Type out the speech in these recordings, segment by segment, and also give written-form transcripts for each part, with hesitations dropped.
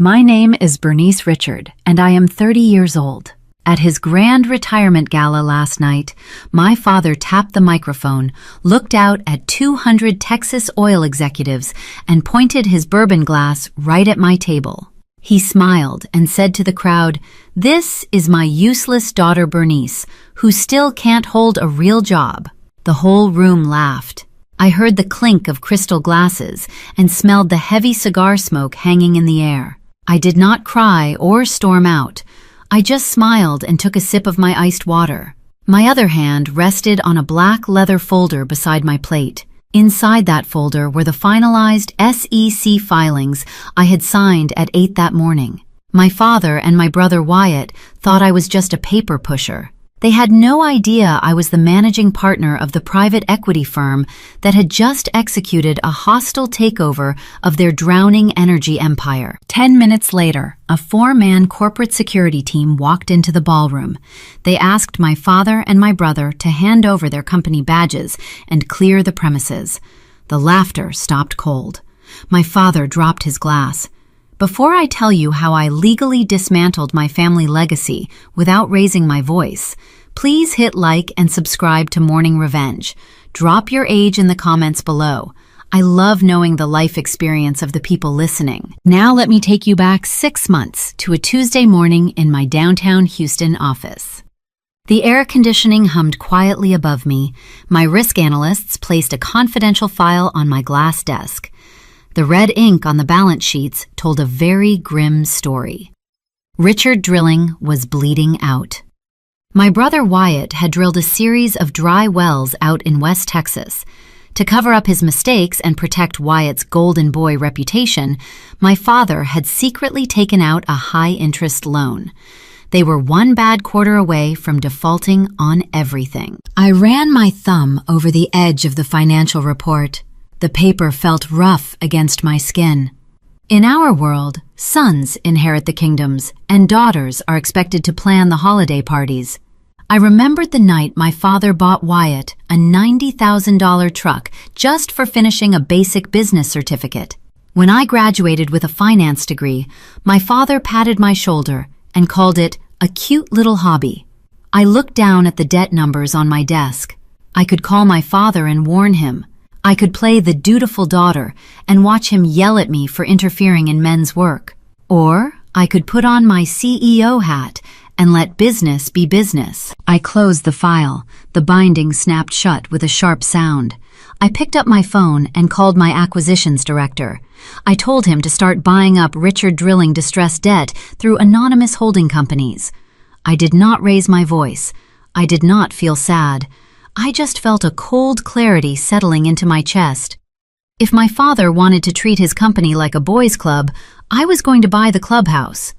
My name is Bernice Richard, and I am 30 years old. At his grand retirement gala last night, my father tapped the microphone, looked out at 200 Texas oil executives, and pointed his bourbon glass right at my table. He smiled and said to the crowd, "This is my useless daughter Bernice, who still can't hold a real job." The whole room laughed. I heard the clink of crystal glasses and smelled the heavy cigar smoke hanging in the air. I did not cry or storm out. I just smiled and took a sip of my iced water. My other hand rested on a black leather folder beside my plate. Inside that folder were the finalized SEC filings I had signed at 8 that morning. My father and my brother Wyatt thought I was just a paper pusher. They had no idea I was the managing partner of the private equity firm that had just executed a hostile takeover of their drowning energy empire. 10 minutes later, a 4-man corporate security team walked into the ballroom. They asked my father and my brother to hand over their company badges and clear the premises. The laughter stopped cold. My father dropped his glass. Before I tell you how I legally dismantled my family legacy without raising my voice, please hit like and subscribe to Morning Revenge. Drop your age in the comments below. I love knowing the life experience of the people listening. Now let me take you back 6 months to a Tuesday morning in my downtown Houston office. The air conditioning hummed quietly above me. My risk analysts placed a confidential file on my glass desk. The red ink on the balance sheets told a very grim story. Richard Drilling was bleeding out. My brother Wyatt had drilled a series of dry wells out in West Texas. To cover up his mistakes and protect Wyatt's golden boy reputation, my father had secretly taken out a high-interest loan. They were one bad quarter away from defaulting on everything. I ran my thumb over the edge of the financial report. The paper felt rough against my skin. In our world, sons inherit the kingdoms, and daughters are expected to plan the holiday parties. I remembered the night my father bought Wyatt a $90,000 truck just for finishing a basic business certificate. When I graduated with a finance degree, my father patted my shoulder and called it a cute little hobby. I looked down at the debt numbers on my desk. I could call my father and warn him. I could play the dutiful daughter and watch him yell at me for interfering in men's work. Or I could put on my CEO hat and let business be business. I closed the file. The binding snapped shut with a sharp sound. I picked up my phone and called my acquisitions director. I told him to start buying up Richard Drilling distressed debt through anonymous holding companies. I did not raise my voice. I did not feel sad. I just felt a cold clarity settling into my chest. If my father wanted to treat his company like a boys' club, I was going to buy the clubhouse.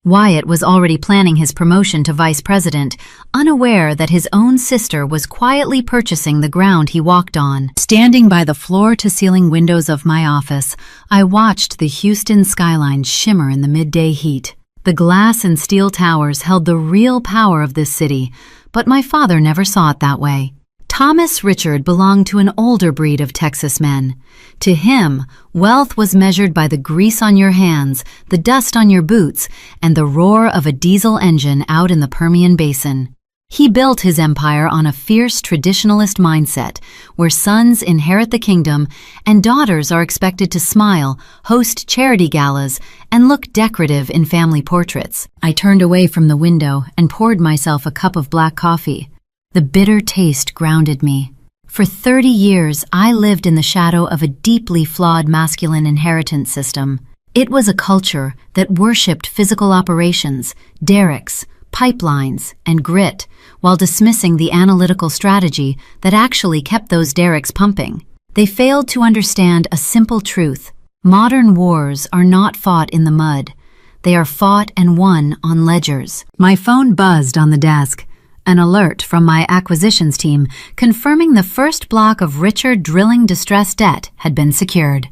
Wyatt was already planning his promotion to vice president, unaware that his own sister was quietly purchasing the ground he walked on. Standing by the floor-to-ceiling windows of my office, I watched the Houston skyline shimmer in the midday heat. The glass and steel towers held the real power of this city, but my father never saw it that way. Thomas Richard belonged to an older breed of Texas men. To him, wealth was measured by the grease on your hands, the dust on your boots, and the roar of a diesel engine out in the Permian Basin. He built his empire on a fierce traditionalist mindset, where sons inherit the kingdom and daughters are expected to smile, host charity galas, and look decorative in family portraits. I turned away from the window and poured myself a cup of black coffee. The bitter taste grounded me. For 30 years, I lived in the shadow of a deeply flawed masculine inheritance system. It was a culture that worshipped physical operations, derricks, pipelines, and grit, while dismissing the analytical strategy that actually kept those derricks pumping. They failed to understand a simple truth. Modern wars are not fought in the mud. They are fought and won on ledgers. My phone buzzed on the desk. An alert from my acquisitions team confirming the first block of Richard Drilling distressed debt had been secured.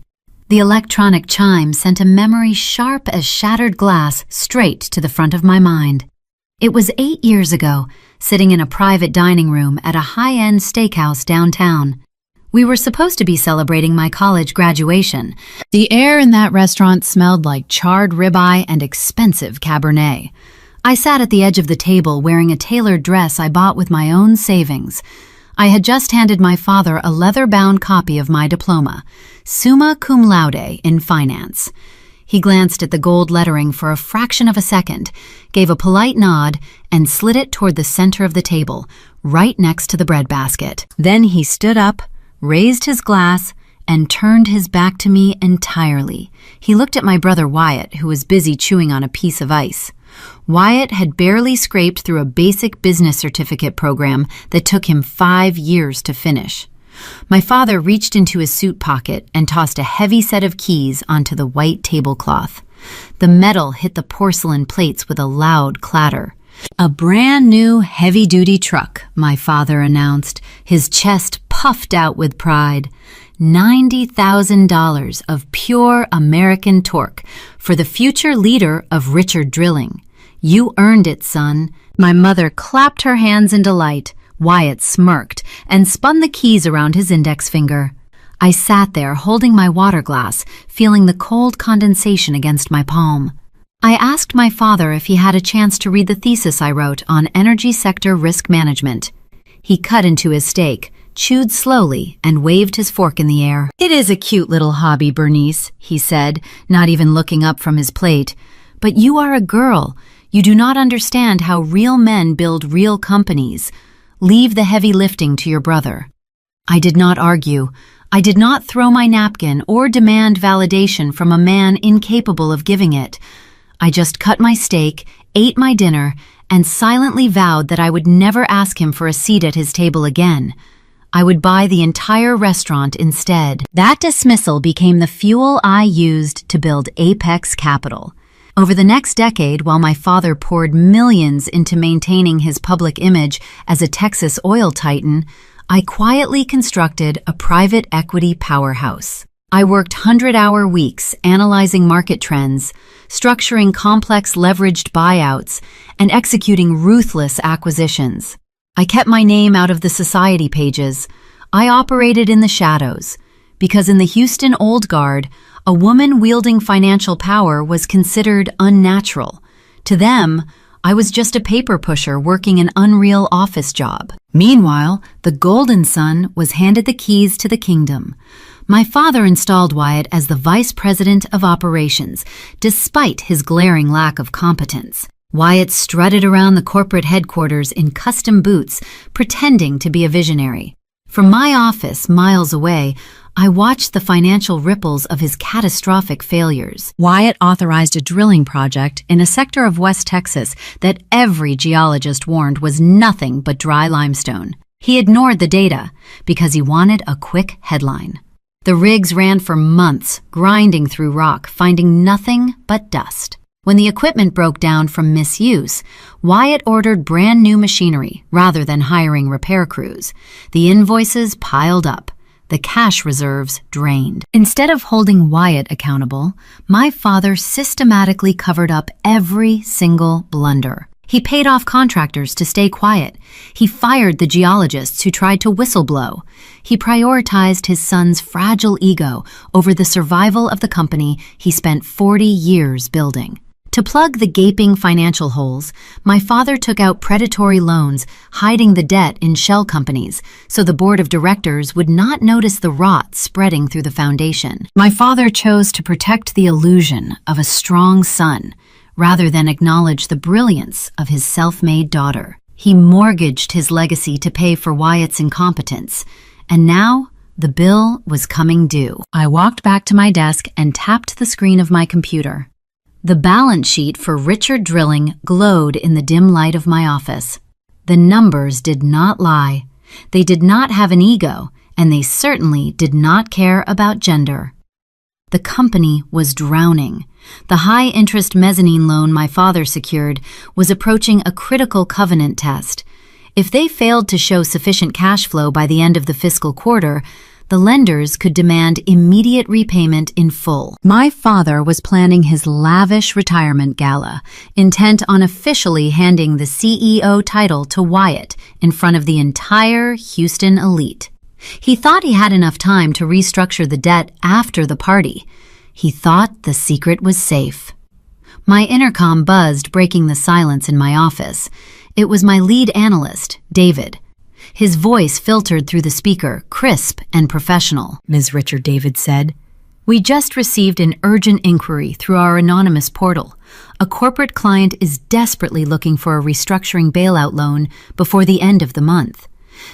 The electronic chime sent a memory sharp as shattered glass straight to the front of my mind. It was 8 years ago, sitting in a private dining room at a high-end steakhouse downtown. We were supposed to be celebrating my college graduation. The air in that restaurant smelled like charred ribeye and expensive Cabernet. I sat at the edge of the table wearing a tailored dress I bought with my own savings. I had just handed my father a leather-bound copy of my diploma, summa cum laude in finance. He glanced at the gold lettering for a fraction of a second, gave a polite nod, and slid it toward the center of the table, right next to the breadbasket. Then he stood up, raised his glass, and turned his back to me entirely. He looked at my brother Wyatt, who was busy chewing on a piece of ice. Wyatt had barely scraped through a basic business certificate program that took him 5 years to finish. My father reached into his suit pocket and tossed a heavy set of keys onto the white tablecloth. The metal hit the porcelain plates with a loud clatter. "A brand new heavy-duty truck," my father announced, his chest puffed out with pride. $90,000 of pure American torque for the future leader of Richard Drilling. "You earned it, son." My mother clapped her hands in delight. Wyatt smirked and spun the keys around his index finger. I sat there holding my water glass, feeling the cold condensation against my palm. I asked my father if he had a chance to read the thesis I wrote on energy sector risk management. He cut into his steak, chewed slowly, and waved his fork in the air. "It is a cute little hobby, Bernice," he said, not even looking up from his plate. "But you are a girl. You do not understand how real men build real companies. Leave the heavy lifting to your brother." I did not argue. I did not throw my napkin or demand validation from a man incapable of giving it. I just cut my steak, ate my dinner, and silently vowed that I would never ask him for a seat at his table again. I would buy the entire restaurant instead. That dismissal became the fuel I used to build Apex Capital. Over the next decade, while my father poured millions into maintaining his public image as a Texas oil titan, I quietly constructed a private equity powerhouse. I worked 100-hour weeks analyzing market trends, structuring complex leveraged buyouts, and executing ruthless acquisitions. I kept my name out of the society pages. I operated in the shadows, because in the Houston Old Guard, a woman wielding financial power was considered unnatural. To them, I was just a paper pusher working an unreal office job. Meanwhile, the golden son was handed the keys to the kingdom. My father installed Wyatt as the vice president of operations, despite his glaring lack of competence. Wyatt strutted around the corporate headquarters in custom boots, pretending to be a visionary. From my office, miles away, I watched the financial ripples of his catastrophic failures. Wyatt authorized a drilling project in a sector of West Texas that every geologist warned was nothing but dry limestone. He ignored the data because he wanted a quick headline. The rigs ran for months, grinding through rock, finding nothing but dust. When the equipment broke down from misuse, Wyatt ordered brand new machinery rather than hiring repair crews. The invoices piled up. The cash reserves drained. Instead of holding Wyatt accountable, my father systematically covered up every single blunder. He paid off contractors to stay quiet. He fired the geologists who tried to whistleblow. He prioritized his son's fragile ego over the survival of the company he spent 40 years building. To plug the gaping financial holes, my father took out predatory loans, hiding the debt in shell companies, so the board of directors would not notice the rot spreading through the foundation. My father chose to protect the illusion of a strong son, rather than acknowledge the brilliance of his self-made daughter. He mortgaged his legacy to pay for Wyatt's incompetence, and now the bill was coming due. I walked back to my desk and tapped the screen of my computer. The balance sheet for Richard Drilling glowed in the dim light of my office. The numbers did not lie. They did not have an ego, and they certainly did not care about gender. The company was drowning. The high-interest mezzanine loan my father secured was approaching a critical covenant test. If they failed to show sufficient cash flow by the end of the fiscal quarter, the lenders could demand immediate repayment in full. My father was planning his lavish retirement gala, intent on officially handing the CEO title to Wyatt in front of the entire Houston elite. He thought he had enough time to restructure the debt after the party. He thought the secret was safe. My intercom buzzed, breaking the silence in my office. It was my lead analyst, David. His voice filtered through the speaker, crisp and professional. Ms. Richard, David said. We just received an urgent inquiry through our anonymous portal. A corporate client is desperately looking for a restructuring bailout loan before the end of the month.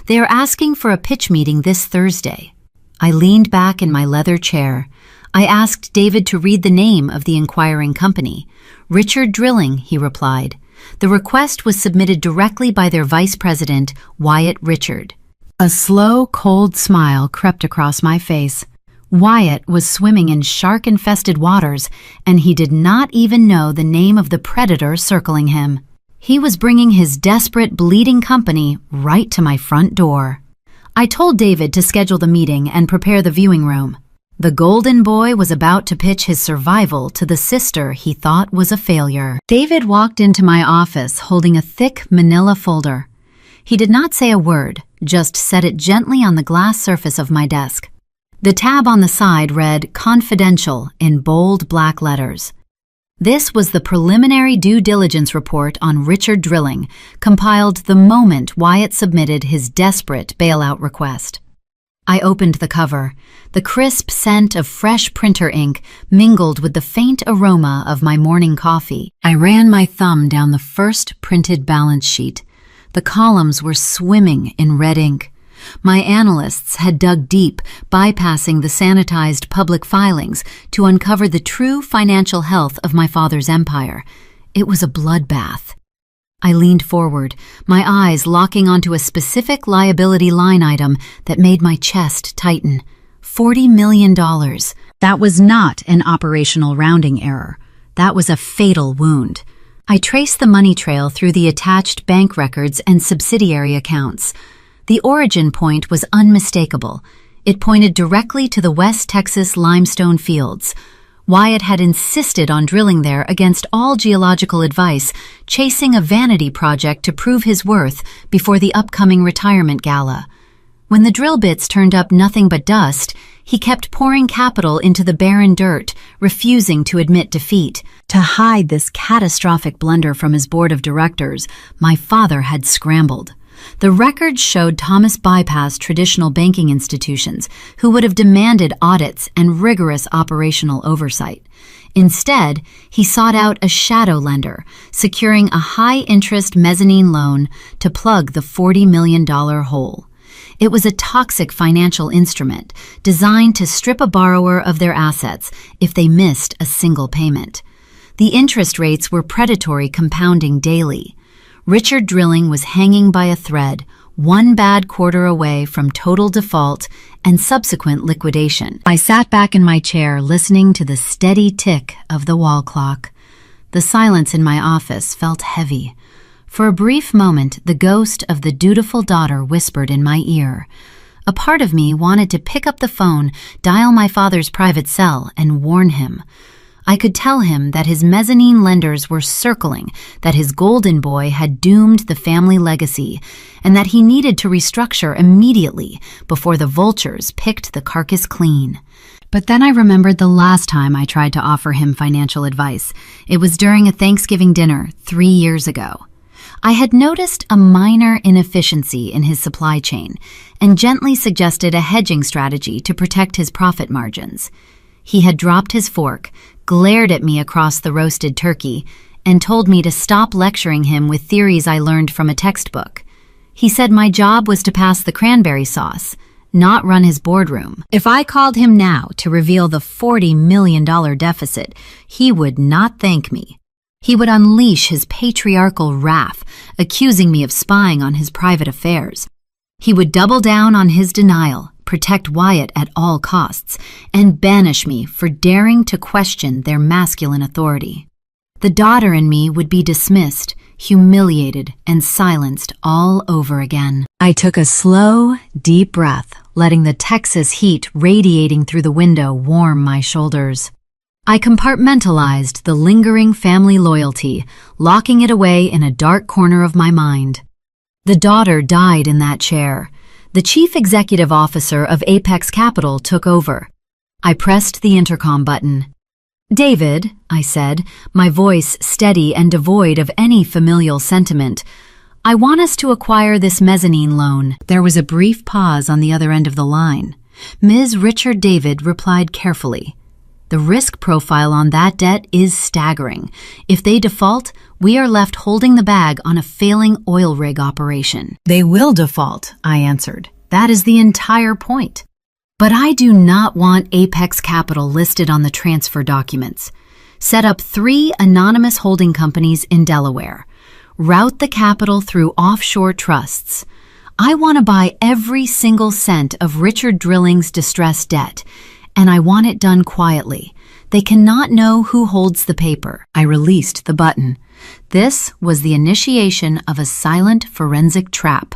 They are asking for a pitch meeting this Thursday. I leaned back in my leather chair. I asked David to read the name of the inquiring company. Richard Drilling, he replied. The request was submitted directly by their vice president, Wyatt Richard. A slow, cold smile crept across my face. Wyatt was swimming in shark-infested waters, and he did not even know the name of the predator circling him. He was bringing his desperate, bleeding company right to my front door. I told David to schedule the meeting and prepare the viewing room. The golden boy was about to pitch his survival to the sister he thought was a failure. David walked into my office holding a thick manila folder. He did not say a word, just set it gently on the glass surface of my desk. The tab on the side read "Confidential" in bold black letters. This was the preliminary due diligence report on Richard Drilling, compiled the moment Wyatt submitted his desperate bailout request. I opened the cover. The crisp scent of fresh printer ink mingled with the faint aroma of my morning coffee. I ran my thumb down the first printed balance sheet. The columns were swimming in red ink. My analysts had dug deep, bypassing the sanitized public filings to uncover the true financial health of my father's empire. It was a bloodbath. I leaned forward, my eyes locking onto a specific liability line item that made my chest tighten. $40 million. That was not an operational rounding error. That was a fatal wound. I traced the money trail through the attached bank records and subsidiary accounts. The origin point was unmistakable. It pointed directly to the West Texas limestone fields. Wyatt had insisted on drilling there against all geological advice, chasing a vanity project to prove his worth before the upcoming retirement gala. When the drill bits turned up nothing but dust, he kept pouring capital into the barren dirt, refusing to admit defeat. To hide this catastrophic blunder from his board of directors, my father had scrambled. The records showed Thomas bypassed traditional banking institutions, who would have demanded audits and rigorous operational oversight. Instead, he sought out a shadow lender, securing a high-interest mezzanine loan to plug the $40 million hole. It was a toxic financial instrument designed to strip a borrower of their assets if they missed a single payment. The interest rates were predatory, compounding daily. Richard Drilling was hanging by a thread, one bad quarter away from total default and subsequent liquidation. I sat back in my chair, listening to the steady tick of the wall clock. The silence in my office felt heavy. For a brief moment, the ghost of the dutiful daughter whispered in my ear. A part of me wanted to pick up the phone, dial my father's private cell, and warn him. I could tell him that his mezzanine lenders were circling, that his golden boy had doomed the family legacy, and that he needed to restructure immediately before the vultures picked the carcass clean. But then I remembered the last time I tried to offer him financial advice. It was during a Thanksgiving dinner 3 years ago. I had noticed a minor inefficiency in his supply chain and gently suggested a hedging strategy to protect his profit margins. He had dropped his fork, glared at me across the roasted turkey, and told me to stop lecturing him with theories I learned from a textbook. He said my job was to pass the cranberry sauce, not run his boardroom. If I called him now to reveal the $40 million deficit, he would not thank me. He would unleash his patriarchal wrath, accusing me of spying on his private affairs. He would double down on his denial, protect Wyatt at all costs, and banish me for daring to question their masculine authority. The daughter in me would be dismissed, humiliated, and silenced all over again. I took a slow, deep breath, letting the Texas heat radiating through the window warm my shoulders. I compartmentalized the lingering family loyalty, locking it away in a dark corner of my mind. The daughter died in that chair. The chief executive officer of Apex Capital took over. I pressed the intercom button. "David," I said, my voice steady and devoid of any familial sentiment, "I want us to acquire this mezzanine loan." There was a brief pause on the other end of the line. Ms. Richard David replied carefully. "The risk profile on that debt is staggering. If they default, we are left holding the bag on a failing oil rig operation." "They will default," I answered. "That is the entire point. But I do not want Apex Capital listed on the transfer documents. Set up 3 anonymous holding companies in Delaware. Route the capital through offshore trusts. I want to buy every single cent of Richard Drilling's distressed debt, and I want it done quietly. They cannot know who holds the paper." I released the button. This was the initiation of a silent forensic trap.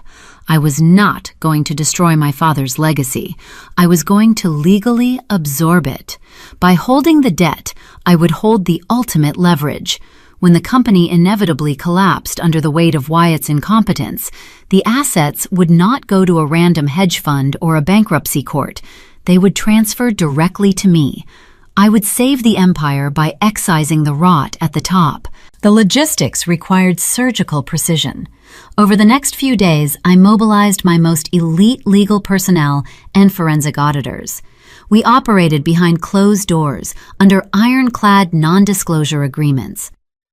I was not going to destroy my father's legacy. I was going to legally absorb it. By holding the debt, I would hold the ultimate leverage. When the company inevitably collapsed under the weight of Wyatt's incompetence, the assets would not go to a random hedge fund or a bankruptcy court. They would transfer directly to me. I would save the empire by excising the rot at the top. The logistics required surgical precision. Over the next few days, I mobilized my most elite legal personnel and forensic auditors. We operated behind closed doors, under ironclad non-disclosure agreements.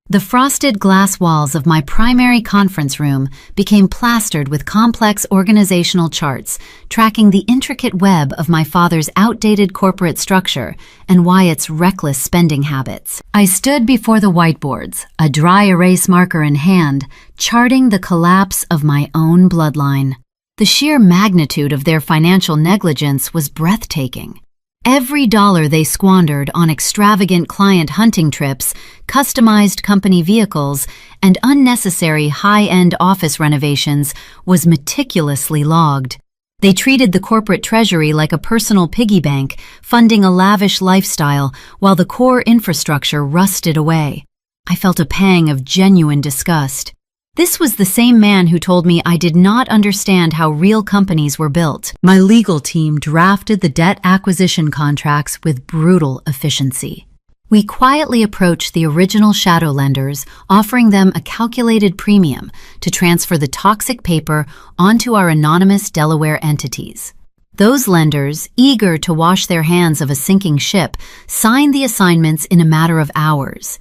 The frosted glass walls of my primary conference room became plastered with complex organizational charts, tracking the intricate web of my father's outdated corporate structure and Wyatt's reckless spending habits. I stood before the whiteboards, a dry erase marker in hand, charting the collapse of my own bloodline. The sheer magnitude of their financial negligence was breathtaking. Every dollar they squandered on extravagant client hunting trips, customized company vehicles, and unnecessary high-end office renovations was meticulously logged. They treated the corporate treasury like a personal piggy bank, funding a lavish lifestyle while the core infrastructure rusted away. I felt a pang of genuine disgust. This was the same man who told me I did not understand how real companies were built. My legal team drafted the debt acquisition contracts with brutal efficiency. We quietly approached the original shadow lenders, offering them a calculated premium to transfer the toxic paper onto our anonymous Delaware entities. Those lenders, eager to wash their hands of a sinking ship, signed the assignments in a matter of hours.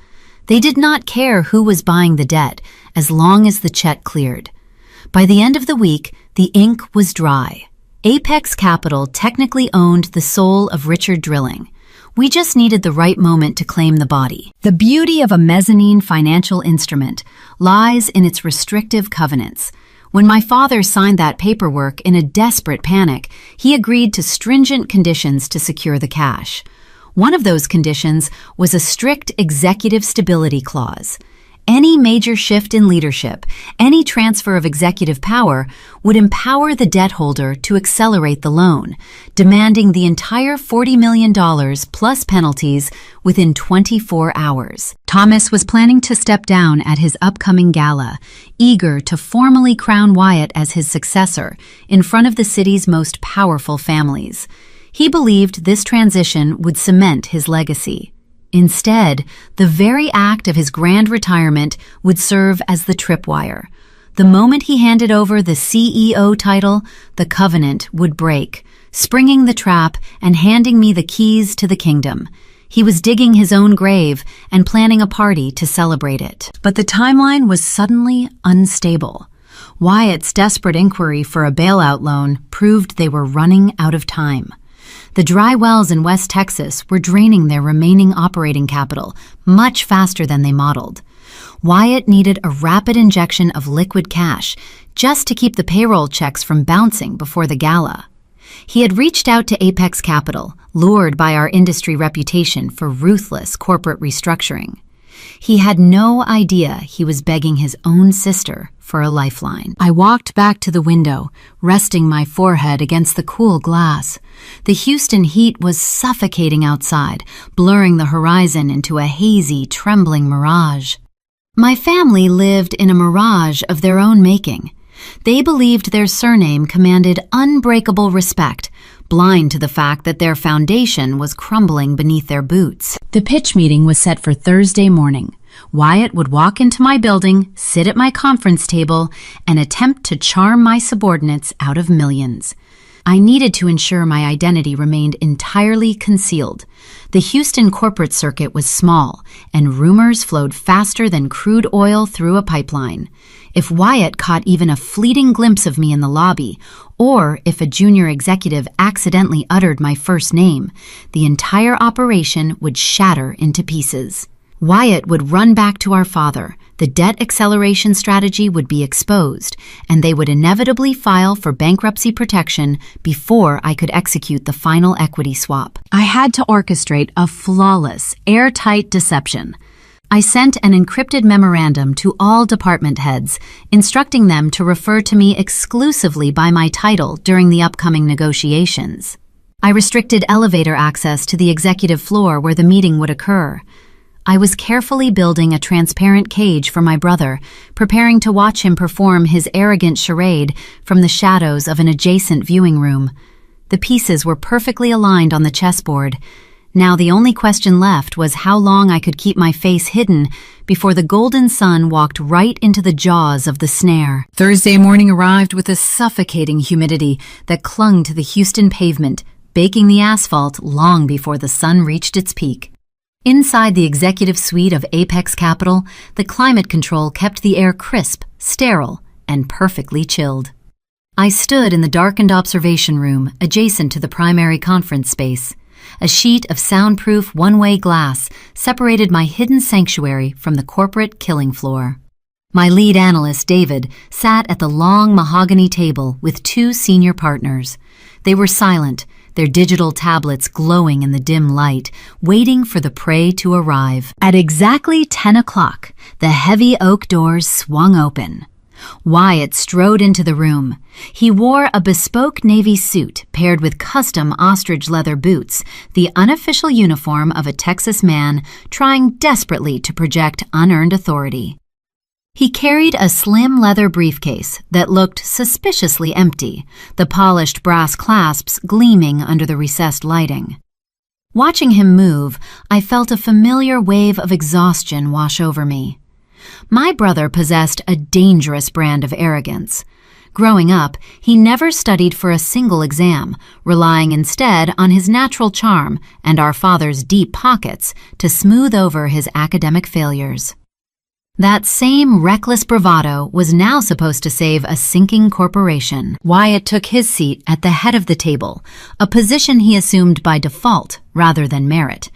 They did not care who was buying the debt, as long as the check cleared. By the end of the week, the ink was dry. Apex Capital technically owned the soul of Richard Drilling. We just needed the right moment to claim the body. The beauty of a mezzanine financial instrument lies in its restrictive covenants. When my father signed that paperwork in a desperate panic, he agreed to stringent conditions to secure the cash. One of those conditions was a strict executive stability clause. Any major shift in leadership, any transfer of executive power, would empower the debt holder to accelerate the loan, demanding the entire $40 million plus penalties within 24 hours. Thomas was planning to step down at his upcoming gala, eager to formally crown Wyatt as his successor in front of the city's most powerful families. He believed this transition would cement his legacy. Instead, the very act of his grand retirement would serve as the tripwire. The moment he handed over the CEO title, the covenant would break, springing the trap and handing me the keys to the kingdom. He was digging his own grave and planning a party to celebrate it. But the timeline was suddenly unstable. Wyatt's desperate inquiry for a bailout loan proved they were running out of time. The dry wells in West Texas were draining their remaining operating capital much faster than they modeled. Wyatt needed a rapid injection of liquid cash just to keep the payroll checks from bouncing before the gala. He had reached out to Apex Capital, lured by our industry reputation for ruthless corporate restructuring. He had no idea he was begging his own sister for a lifeline. I walked back to the window, resting my forehead against the cool glass. The Houston heat was suffocating outside, blurring the horizon into a hazy, trembling mirage. My family lived in a mirage of their own making. They believed their surname commanded unbreakable respect, blind to the fact that their foundation was crumbling beneath their boots. The pitch meeting was set for Thursday morning. Wyatt would walk into my building, sit at my conference table, and attempt to charm my subordinates out of millions. I needed to ensure my identity remained entirely concealed. The Houston corporate circuit was small, and rumors flowed faster than crude oil through a pipeline. If Wyatt caught even a fleeting glimpse of me in the lobby, or if a junior executive accidentally uttered my first name, the entire operation would shatter into pieces. Wyatt would run back to our father, the debt acceleration strategy would be exposed, and they would inevitably file for bankruptcy protection before I could execute the final equity swap. I had to orchestrate a flawless, airtight deception. I sent an encrypted memorandum to all department heads, instructing them to refer to me exclusively by my title during the upcoming negotiations. I restricted elevator access to the executive floor where the meeting would occur. I was carefully building a transparent cage for my brother, preparing to watch him perform his arrogant charade from the shadows of an adjacent viewing room. The pieces were perfectly aligned on the chessboard. Now the only question left was how long I could keep my face hidden before the golden sun walked right into the jaws of the snare. Thursday morning arrived with a suffocating humidity that clung to the Houston pavement, baking the asphalt long before the sun reached its peak. Inside the executive suite of Apex Capital, the climate control kept the air crisp, sterile, and perfectly chilled. I stood in the darkened observation room adjacent to the primary conference space. A sheet of soundproof one-way glass separated my hidden sanctuary from the corporate killing floor. My lead analyst, David, sat at the long mahogany table with two senior partners. They were silent, their digital tablets glowing in the dim light, waiting for the prey to arrive. At exactly 10 o'clock, the heavy oak doors swung open. Wyatt strode into the room. He wore a bespoke navy suit paired with custom ostrich leather boots, the unofficial uniform of a Texas man trying desperately to project unearned authority. He carried a slim leather briefcase that looked suspiciously empty, the polished brass clasps gleaming under the recessed lighting. Watching him move, I felt a familiar wave of exhaustion wash over me. My brother possessed a dangerous brand of arrogance. Growing up, he never studied for a single exam, relying instead on his natural charm and our father's deep pockets to smooth over his academic failures. That same reckless bravado was now supposed to save a sinking corporation. Wyatt took his seat at the head of the table, a position he assumed by default rather than merit.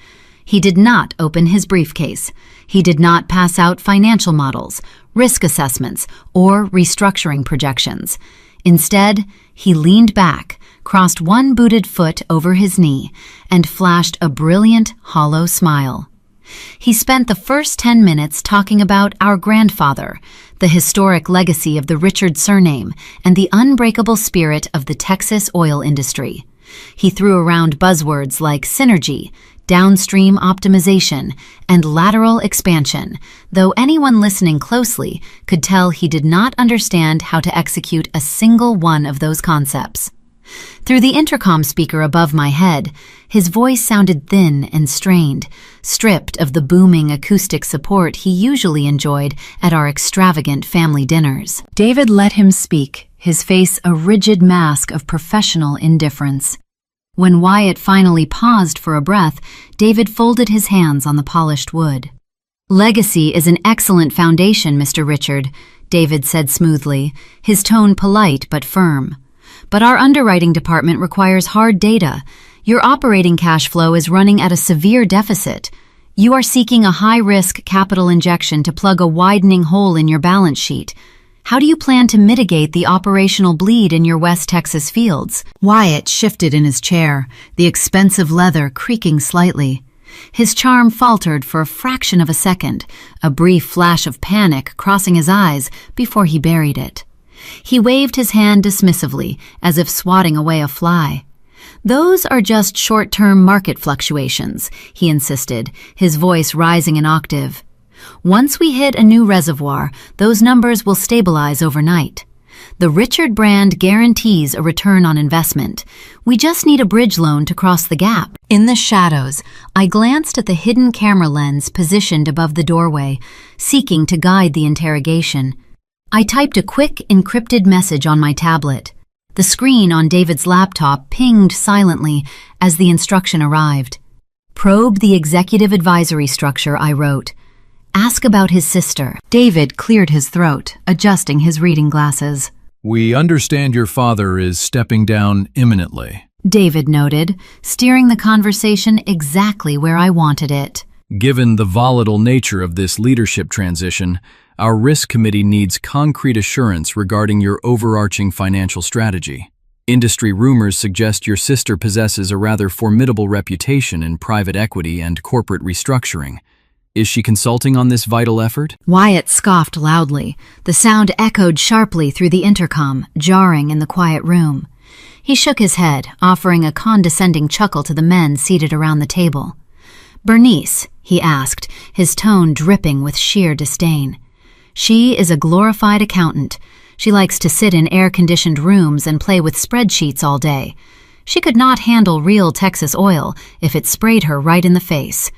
He did not open his briefcase. He did not pass out financial models, risk assessments, or restructuring projections. Instead, he leaned back, crossed one booted foot over his knee, and flashed a brilliant, hollow smile. He spent the first 10 minutes talking about our grandfather, the historic legacy of the Richard surname, and the unbreakable spirit of the Texas oil industry. He threw around buzzwords like synergy, downstream optimization, and lateral expansion, though anyone listening closely could tell he did not understand how to execute a single one of those concepts. Through the intercom speaker above my head, his voice sounded thin and strained, stripped of the booming acoustic support he usually enjoyed at our extravagant family dinners. David let him speak, his face a rigid mask of professional indifference. When Wyatt finally paused for a breath, David folded his hands on the polished wood. "Legacy is an excellent foundation, Mr. Richard," David said smoothly, his tone polite but firm. "But our underwriting department requires hard data. Your operating cash flow is running at a severe deficit. You are seeking a high-risk capital injection to plug a widening hole in your balance sheet. How do you plan to mitigate the operational bleed in your West Texas fields?" Wyatt shifted in his chair, the expensive leather creaking slightly. His charm faltered for a fraction of a second, a brief flash of panic crossing his eyes before he buried it. He waved his hand dismissively, as if swatting away a fly. "Those are just short-term market fluctuations," he insisted, his voice rising an octave. "Once we hit a new reservoir, those numbers will stabilize overnight. The Richard brand guarantees a return on investment. We just need a bridge loan to cross the gap. In the shadows, I glanced at the hidden camera lens positioned above the doorway, seeking to guide the interrogation. I typed a quick, encrypted message on my tablet. The screen on David's laptop pinged silently as the instruction arrived. Probe the executive advisory structure, I wrote. Ask about his sister. David cleared his throat, adjusting his reading glasses. We understand your father is stepping down imminently. David noted, steering the conversation exactly where I wanted it. Given the volatile nature of this leadership transition, our risk committee needs concrete assurance regarding your overarching financial strategy. Industry rumors suggest your sister possesses a rather formidable reputation in private equity and corporate restructuring. Is she consulting on this vital effort? Wyatt scoffed loudly. The sound echoed sharply through the intercom, jarring in the quiet room. He shook his head, offering a condescending chuckle to the men seated around the table. Bernice, he asked, his tone dripping with sheer disdain. She is a glorified accountant. She likes to sit in air-conditioned rooms and play with spreadsheets all day. She could not handle real Texas oil if it sprayed her right in the face.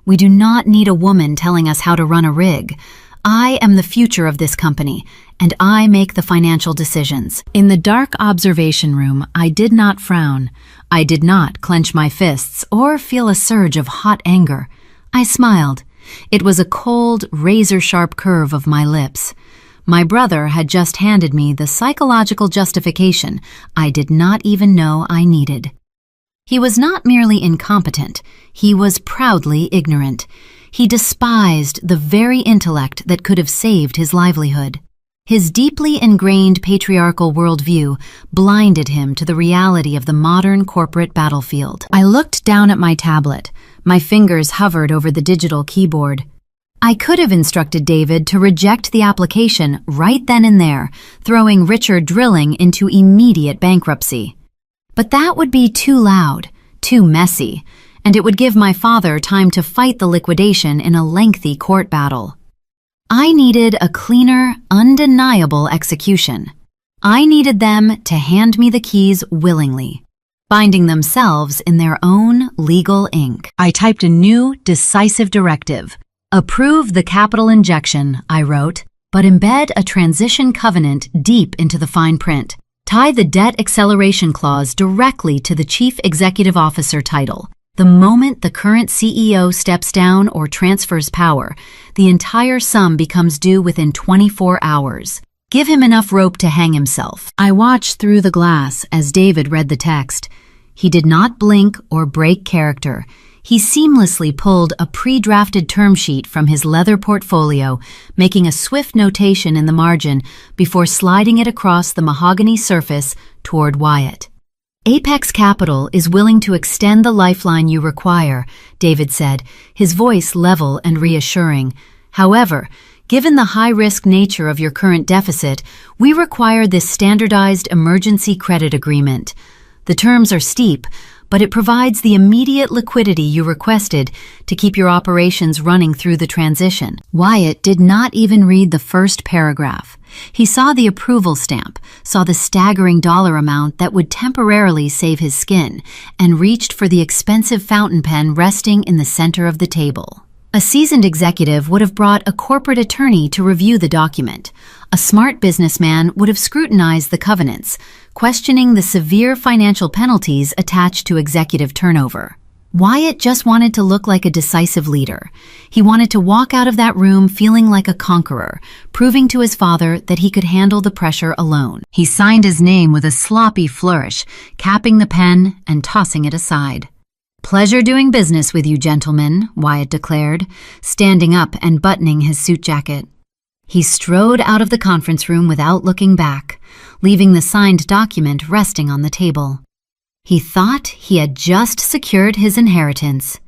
We do not need a woman telling us how to run a rig. I am the future of this company, and I make the financial decisions. In the dark observation room, I did not frown. I did not clench my fists or feel a surge of hot anger. I smiled. It was a cold, razor-sharp curve of my lips. My brother had just handed me the psychological justification I did not even know I needed. He was not merely incompetent, he was proudly ignorant. He despised the very intellect that could have saved his livelihood. His deeply ingrained patriarchal worldview blinded him to the reality of the modern corporate battlefield. I looked down at my tablet. My fingers hovered over the digital keyboard. I could have instructed David to reject the application right then and there, throwing Richard Drilling into immediate bankruptcy. But that would be too loud, too messy, and it would give my father time to fight the liquidation in a lengthy court battle. I needed a cleaner, undeniable execution. I needed them to hand me the keys willingly, binding themselves in their own legal ink. I typed a new, decisive directive. Approve the capital injection, I wrote, but embed a transition covenant deep into the fine print. Tie the debt acceleration clause directly to the chief executive officer title. The moment the current CEO steps down or transfers power, the entire sum becomes due within 24 hours. Give him enough rope to hang himself. I watched through the glass as David read the text. He did not blink or break character. He seamlessly pulled a pre-drafted term sheet from his leather portfolio, making a swift notation in the margin before sliding it across the mahogany surface toward Wyatt. Apex Capital is willing to extend the lifeline you require, David said, his voice level and reassuring. However, given the high-risk nature of your current deficit, we require this standardized emergency credit agreement. The terms are steep, but it provides the immediate liquidity you requested to keep your operations running through the transition. Wyatt did not even read the first paragraph. He saw the approval stamp, saw the staggering dollar amount that would temporarily save his skin, and reached for the expensive fountain pen resting in the center of the table. A seasoned executive would have brought a corporate attorney to review the document. A smart businessman would have scrutinized the covenants, questioning the severe financial penalties attached to executive turnover. Wyatt just wanted to look like a decisive leader. He wanted to walk out of that room feeling like a conqueror, proving to his father that he could handle the pressure alone. He signed his name with a sloppy flourish, capping the pen and tossing it aside. "Pleasure doing business with you, gentlemen," Wyatt declared, standing up and buttoning his suit jacket. He strode out of the conference room without looking back, leaving the signed document resting on the table. He thought he had just secured his inheritance.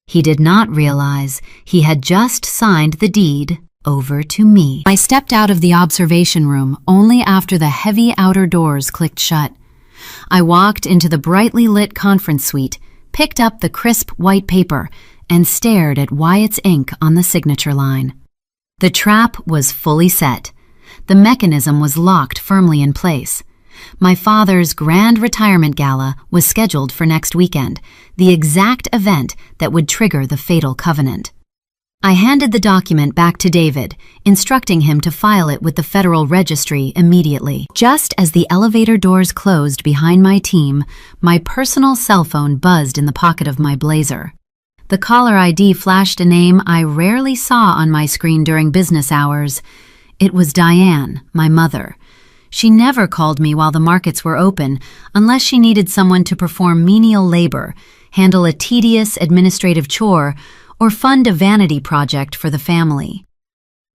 He did not realize he had just signed the deed over to me. I stepped out of the observation room only after the heavy outer doors clicked shut. I walked into the brightly lit conference suite, picked up the crisp white paper, and stared at Wyatt's ink on the signature line. The trap was fully set. The mechanism was locked firmly in place. My father's grand retirement gala was scheduled for next weekend, the exact event that would trigger the fatal covenant. I handed the document back to David, instructing him to file it with the Federal Registry immediately. Just as the elevator doors closed behind my team, my personal cell phone buzzed in the pocket of my blazer. The caller ID flashed a name I rarely saw on my screen during business hours. It was Diane, my mother. She never called me while the markets were open unless she needed someone to perform menial labor, handle a tedious administrative chore, or fund a vanity project for the family.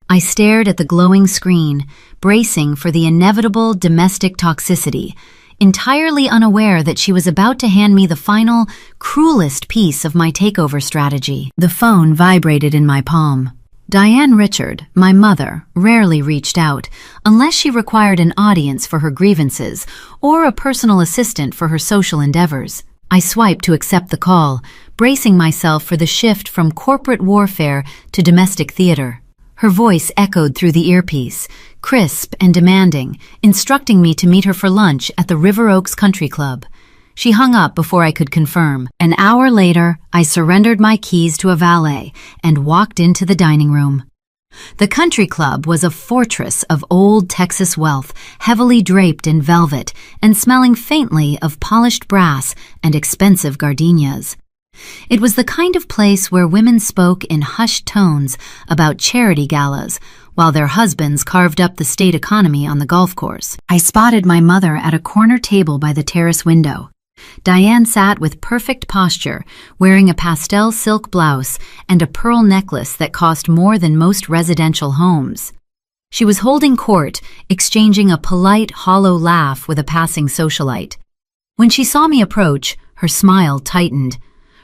I stared at the glowing screen, bracing for the inevitable domestic toxicity, entirely unaware that she was about to hand me the final, cruelest piece of my takeover strategy. The phone vibrated in my palm. Diane Richard, my mother, rarely reached out unless she required an audience for her grievances or a personal assistant for her social endeavors. I swiped to accept the call, bracing myself for the shift from corporate warfare to domestic theater. Her voice echoed through the earpiece, crisp and demanding, instructing me to meet her for lunch at the River Oaks Country Club. She hung up before I could confirm. An hour later, I surrendered my keys to a valet and walked into the dining room. The country club was a fortress of old Texas wealth, heavily draped in velvet and smelling faintly of polished brass and expensive gardenias. It was the kind of place where women spoke in hushed tones about charity galas, while their husbands carved up the state economy on the golf course. I spotted my mother at a corner table by the terrace window. Diane sat with perfect posture, wearing a pastel silk blouse and a pearl necklace that cost more than most residential homes. She was holding court, exchanging a polite, hollow laugh with a passing socialite. When she saw me approach, her smile tightened.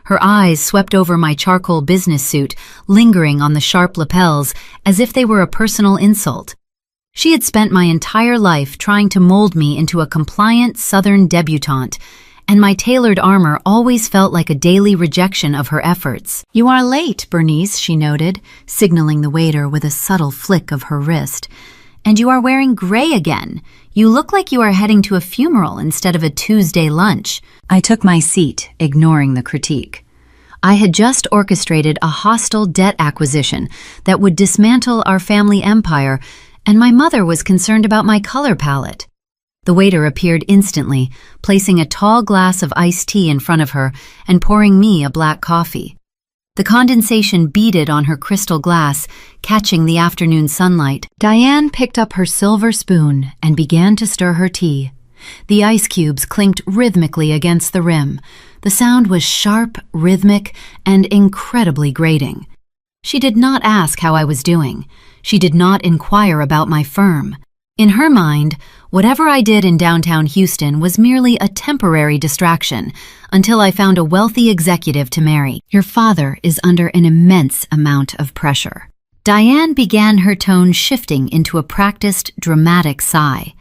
Her eyes swept over my charcoal business suit, lingering on the sharp lapels as if they were a personal insult. She had spent my entire life trying to mold me into a compliant Southern debutante, and my tailored armor always felt like a daily rejection of her efforts. "You are late, Bernice," she noted, signaling the waiter with a subtle flick of her wrist. "And you are wearing gray again. You look like you are heading to a funeral instead of a Tuesday lunch." I took my seat, ignoring the critique. I had just orchestrated a hostile debt acquisition that would dismantle our family empire, and my mother was concerned about my color palette. The waiter appeared instantly, placing a tall glass of iced tea in front of her and pouring me a black coffee. The condensation beaded on her crystal glass, catching the afternoon sunlight. Diane picked up her silver spoon and began to stir her tea. The ice cubes clinked rhythmically against the rim. The sound was sharp, rhythmic, and incredibly grating. She did not ask how I was doing. She did not inquire about my firm. In her mind, whatever I did in downtown Houston was merely a temporary distraction until I found a wealthy executive to marry. "Your father is under an immense amount of pressure." Diane began her tone shifting into a practiced, dramatic sigh.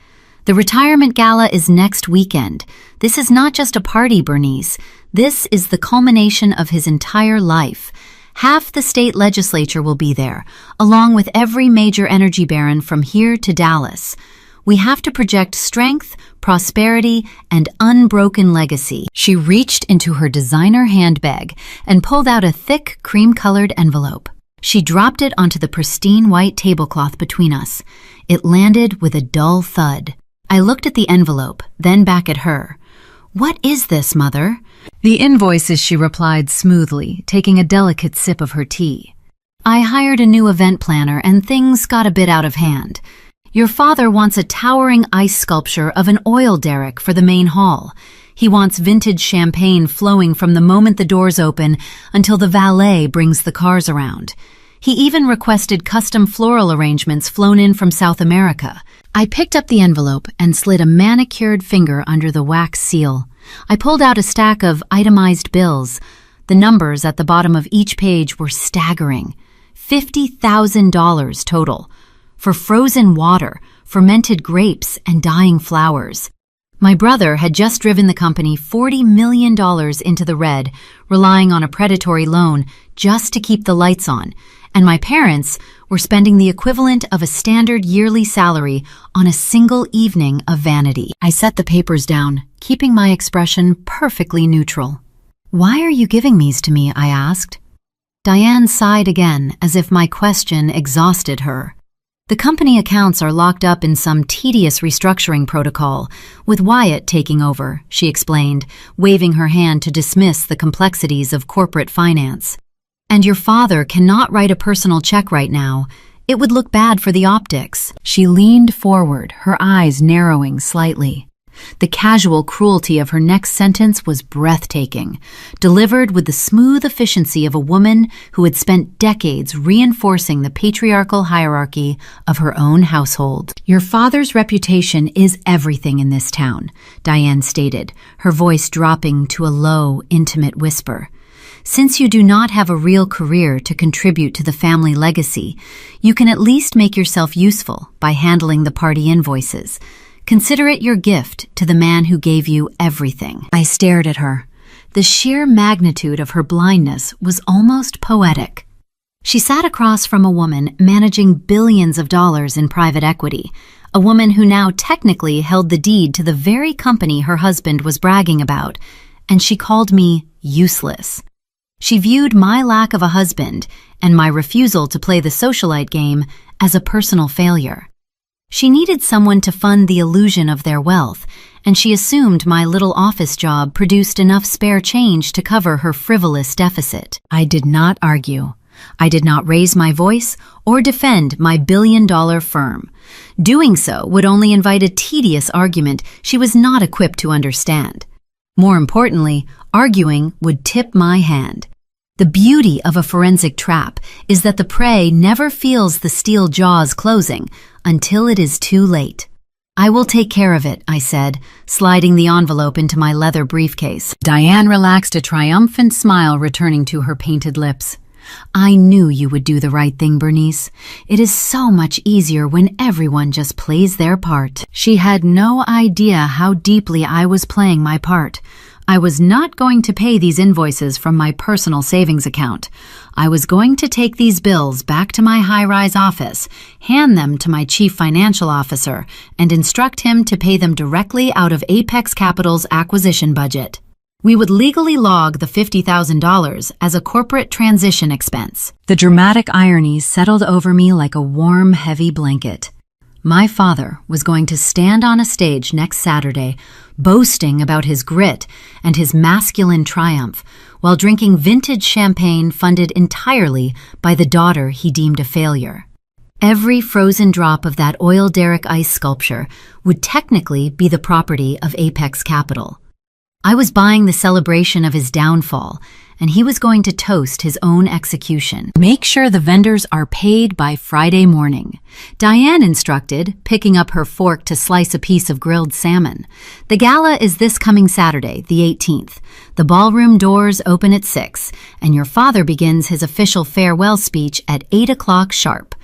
"The retirement gala is next weekend. This is not just a party, Bernice. This is the culmination of his entire life. Half the state legislature will be there, along with every major energy baron from here to Dallas. We have to project strength, prosperity, and unbroken legacy." She reached into her designer handbag and pulled out a thick, cream-colored envelope. She dropped it onto the pristine white tablecloth between us. It landed with a dull thud. I looked at the envelope, then back at her. "What is this, Mother?" "The invoices," she replied smoothly, taking a delicate sip of her tea. "I hired a new event planner and things got a bit out of hand. Your father wants a towering ice sculpture of an oil derrick for the main hall. He wants vintage champagne flowing from the moment the doors open until the valet brings the cars around. He even requested custom floral arrangements flown in from South America." I picked up the envelope and slid a manicured finger under the wax seal. I pulled out a stack of itemized bills. The numbers at the bottom of each page were staggering. $50,000 total. For frozen water, fermented grapes, and dying flowers. My brother had just driven the company $40 million into the red, relying on a predatory loan just to keep the lights on, and my parents were spending the equivalent of a standard yearly salary on a single evening of vanity. I set the papers down, keeping my expression perfectly neutral. "Why are you giving these to me?" I asked. Diane sighed again, as if my question exhausted her. "The company accounts are locked up in some tedious restructuring protocol, with Wyatt taking over," she explained, waving her hand to dismiss the complexities of corporate finance. "And your father cannot write a personal check right now. It would look bad for the optics." She leaned forward, her eyes narrowing slightly. The casual cruelty of her next sentence was breathtaking, delivered with the smooth efficiency of a woman who had spent decades reinforcing the patriarchal hierarchy of her own household. "Your father's reputation is everything in this town," Diane stated, her voice dropping to a low, intimate whisper. "Since you do not have a real career to contribute to the family legacy, you can at least make yourself useful by handling the party invoices. Consider it your gift to the man who gave you everything." I stared at her. The sheer magnitude of her blindness was almost poetic. She sat across from a woman managing billions of dollars in private equity, a woman who now technically held the deed to the very company her husband was bragging about, and she called me useless. She viewed my lack of a husband and my refusal to play the socialite game as a personal failure. She needed someone to fund the illusion of their wealth, and she assumed my little office job produced enough spare change to cover her frivolous deficit. I did not argue. I did not raise my voice or defend my billion-dollar firm. Doing so would only invite a tedious argument she was not equipped to understand. More importantly, arguing would tip my hand. The beauty of a forensic trap is that the prey never feels the steel jaws closing until it is too late. "I will take care of it," I said, sliding the envelope into my leather briefcase. Diane relaxed, a triumphant smile returning to her painted lips. "I knew you would do the right thing, Bernice. It is so much easier when everyone just plays their part." She had no idea how deeply I was playing my part. I was not going to pay these invoices from my personal savings account. I was going to take these bills back to my high-rise office, hand them to my chief financial officer, and instruct him to pay them directly out of Apex Capital's acquisition budget. We would legally log the $50,000 as a corporate transition expense. The dramatic irony settled over me like a warm, heavy blanket. My father was going to stand on a stage next Saturday, boasting about his grit and his masculine triumph, while drinking vintage champagne funded entirely by the daughter he deemed a failure. Every frozen drop of that oil derrick ice sculpture would technically be the property of Apex Capital. I was buying the celebration of his downfall, and he was going to toast his own execution. "Make sure the vendors are paid by Friday morning," Diane instructed, picking up her fork to slice a piece of grilled salmon. "The gala is this coming Saturday, the 18th. The ballroom doors open at 6, and your father begins his official farewell speech at 8 o'clock sharp.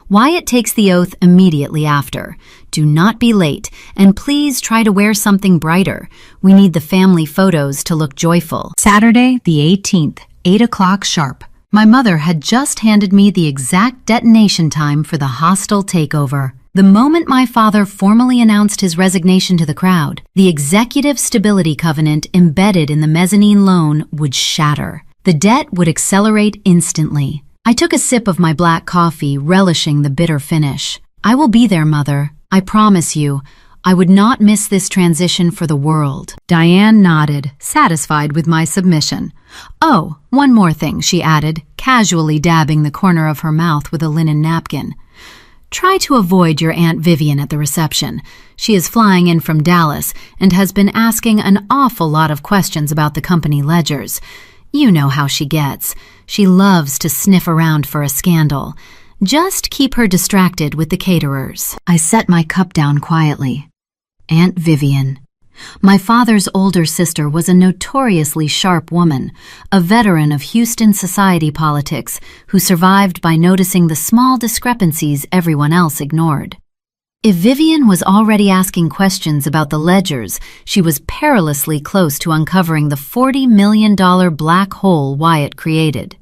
Wyatt takes the oath immediately after. Do not be late, and please try to wear something brighter. We need the family photos to look joyful." Saturday, the 18th, 8 o'clock sharp. My mother had just handed me the exact detonation time for the hostile takeover. The moment my father formally announced his resignation to the crowd, the executive stability covenant embedded in the mezzanine loan would shatter. The debt would accelerate instantly. I took a sip of my black coffee, relishing the bitter finish. "I will be there, Mother. I promise you. I would not miss this transition for the world." Diane nodded, satisfied with my submission. "Oh, one more thing," she added, casually dabbing the corner of her mouth with a linen napkin. "Try to avoid your Aunt Vivian at the reception. She is flying in from Dallas and has been asking an awful lot of questions about the company ledgers. You know how she gets. She loves to sniff around for a scandal. Just keep her distracted with the caterers." I set my cup down quietly. Aunt Vivian. My father's older sister was a notoriously sharp woman, a veteran of Houston society politics who survived by noticing the small discrepancies everyone else ignored. If Vivian was already asking questions about the ledgers, she was perilously close to uncovering the $40 million black hole Wyatt created.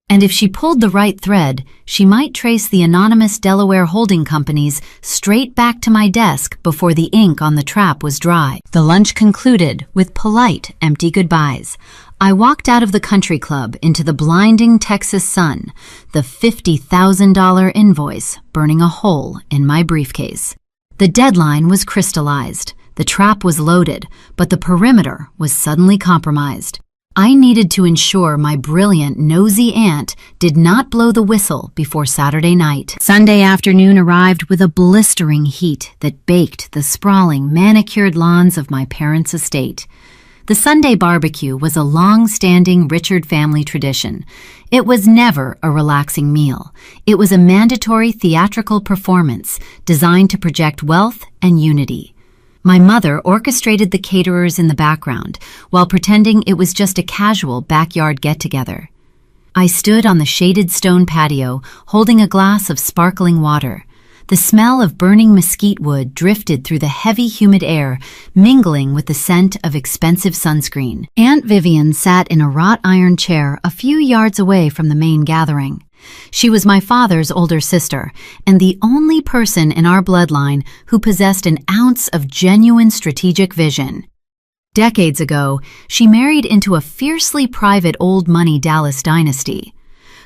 And if she pulled the right thread, she might trace the anonymous Delaware holding companies straight back to my desk before the ink on the trap was dry. The lunch concluded with polite, empty goodbyes. I walked out of the country club into the blinding Texas sun, the $50,000 invoice burning a hole in my briefcase. The deadline was crystallized. The trap was loaded, but the perimeter was suddenly compromised. I needed to ensure my brilliant, nosy aunt did not blow the whistle before Saturday night. Sunday afternoon arrived with a blistering heat that baked the sprawling, manicured lawns of my parents' estate. The Sunday barbecue was a long-standing Richard family tradition. It was never a relaxing meal. It was a mandatory theatrical performance designed to project wealth and unity. My mother orchestrated the caterers in the background while pretending it was just a casual backyard get-together. I stood on the shaded stone patio holding a glass of sparkling water. The smell of burning mesquite wood drifted through the heavy, humid air, mingling with the scent of expensive sunscreen. Aunt Vivian sat in a wrought iron chair a few yards away from the main gathering. She was my father's older sister, and the only person in our bloodline who possessed an ounce of genuine strategic vision. Decades ago, she married into a fiercely private old money Dallas dynasty.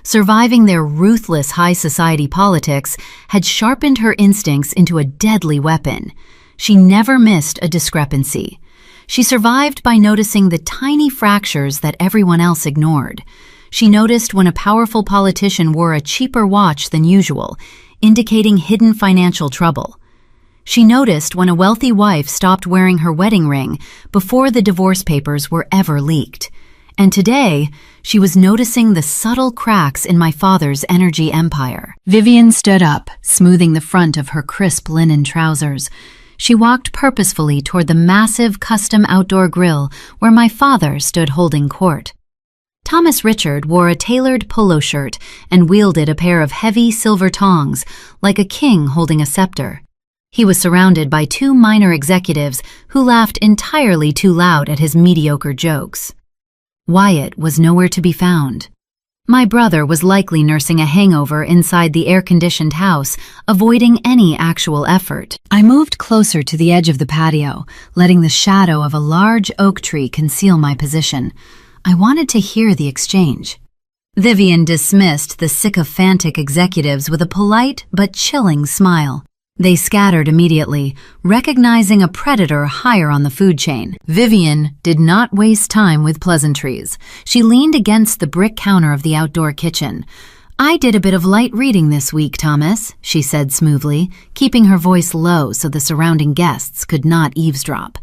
Surviving their ruthless high society politics had sharpened her instincts into a deadly weapon. She never missed a discrepancy. She survived by noticing the tiny fractures that everyone else ignored. She noticed when a powerful politician wore a cheaper watch than usual, indicating hidden financial trouble. She noticed when a wealthy wife stopped wearing her wedding ring before the divorce papers were ever leaked. And today, she was noticing the subtle cracks in my father's energy empire. Vivian stood up, smoothing the front of her crisp linen trousers. She walked purposefully toward the massive custom outdoor grill where my father stood holding court. Thomas Richard wore a tailored polo shirt and wielded a pair of heavy silver tongs, like a king holding a scepter. He was surrounded by two minor executives who laughed entirely too loud at his mediocre jokes. Wyatt was nowhere to be found. My brother was likely nursing a hangover inside the air-conditioned house, avoiding any actual effort. I moved closer to the edge of the patio, letting the shadow of a large oak tree conceal my position. I wanted to hear the exchange. Vivian dismissed the sycophantic executives with a polite but chilling smile. They scattered immediately, recognizing a predator higher on the food chain. Vivian did not waste time with pleasantries. She leaned against the brick counter of the outdoor kitchen. "I did a bit of light reading this week, Thomas," she said smoothly, keeping her voice low so the surrounding guests could not eavesdrop.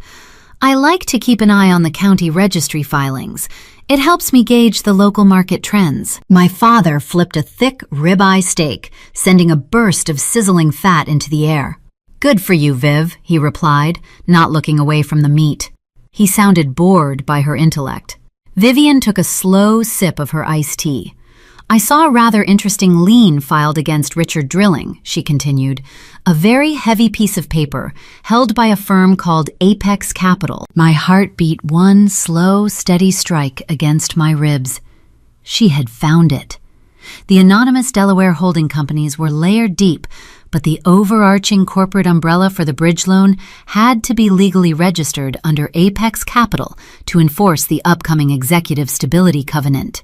"I like to keep an eye on the county registry filings. It helps me gauge the local market trends." My father flipped a thick ribeye steak, sending a burst of sizzling fat into the air. "Good for you, Viv," he replied, not looking away from the meat. He sounded bored by her intellect. Vivian took a slow sip of her iced tea. "I saw a rather interesting lien filed against Richard Drilling," she continued. "A very heavy piece of paper, held by a firm called Apex Capital." My heart beat one slow, steady strike against my ribs. She had found it. The anonymous Delaware holding companies were layered deep, but the overarching corporate umbrella for the bridge loan had to be legally registered under Apex Capital to enforce the upcoming Executive Stability Covenant.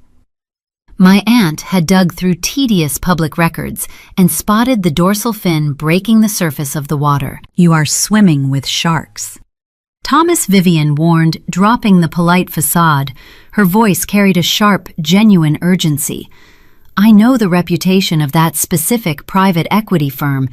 My aunt had dug through tedious public records and spotted the dorsal fin breaking the surface of the water. "You are swimming with sharks." Thomas Vivian warned, dropping the polite facade. Her voice carried a sharp, genuine urgency. "I know the reputation of that specific private equity firm.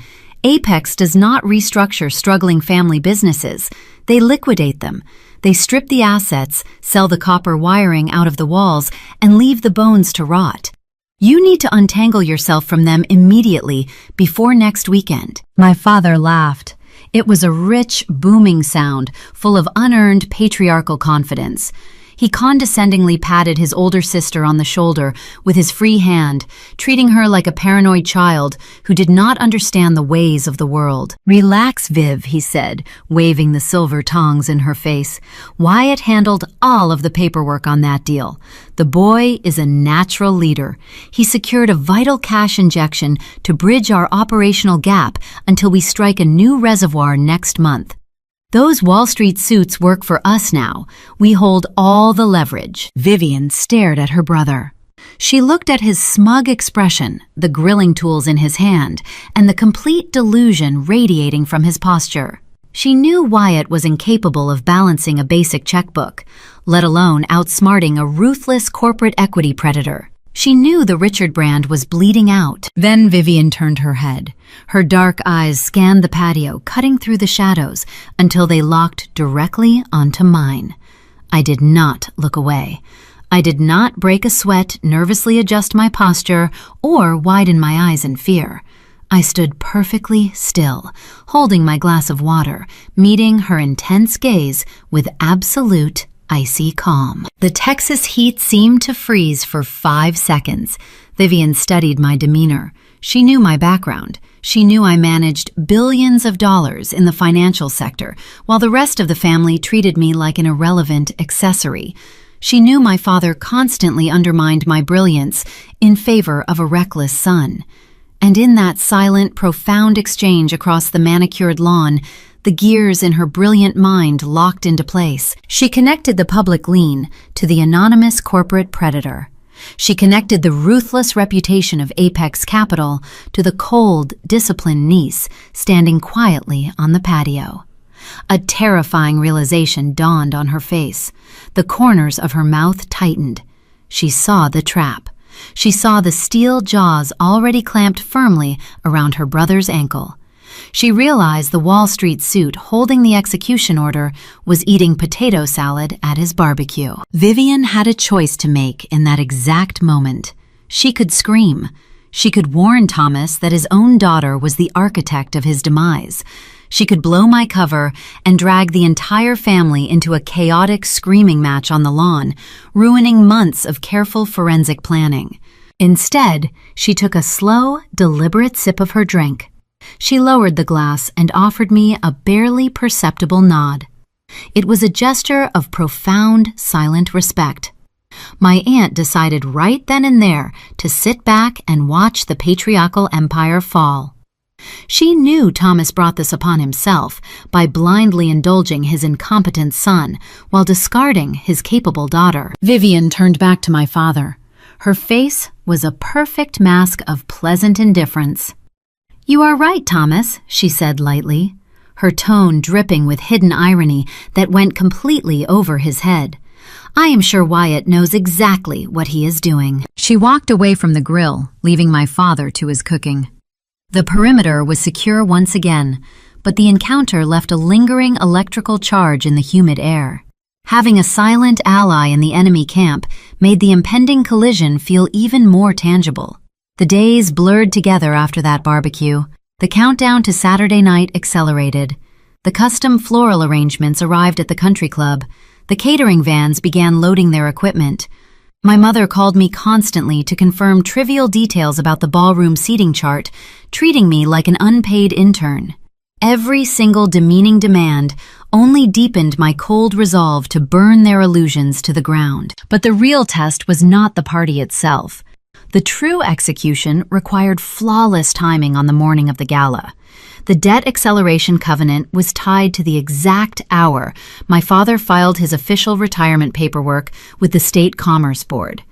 Apex does not restructure struggling family businesses. They liquidate them. They strip the assets, sell the copper wiring out of the walls, and leave the bones to rot. You need to untangle yourself from them immediately, before next weekend." My father laughed. It was a rich, booming sound, full of unearned patriarchal confidence. He condescendingly patted his older sister on the shoulder with his free hand, treating her like a paranoid child who did not understand the ways of the world. "Relax, Viv," he said, waving the silver tongs in her face. "Wyatt handled all of the paperwork on that deal. The boy is a natural leader. He secured a vital cash injection to bridge our operational gap until we strike a new reservoir next month. Those Wall Street suits work for us now. We hold all the leverage." Vivian stared at her brother. She looked at his smug expression, the grilling tools in his hand, and the complete delusion radiating from his posture. She knew Wyatt was incapable of balancing a basic checkbook, let alone outsmarting a ruthless corporate equity predator. She knew the Richard brand was bleeding out. Then Vivian turned her head. Her dark eyes scanned the patio, cutting through the shadows until they locked directly onto mine. I did not look away. I did not break a sweat, nervously adjust my posture, or widen my eyes in fear. I stood perfectly still, holding my glass of water, meeting her intense gaze with absolute icy calm. The Texas heat seemed to freeze for 5 seconds. Vivian studied my demeanor. She knew my background. She knew I managed billions of dollars in the financial sector, while the rest of the family treated me like an irrelevant accessory. She knew my father constantly undermined my brilliance in favor of a reckless son. And in that silent, profound exchange across the manicured lawn, the gears in her brilliant mind locked into place. She connected the public lean to the anonymous corporate predator. She connected the ruthless reputation of Apex Capital to the cold, disciplined niece standing quietly on the patio. A terrifying realization dawned on her face. The corners of her mouth tightened. She saw the trap. She saw the steel jaws already clamped firmly around her brother's ankle. She realized the Wall Street suit holding the execution order was eating potato salad at his barbecue. Vivian had a choice to make in that exact moment. She could scream. She could warn Thomas that his own daughter was the architect of his demise. She could blow my cover and drag the entire family into a chaotic screaming match on the lawn, ruining months of careful forensic planning. Instead, she took a slow, deliberate sip of her drink. She lowered the glass and offered me a barely perceptible nod. It was a gesture of profound, silent respect. My aunt decided right then and there to sit back and watch the patriarchal empire fall. She knew Thomas brought this upon himself by blindly indulging his incompetent son while discarding his capable daughter. Vivian turned back to my father. Her face was a perfect mask of pleasant indifference. "You are right, Thomas," she said lightly, her tone dripping with hidden irony that went completely over his head. "I am sure Wyatt knows exactly what he is doing." She walked away from the grill, leaving my father to his cooking. The perimeter was secure once again, but the encounter left a lingering electrical charge in the humid air. Having a silent ally in the enemy camp made the impending collision feel even more tangible. The days blurred together after that barbecue. The countdown to Saturday night accelerated. The custom floral arrangements arrived at the country club. The catering vans began loading their equipment. My mother called me constantly to confirm trivial details about the ballroom seating chart, treating me like an unpaid intern. Every single demeaning demand only deepened my cold resolve to burn their illusions to the ground. But the real test was not the party itself. The true execution required flawless timing on the morning of the gala. The debt acceleration covenant was tied to the exact hour my father filed his official retirement paperwork with the State Commerce Board.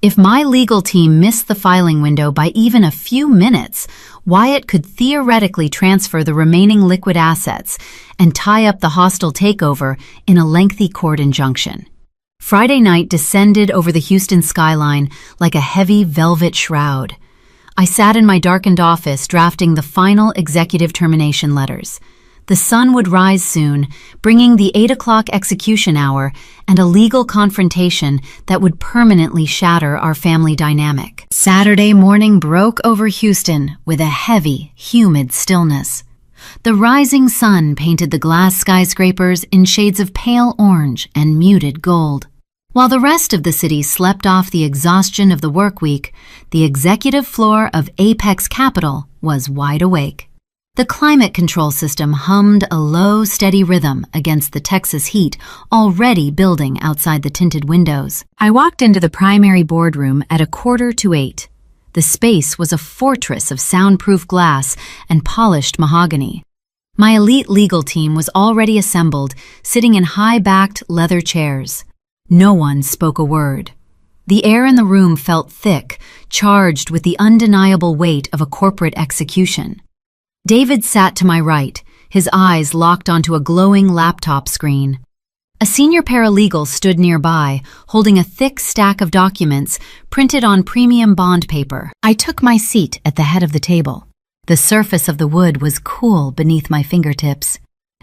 If my legal team missed the filing window by even a few minutes, Wyatt could theoretically transfer the remaining liquid assets and tie up the hostile takeover in a lengthy court injunction. Friday night descended over the Houston skyline like a heavy velvet shroud. I sat in my darkened office drafting the final executive termination letters. The sun would rise soon, bringing the 8 o'clock execution hour and a legal confrontation that would permanently shatter our family dynamic. Saturday morning broke over Houston with a heavy, humid stillness. The rising sun painted the glass skyscrapers in shades of pale orange and muted gold. While the rest of the city slept off the exhaustion of the work week, the executive floor of Apex Capital was wide awake. The climate control system hummed a low, steady rhythm against the Texas heat already building outside the tinted windows. I walked into the primary boardroom at 7:45. The space was a fortress of soundproof glass and polished mahogany. My elite legal team was already assembled, sitting in high-backed leather chairs. No one spoke a word. The air in the room felt thick, charged with the undeniable weight of a corporate execution. David sat to my right, his eyes locked onto a glowing laptop screen. A senior paralegal stood nearby, holding a thick stack of documents printed on premium bond paper. I took my seat at the head of the table. The surface of the wood was cool beneath my fingertips.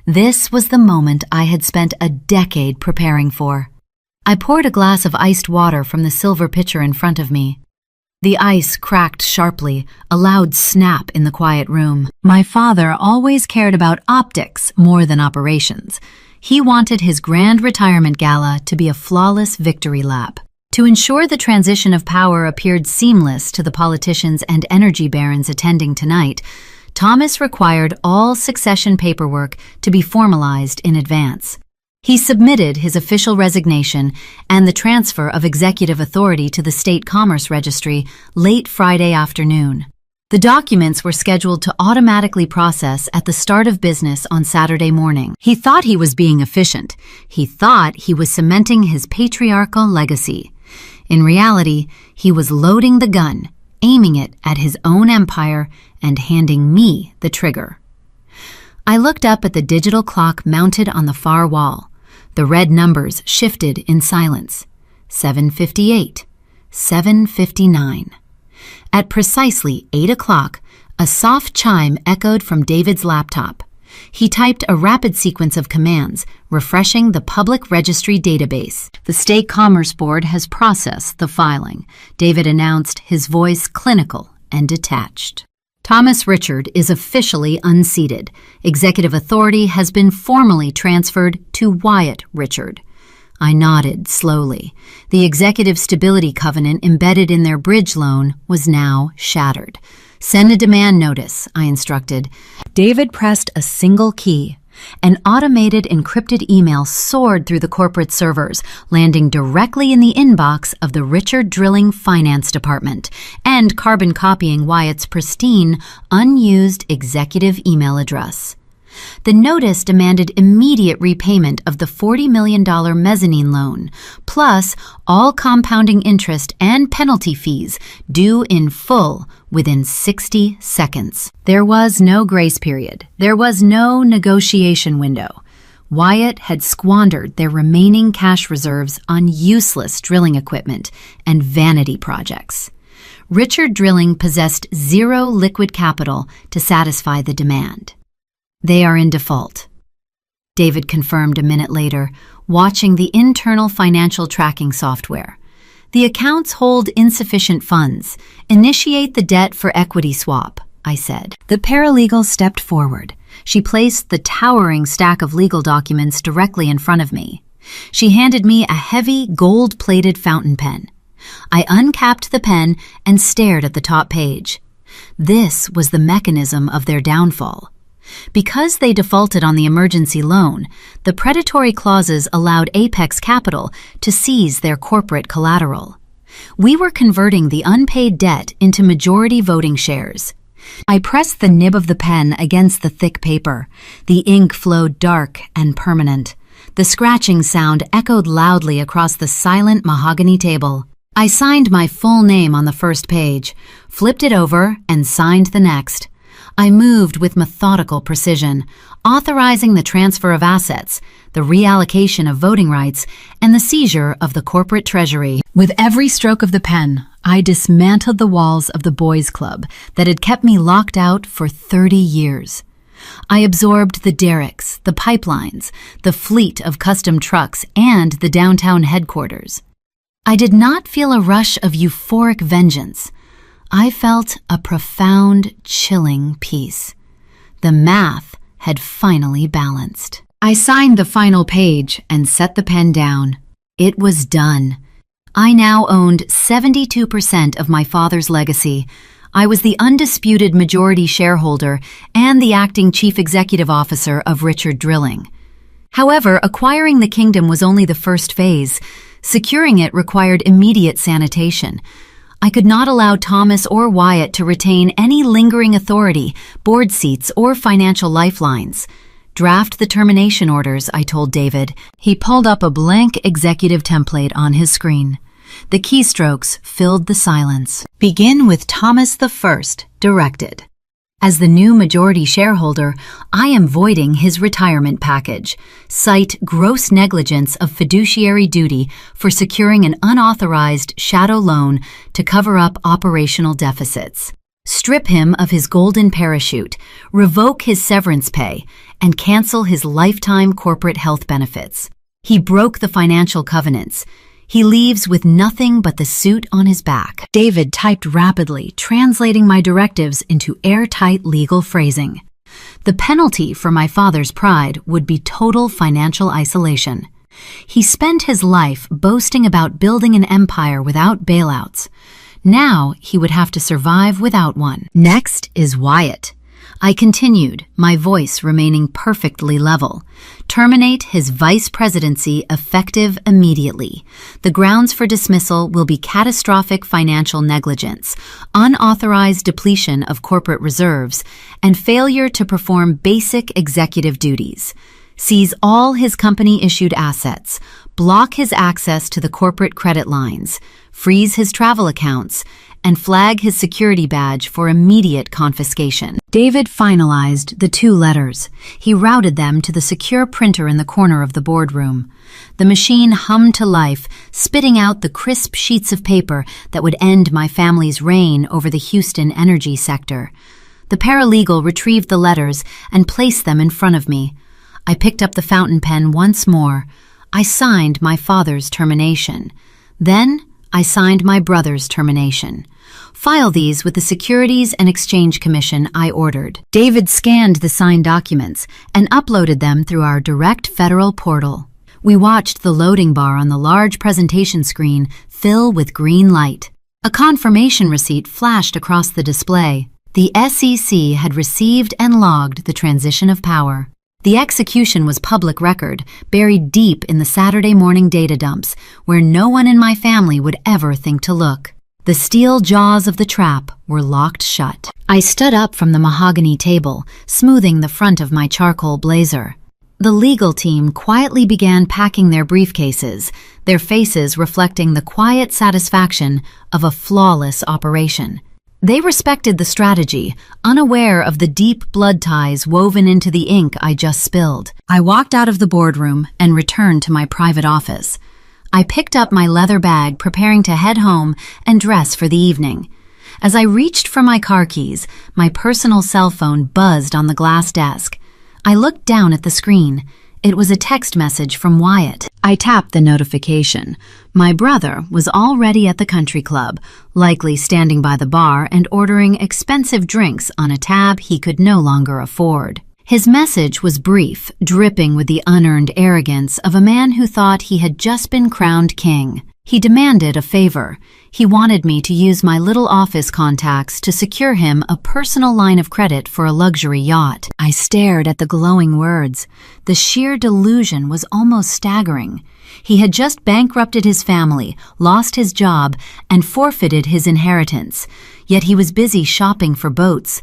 This was the moment I had spent a decade preparing for. I poured a glass of iced water from the silver pitcher in front of me. The ice cracked sharply, a loud snap in the quiet room. My father always cared about optics more than operations. He wanted his grand retirement gala to be a flawless victory lap. To ensure the transition of power appeared seamless to the politicians and energy barons attending tonight, Thomas required all succession paperwork to be formalized in advance. He submitted his official resignation and the transfer of executive authority to the State Commerce Registry late Friday afternoon. The documents were scheduled to automatically process at the start of business on Saturday morning. He thought he was being efficient. He thought he was cementing his patriarchal legacy. In reality, he was loading the gun, aiming it at his own empire, and handing me the trigger. I looked up at the digital clock mounted on the far wall. The red numbers shifted in silence. 7:58, 7:59. At precisely 8 o'clock, a soft chime echoed from David's laptop. He typed a rapid sequence of commands, refreshing the public registry database. The State Commerce Board has processed the filing, David announced, his voice clinical and detached. Thomas Richard is officially unseated. Executive authority has been formally transferred to Wyatt Richard. I nodded slowly. The executive stability covenant embedded in their bridge loan was now shattered. Send a demand notice, I instructed. David pressed a single key. An automated encrypted email soared through the corporate servers, landing directly in the inbox of the Richard Drilling Finance Department and carbon copying Wyatt's pristine, unused executive email address. The notice demanded immediate repayment of the $40 million mezzanine loan, plus all compounding interest and penalty fees due in full within 60 seconds. There was no grace period. There was no negotiation window. Wyatt had squandered their remaining cash reserves on useless drilling equipment and vanity projects. Richard Drilling possessed zero liquid capital to satisfy the demand. They are in default, David confirmed a minute later, watching the internal financial tracking software. The accounts hold insufficient funds. Initiate the debt for equity swap, I said. The paralegal stepped forward. She placed the towering stack of legal documents directly in front of me. She handed me a heavy, gold-plated fountain pen. I uncapped the pen and stared at the top page. This was the mechanism of their downfall. Because they defaulted on the emergency loan, the predatory clauses allowed Apex Capital to seize their corporate collateral. We were converting the unpaid debt into majority voting shares. I pressed the nib of the pen against the thick paper. The ink flowed dark and permanent. The scratching sound echoed loudly across the silent mahogany table. I signed my full name on the first page, flipped it over, and signed the next. I moved with methodical precision, authorizing the transfer of assets, the reallocation of voting rights, and the seizure of the corporate treasury. With every stroke of the pen, I dismantled the walls of the boys' club that had kept me locked out for 30 years. I absorbed the derricks, the pipelines, the fleet of custom trucks, and the downtown headquarters. I did not feel a rush of euphoric vengeance. I felt a profound, chilling peace. The math had finally balanced. I signed the final page and set the pen down. It was done. I now owned 72% of my father's legacy. I was the undisputed majority shareholder and the acting chief executive officer of Richard Drilling. However, acquiring the kingdom was only the first phase. Securing it required immediate sanitation. I could not allow Thomas or Wyatt to retain any lingering authority, board seats, or financial lifelines. Draft the termination orders, I told David. He pulled up a blank executive template on his screen. The keystrokes filled the silence. Begin with Thomas I, directed. As the new majority shareholder, I am voiding his retirement package. Cite gross negligence of fiduciary duty for securing an unauthorized shadow loan to cover up operational deficits. Strip him of his golden parachute, revoke his severance pay, and cancel his lifetime corporate health benefits. He broke the financial covenants. He leaves with nothing but the suit on his back. David typed rapidly, translating my directives into airtight legal phrasing. The penalty for my father's pride would be total financial isolation. He spent his life boasting about building an empire without bailouts. Now he would have to survive without one. Next is Wyatt. I continued, my voice remaining perfectly level. Terminate his vice presidency effective immediately. The grounds for dismissal will be catastrophic financial negligence, unauthorized depletion of corporate reserves, and failure to perform basic executive duties. Seize all his company-issued assets, block his access to the corporate credit lines, freeze his travel accounts, and flag his security badge for immediate confiscation. David finalized the 2 letters. He routed them to the secure printer in the corner of the boardroom. The machine hummed to life, spitting out the crisp sheets of paper that would end my family's reign over the Houston energy sector. The paralegal retrieved the letters and placed them in front of me. I picked up the fountain pen once more. I signed my father's termination. Then I signed my brother's termination. File these with the Securities and Exchange Commission, I ordered. David scanned the signed documents and uploaded them through our direct federal portal. We watched the loading bar on the large presentation screen fill with green light. A confirmation receipt flashed across the display. The SEC had received and logged the transition of power. The execution was public record, buried deep in the Saturday morning data dumps, where no one in my family would ever think to look. The steel jaws of the trap were locked shut. I stood up from the mahogany table, smoothing the front of my charcoal blazer. The legal team quietly began packing their briefcases, their faces reflecting the quiet satisfaction of a flawless operation. They respected the strategy, unaware of the deep blood ties woven into the ink I just spilled. I walked out of the boardroom and returned to my private office. I picked up my leather bag, preparing to head home and dress for the evening. As I reached for my car keys, my personal cell phone buzzed on the glass desk. I looked down at the screen. It was a text message from Wyatt. I tapped the notification. My brother was already at the country club, likely standing by the bar and ordering expensive drinks on a tab he could no longer afford. His message was brief, dripping with the unearned arrogance of a man who thought he had just been crowned king. He demanded a favor. He wanted me to use my little office contacts to secure him a personal line of credit for a luxury yacht. I stared at the glowing words. The sheer delusion was almost staggering. He had just bankrupted his family, lost his job, and forfeited his inheritance. Yet he was busy shopping for boats.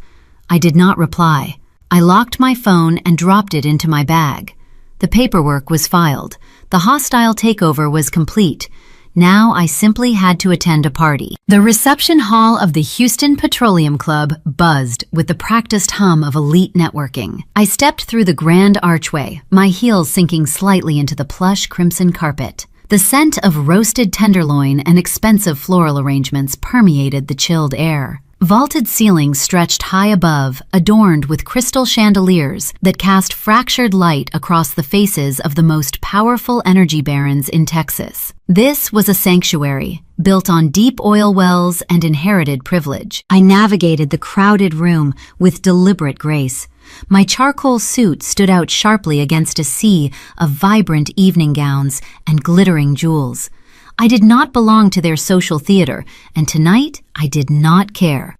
I did not reply. I locked my phone and dropped it into my bag. The paperwork was filed. The hostile takeover was complete. Now I simply had to attend a party. The reception hall of the Houston Petroleum Club buzzed with the practiced hum of elite networking. I stepped through the grand archway, my heels sinking slightly into the plush crimson carpet. The scent of roasted tenderloin and expensive floral arrangements permeated the chilled air. Vaulted ceilings stretched high above, adorned with crystal chandeliers that cast fractured light across the faces of the most powerful energy barons in Texas. This was a sanctuary, built on deep oil wells and inherited privilege. I navigated the crowded room with deliberate grace. My charcoal suit stood out sharply against a sea of vibrant evening gowns and glittering jewels. I did not belong to their social theater, and tonight I did not care.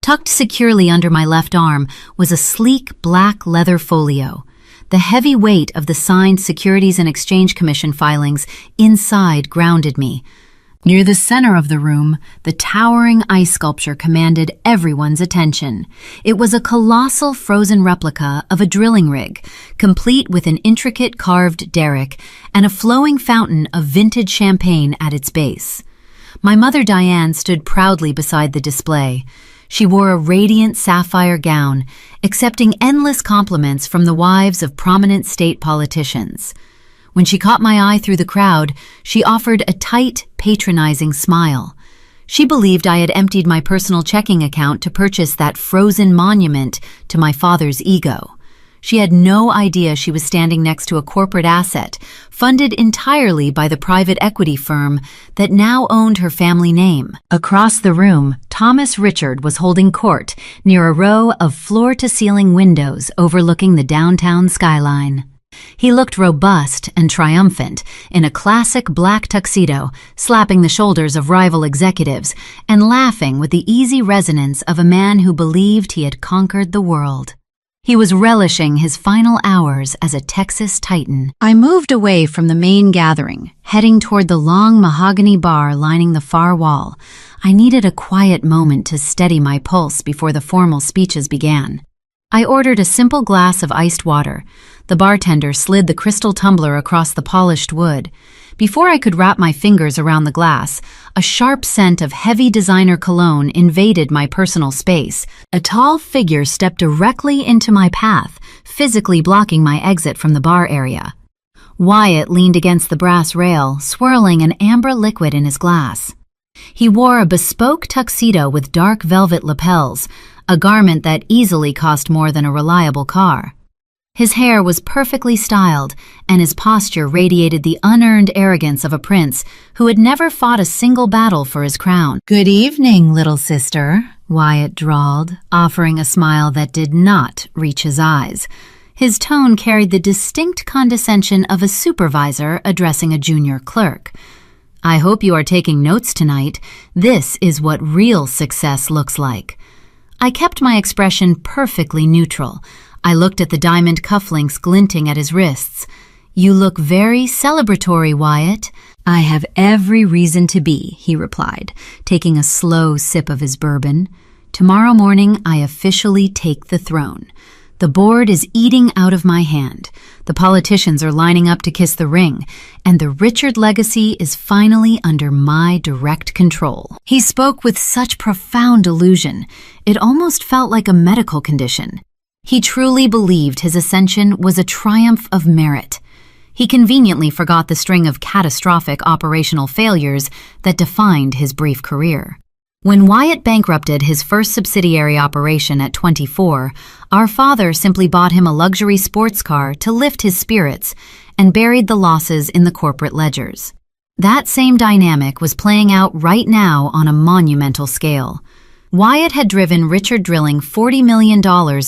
Tucked securely under my left arm was a sleek black leather folio. The heavy weight of the signed Securities and Exchange Commission filings inside grounded me. Near the center of the room, the towering ice sculpture commanded everyone's attention. It was a colossal frozen replica of a drilling rig, complete with an intricate carved derrick and a flowing fountain of vintage champagne at its base. My mother Diane stood proudly beside the display. She wore a radiant sapphire gown, accepting endless compliments from the wives of prominent state politicians. When she caught my eye through the crowd, she offered a tight, patronizing smile. She believed I had emptied my personal checking account to purchase that frozen monument to my father's ego. She had no idea she was standing next to a corporate asset, funded entirely by the private equity firm that now owned her family name. Across the room, Thomas Richard was holding court near a row of floor-to-ceiling windows overlooking the downtown skyline. He looked robust and triumphant in a classic black tuxedo, slapping the shoulders of rival executives and laughing with the easy resonance of a man who believed he had conquered the world. He was relishing his final hours as a Texas Titan. I moved away from the main gathering, heading toward the long mahogany bar lining the far wall. I needed a quiet moment to steady my pulse before the formal speeches began. I ordered a simple glass of iced water. The bartender slid the crystal tumbler across the polished wood. Before I could wrap my fingers around the glass, a sharp scent of heavy designer cologne invaded my personal space. A tall figure stepped directly into my path, physically blocking my exit from the bar area. Wyatt leaned against the brass rail, swirling an amber liquid in his glass. He wore a bespoke tuxedo with dark velvet lapels, a garment that easily cost more than a reliable car. His hair was perfectly styled, and his posture radiated the unearned arrogance of a prince who had never fought a single battle for his crown. "Good evening, little sister," Wyatt drawled, offering a smile that did not reach his eyes. His tone carried the distinct condescension of a supervisor addressing a junior clerk. "I hope you are taking notes tonight. This is what real success looks like." I kept my expression perfectly neutral. I looked at the diamond cufflinks glinting at his wrists. "You look very celebratory, Wyatt." "I have every reason to be," he replied, taking a slow sip of his bourbon. "Tomorrow morning, I officially take the throne. The board is eating out of my hand. The politicians are lining up to kiss the ring, and the Richard legacy is finally under my direct control." He spoke with such profound illusion, it almost felt like a medical condition. He truly believed his ascension was a triumph of merit. He conveniently forgot the string of catastrophic operational failures that defined his brief career. When Wyatt bankrupted his first subsidiary operation at 24, our father simply bought him a luxury sports car to lift his spirits and buried the losses in the corporate ledgers. That same dynamic was playing out right now on a monumental scale. Wyatt had driven Richard Drilling $40 million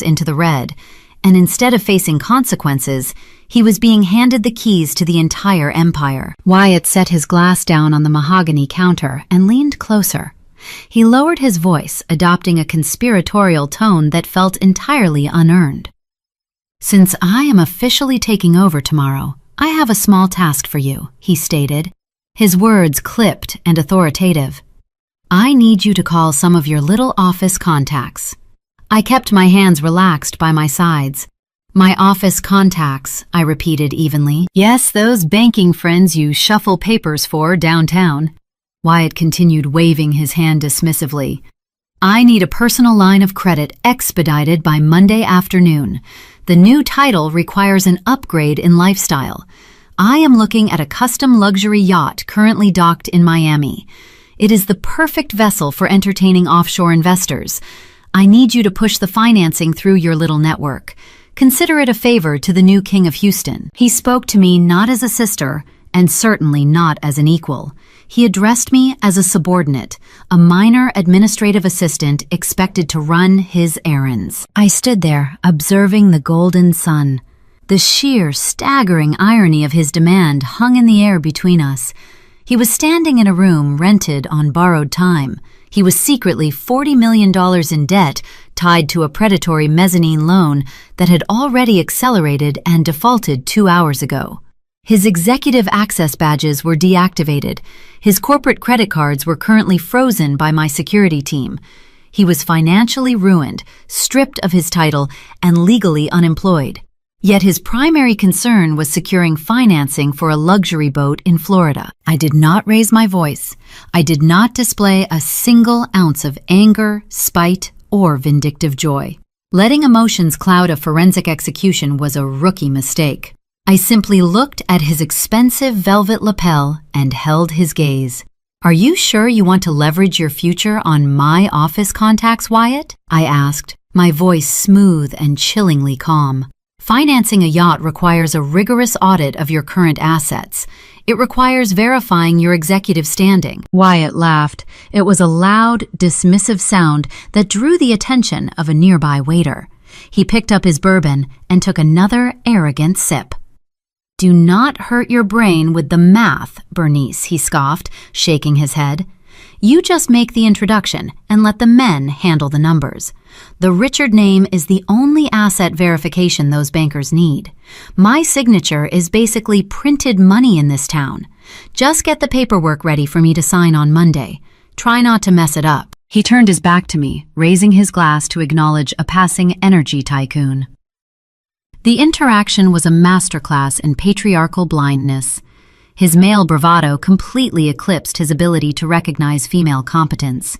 into the red, and instead of facing consequences, he was being handed the keys to the entire empire. Wyatt set his glass down on the mahogany counter and leaned closer. He lowered his voice, adopting a conspiratorial tone that felt entirely unearned. "Since I am officially taking over tomorrow, I have a small task for you," he stated, his words clipped and authoritative. "I need you to call some of your little office contacts." I kept my hands relaxed by my sides. "My office contacts," I repeated evenly. "Yes, those banking friends you shuffle papers for downtown." Wyatt continued waving his hand dismissively. "I need a personal line of credit expedited by Monday afternoon. The new title requires an upgrade in lifestyle. I am looking at a custom luxury yacht currently docked in Miami. It is the perfect vessel for entertaining offshore investors. I need you to push the financing through your little network. Consider it a favor to the new King of Houston." He spoke to me not as a sister, and certainly not as an equal. He addressed me as a subordinate, a minor administrative assistant expected to run his errands. I stood there, observing the golden sun. The sheer, staggering irony of his demand hung in the air between us. He was standing in a room rented on borrowed time. He was secretly $40 million in debt tied to a predatory mezzanine loan that had already accelerated and defaulted 2 hours ago. His executive access badges were deactivated. His corporate credit cards were currently frozen by my security team. He was financially ruined, stripped of his title, and legally unemployed. Yet his primary concern was securing financing for a luxury boat in Florida. I did not raise my voice. I did not display a single ounce of anger, spite, or vindictive joy. Letting emotions cloud a forensic execution was a rookie mistake. I simply looked at his expensive velvet lapel and held his gaze. "Are you sure you want to leverage your future on my office contacts, Wyatt?" I asked, my voice smooth and chillingly calm. Financing a yacht requires a rigorous audit of your current assets. It requires verifying your executive standing. Wyatt laughed. It was a loud, dismissive sound that drew the attention of a nearby waiter. He picked up his bourbon and took another arrogant sip. "Do not hurt your brain with the math, Bernice," he scoffed, shaking his head. "You just make the introduction and let the men handle the numbers. The Richard name is the only asset verification those bankers need. My signature is basically printed money in this town. Just get the paperwork ready for me to sign on Monday. Try not to mess it up." He turned his back to me, raising his glass to acknowledge a passing energy tycoon. The interaction was a masterclass in patriarchal blindness. His male bravado completely eclipsed his ability to recognize female competence.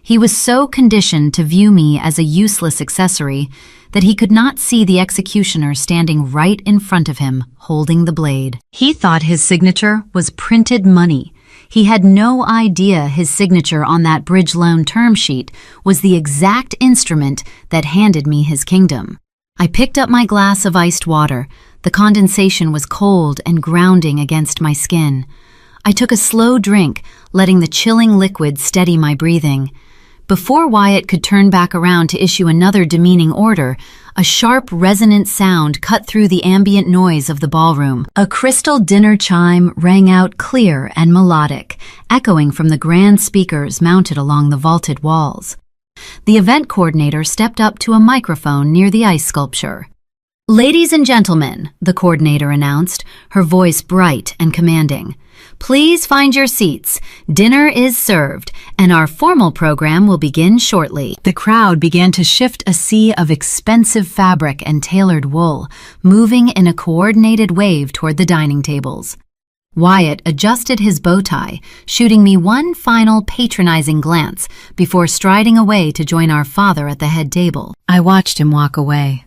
He was so conditioned to view me as a useless accessory that he could not see the executioner standing right in front of him, holding the blade. He thought his signature was printed money. He had no idea his signature on that bridge loan term sheet was the exact instrument that handed me his kingdom. I picked up my glass of iced water. The condensation was cold and grounding against my skin. I took a slow drink, letting the chilling liquid steady my breathing. Before Wyatt could turn back around to issue another demeaning order, a sharp, resonant sound cut through the ambient noise of the ballroom. A crystal dinner chime rang out clear and melodic, echoing from the grand speakers mounted along the vaulted walls. The event coordinator stepped up to a microphone near the ice sculpture. "Ladies and gentlemen," the coordinator announced, her voice bright and commanding, "please find your seats. Dinner is served, and our formal program will begin shortly." The crowd began to shift a sea of expensive fabric and tailored wool, moving in a coordinated wave toward the dining tables. Wyatt adjusted his bow tie, shooting me one final patronizing glance before striding away to join our father at the head table. I watched him walk away.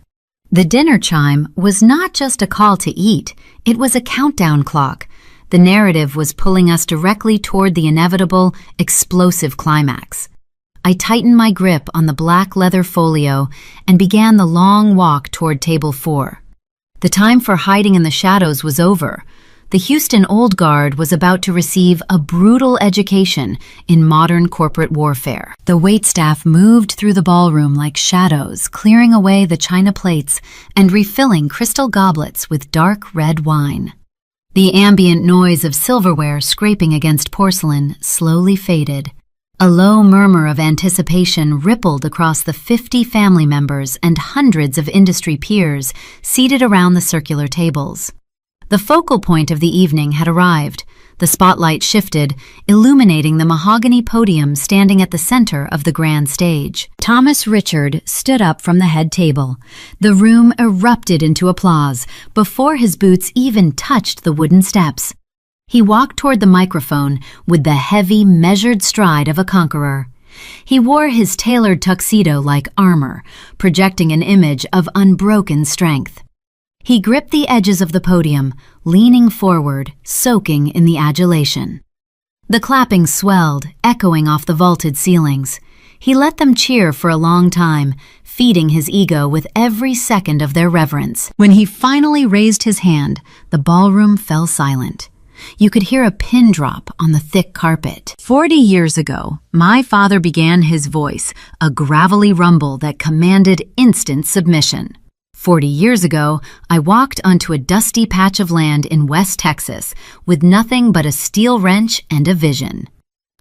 The dinner chime was not just a call to eat, it was a countdown clock. The narrative was pulling us directly toward the inevitable, explosive climax. I tightened my grip on the black leather folio and began the long walk toward table 4. The time for hiding in the shadows was over. The Houston Old Guard was about to receive a brutal education in modern corporate warfare. The waitstaff moved through the ballroom like shadows, clearing away the china plates and refilling crystal goblets with dark red wine. The ambient noise of silverware scraping against porcelain slowly faded. A low murmur of anticipation rippled across the 50 family members and hundreds of industry peers seated around the circular tables. The focal point of the evening had arrived. The spotlight shifted, illuminating the mahogany podium standing at the center of the grand stage. Thomas Richard stood up from the head table. The room erupted into applause before his boots even touched the wooden steps. He walked toward the microphone with the heavy, measured stride of a conqueror. He wore his tailored tuxedo like armor, projecting an image of unbroken strength. He gripped the edges of the podium, leaning forward, soaking in the adulation. The clapping swelled, echoing off the vaulted ceilings. He let them cheer for a long time, feeding his ego with every second of their reverence. When he finally raised his hand, the ballroom fell silent. You could hear a pin drop on the thick carpet. 40 years ago, my father began his voice, a gravelly rumble that commanded instant submission. 40 years ago, I walked onto a dusty patch of land in West Texas with nothing but a steel wrench and a vision.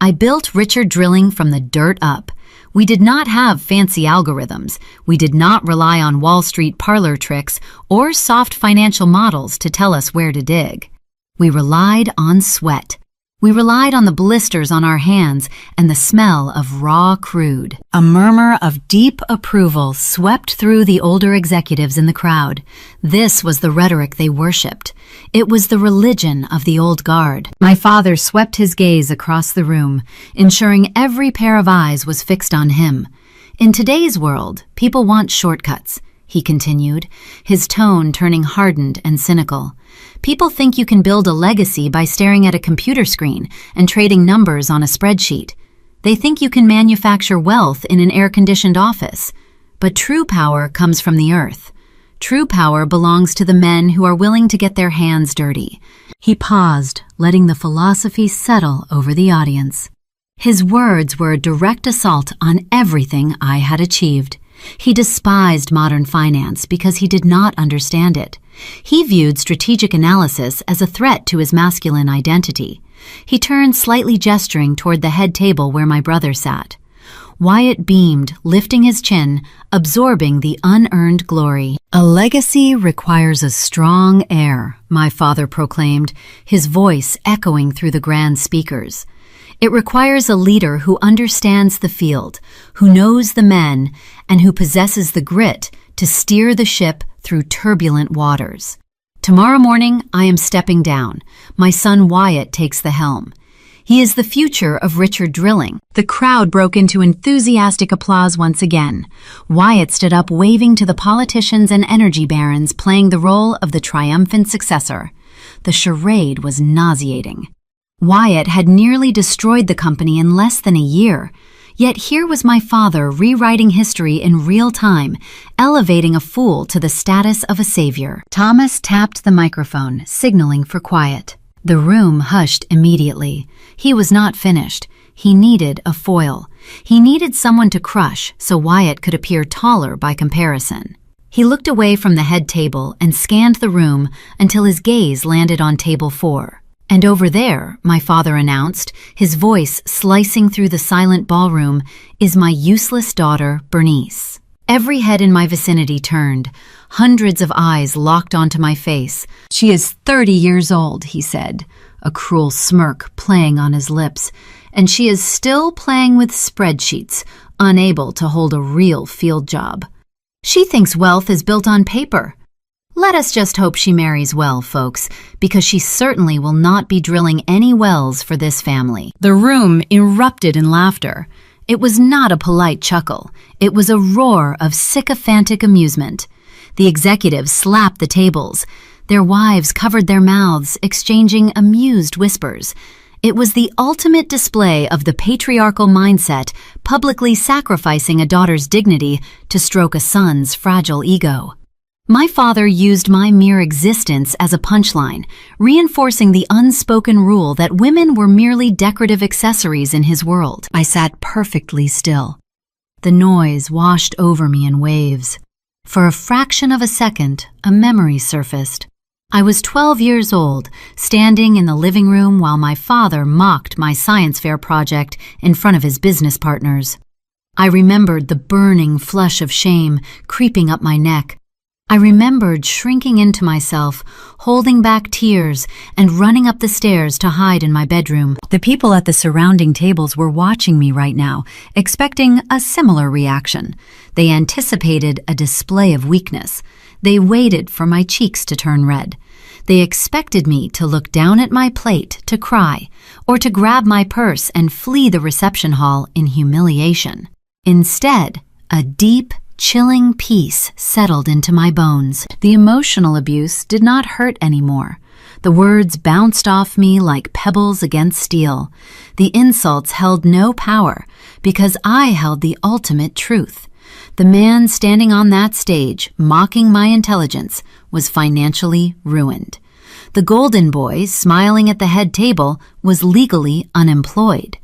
I built Richard Drilling from the dirt up. We did not have fancy algorithms. We did not rely on Wall Street parlor tricks or soft financial models to tell us where to dig. We relied on sweat. We relied on the blisters on our hands and the smell of raw crude. A murmur of deep approval swept through the older executives in the crowd. This was the rhetoric they worshipped. It was the religion of the old guard. My father swept his gaze across the room, ensuring every pair of eyes was fixed on him. In today's world, people want shortcuts, he continued, his tone turning hardened and cynical. People think you can build a legacy by staring at a computer screen and trading numbers on a spreadsheet. They think you can manufacture wealth in an air-conditioned office. But true power comes from the earth. True power belongs to the men who are willing to get their hands dirty. He paused, letting the philosophy settle over the audience. His words were a direct assault on everything I had achieved. He despised modern finance because he did not understand it. He viewed strategic analysis as a threat to his masculine identity. He turned, slightly gesturing toward the head table where my brother sat. Wyatt beamed, lifting his chin, absorbing the unearned glory. "A legacy requires a strong heir," my father proclaimed, his voice echoing through the grand speakers. "It requires a leader who understands the field, who knows the men, and who possesses the grit to steer the ship through turbulent waters. Tomorrow morning, I am stepping down. My son Wyatt takes the helm. He is the future of Richard Drilling." The crowd broke into enthusiastic applause once again. Wyatt stood up, waving to the politicians and energy barons, playing the role of the triumphant successor. The charade was nauseating. Wyatt had nearly destroyed the company in less than a year. Yet here was my father rewriting history in real time, elevating a fool to the status of a savior. Thomas tapped the microphone, signaling for quiet. The room hushed immediately. He was not finished. He needed a foil. He needed someone to crush so Wyatt could appear taller by comparison. He looked away from the head table and scanned the room until his gaze landed on table 4. "And over there," my father announced, his voice slicing through the silent ballroom, "is my useless daughter, Bernice." Every head in my vicinity turned. Hundreds of eyes locked onto my face. "She is 30 years old," he said, a cruel smirk playing on his lips, "and she is still playing with spreadsheets, unable to hold a real field job. She thinks wealth is built on paper. Let us just hope she marries well, folks, because she certainly will not be drilling any wells for this family." The room erupted in laughter. It was not a polite chuckle. It was a roar of sycophantic amusement. The executives slapped the tables. Their wives covered their mouths, exchanging amused whispers. It was the ultimate display of the patriarchal mindset, publicly sacrificing a daughter's dignity to stroke a son's fragile ego. My father used my mere existence as a punchline, reinforcing the unspoken rule that women were merely decorative accessories in his world. I sat perfectly still. The noise washed over me in waves. For a fraction of a second, a memory surfaced. I was 12 years old, standing in the living room while my father mocked my science fair project in front of his business partners. I remembered the burning flush of shame creeping up my neck. I remembered shrinking into myself, holding back tears, and running up the stairs to hide in my bedroom. The people at the surrounding tables were watching me right now, expecting a similar reaction. They anticipated a display of weakness. They waited for my cheeks to turn red. They expected me to look down at my plate, to cry, or to grab my purse and flee the reception hall in humiliation. Instead, a deep, Chilling peace settled into my bones. The emotional abuse did not hurt anymore. The words bounced off me like pebbles against steel. The insults held no power because I held the ultimate truth. The man standing on that stage, mocking my intelligence, was financially ruined. The golden boy, smiling at the head table, was legally unemployed.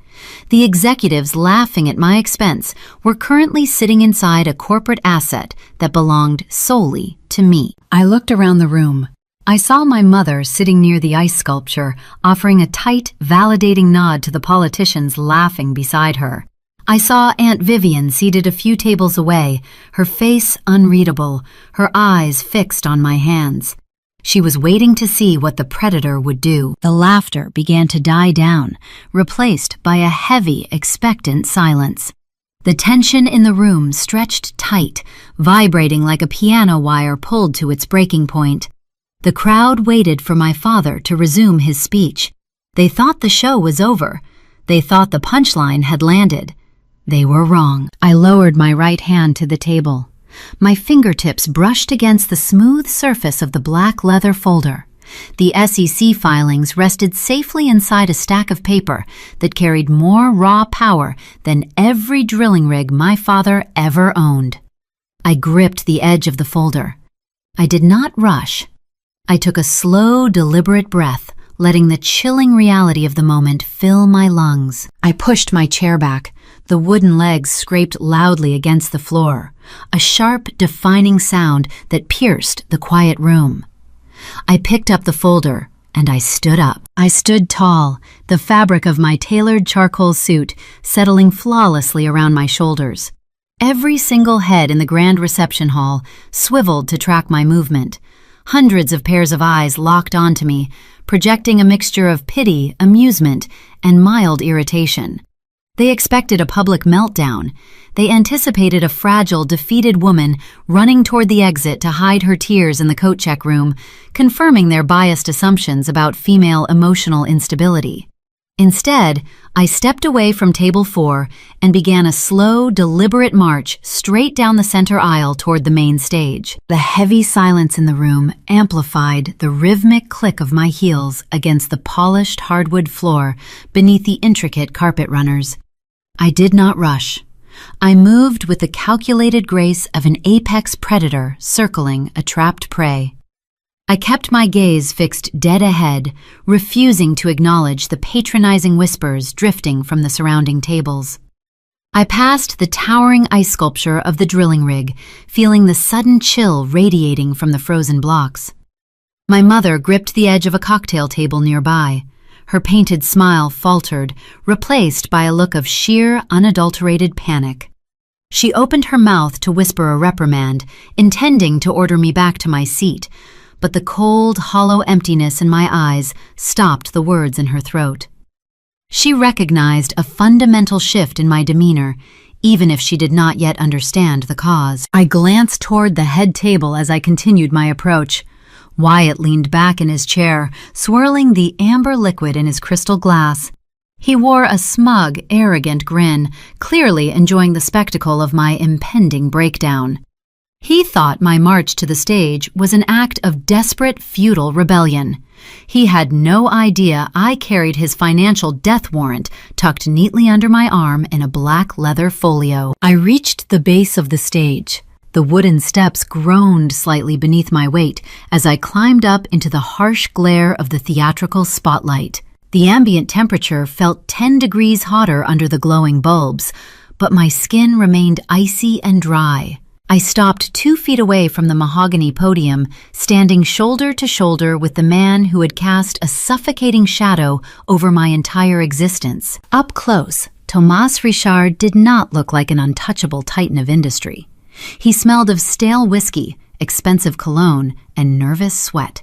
The executives laughing at my expense were currently sitting inside a corporate asset that belonged solely to me. I looked around the room. I saw my mother sitting near the ice sculpture, offering a tight, validating nod to the politicians laughing beside her. I saw Aunt Vivian seated a few tables away, her face unreadable, her eyes fixed on my hands. She was waiting to see what the predator would do. The laughter began to die down, replaced by a heavy, expectant silence. The tension in the room stretched tight, vibrating like a piano wire pulled to its breaking point. The crowd waited for my father to resume his speech. They thought the show was over. They thought the punchline had landed. They were wrong. I lowered my right hand to the table. My fingertips brushed against the smooth surface of the black leather folder. The SEC filings rested safely inside a stack of paper that carried more raw power than every drilling rig my father ever owned. I gripped the edge of the folder. I did not rush. I took a slow, deliberate breath, letting the chilling reality of the moment fill my lungs. I pushed my chair back. The wooden legs scraped loudly against the floor, a sharp, defining sound that pierced the quiet room. I picked up the folder, and I stood up. I stood tall, the fabric of my tailored charcoal suit settling flawlessly around my shoulders. Every single head in the grand reception hall swiveled to track my movement. Hundreds of pairs of eyes locked onto me, projecting a mixture of pity, amusement, and mild irritation. They expected a public meltdown. They anticipated a fragile, defeated woman running toward the exit to hide her tears in the coat check room, confirming their biased assumptions about female emotional instability. Instead, I stepped away from table 4 and began a slow, deliberate march straight down the center aisle toward the main stage. The heavy silence in the room amplified the rhythmic click of my heels against the polished hardwood floor beneath the intricate carpet runners. I did not rush. I moved with the calculated grace of an apex predator circling a trapped prey. I kept my gaze fixed dead ahead, refusing to acknowledge the patronizing whispers drifting from the surrounding tables. I passed the towering ice sculpture of the drilling rig, feeling the sudden chill radiating from the frozen blocks. My mother gripped the edge of a cocktail table nearby. Her painted smile faltered, replaced by a look of sheer, unadulterated panic. She opened her mouth to whisper a reprimand, intending to order me back to my seat, but the cold, hollow emptiness in my eyes stopped the words in her throat. She recognized a fundamental shift in my demeanor, even if she did not yet understand the cause. I glanced toward the head table as I continued my approach. Wyatt leaned back in his chair, swirling the amber liquid in his crystal glass. He wore a smug, arrogant grin, clearly enjoying the spectacle of my impending breakdown. He thought my march to the stage was an act of desperate, futile rebellion. He had no idea I carried his financial death warrant tucked neatly under my arm in a black leather folio. I reached the base of the stage. The wooden steps groaned slightly beneath my weight as I climbed up into the harsh glare of the theatrical spotlight. The ambient temperature felt 10 degrees hotter under the glowing bulbs, but my skin remained icy and dry. I stopped 2 feet away from the mahogany podium, standing shoulder to shoulder with the man who had cast a suffocating shadow over my entire existence. Up close, Thomas Richard did not look like an untouchable titan of industry. He smelled of stale whiskey, expensive cologne, and nervous sweat.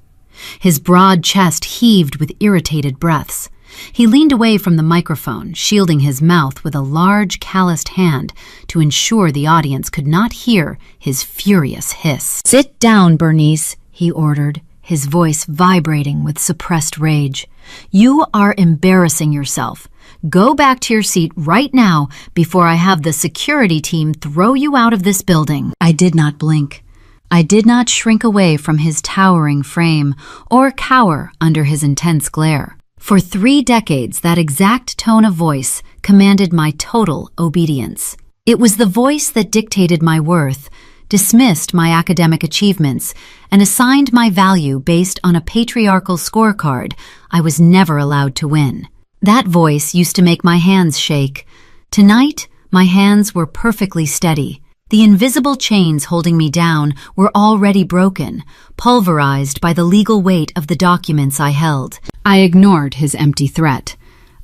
His broad chest heaved with irritated breaths. He leaned away from the microphone, shielding his mouth with a large, calloused hand to ensure the audience could not hear his furious hiss. "Sit down, Bernice," he ordered, his voice vibrating with suppressed rage. "You are embarrassing yourself. Go back to your seat right now before I have the security team throw you out of this building." I did not blink. I did not shrink away from his towering frame or cower under his intense glare. For 3 decades, that exact tone of voice commanded my total obedience. It was the voice that dictated my worth, dismissed my academic achievements, and assigned my value based on a patriarchal scorecard I was never allowed to win. That voice used to make my hands shake. Tonight, my hands were perfectly steady. The invisible chains holding me down were already broken, pulverized by the legal weight of the documents I held. I ignored his empty threat.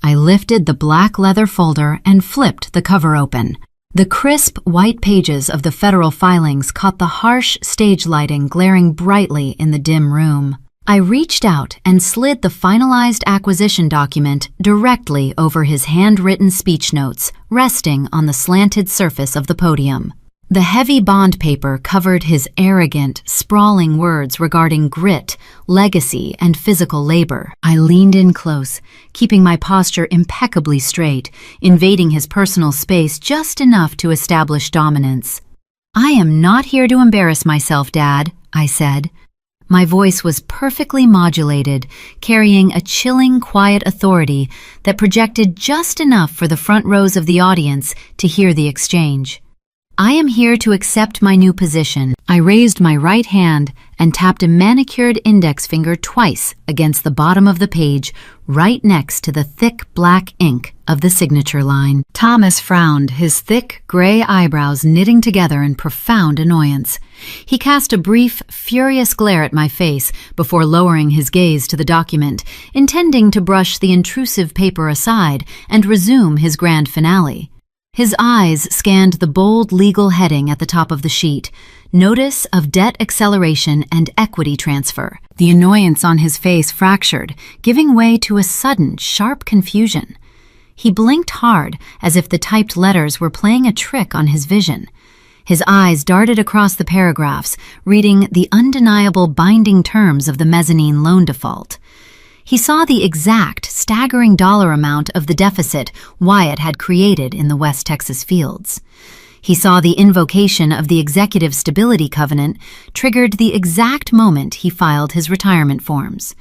I lifted the black leather folder and flipped the cover open. The crisp white pages of the federal filings caught the harsh stage lighting glaring brightly in the dim room. I reached out and slid the finalized acquisition document directly over his handwritten speech notes, resting on the slanted surface of the podium. The heavy bond paper covered his arrogant, sprawling words regarding grit, legacy, and physical labor. I leaned in close, keeping my posture impeccably straight, invading his personal space just enough to establish dominance. "I am not here to embarrass myself, Dad," I said. My voice was perfectly modulated, carrying a chilling, quiet authority that projected just enough for the front rows of the audience to hear the exchange. "I am here to accept my new position." I raised my right hand and tapped a manicured index finger twice against the bottom of the page, right next to the thick black ink of the signature line. Thomas frowned, his thick gray eyebrows knitting together in profound annoyance. He cast a brief, furious glare at my face before lowering his gaze to the document, intending to brush the intrusive paper aside and resume his grand finale. His eyes scanned the bold legal heading at the top of the sheet, Notice of Debt Acceleration and Equity Transfer. The annoyance on his face fractured, giving way to a sudden, sharp confusion. He blinked hard, as if the typed letters were playing a trick on his vision. His eyes darted across the paragraphs, reading the undeniable binding terms of the mezzanine loan default. He saw the exact, staggering dollar amount of the deficit Wyatt had created in the West Texas fields. He saw the invocation of the Executive Stability Covenant triggered the exact moment he filed his retirement forms.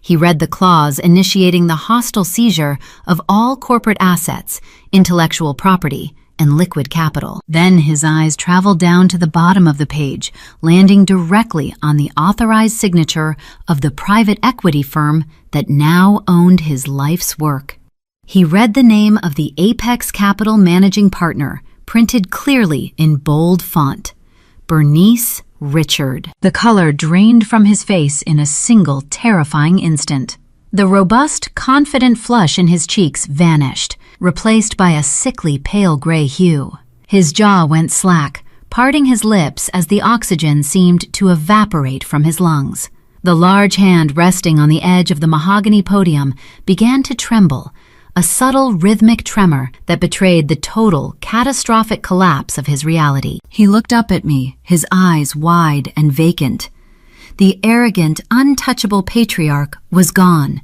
He read the clause initiating the hostile seizure of all corporate assets, intellectual property, and liquid capital. Then his eyes traveled down to the bottom of the page, landing directly on the authorized signature of the private equity firm that now owned his life's work. He read the name of the Apex Capital managing partner, printed clearly in bold font, Bernice Richard. The color drained from his face in a single terrifying instant. The robust, confident flush in his cheeks vanished, replaced by a sickly pale gray hue. His jaw went slack, parting his lips as the oxygen seemed to evaporate from his lungs. The large hand resting on the edge of the mahogany podium began to tremble, a subtle rhythmic tremor that betrayed the total, catastrophic collapse of his reality. He looked up at me, his eyes wide and vacant. The arrogant, untouchable patriarch was gone.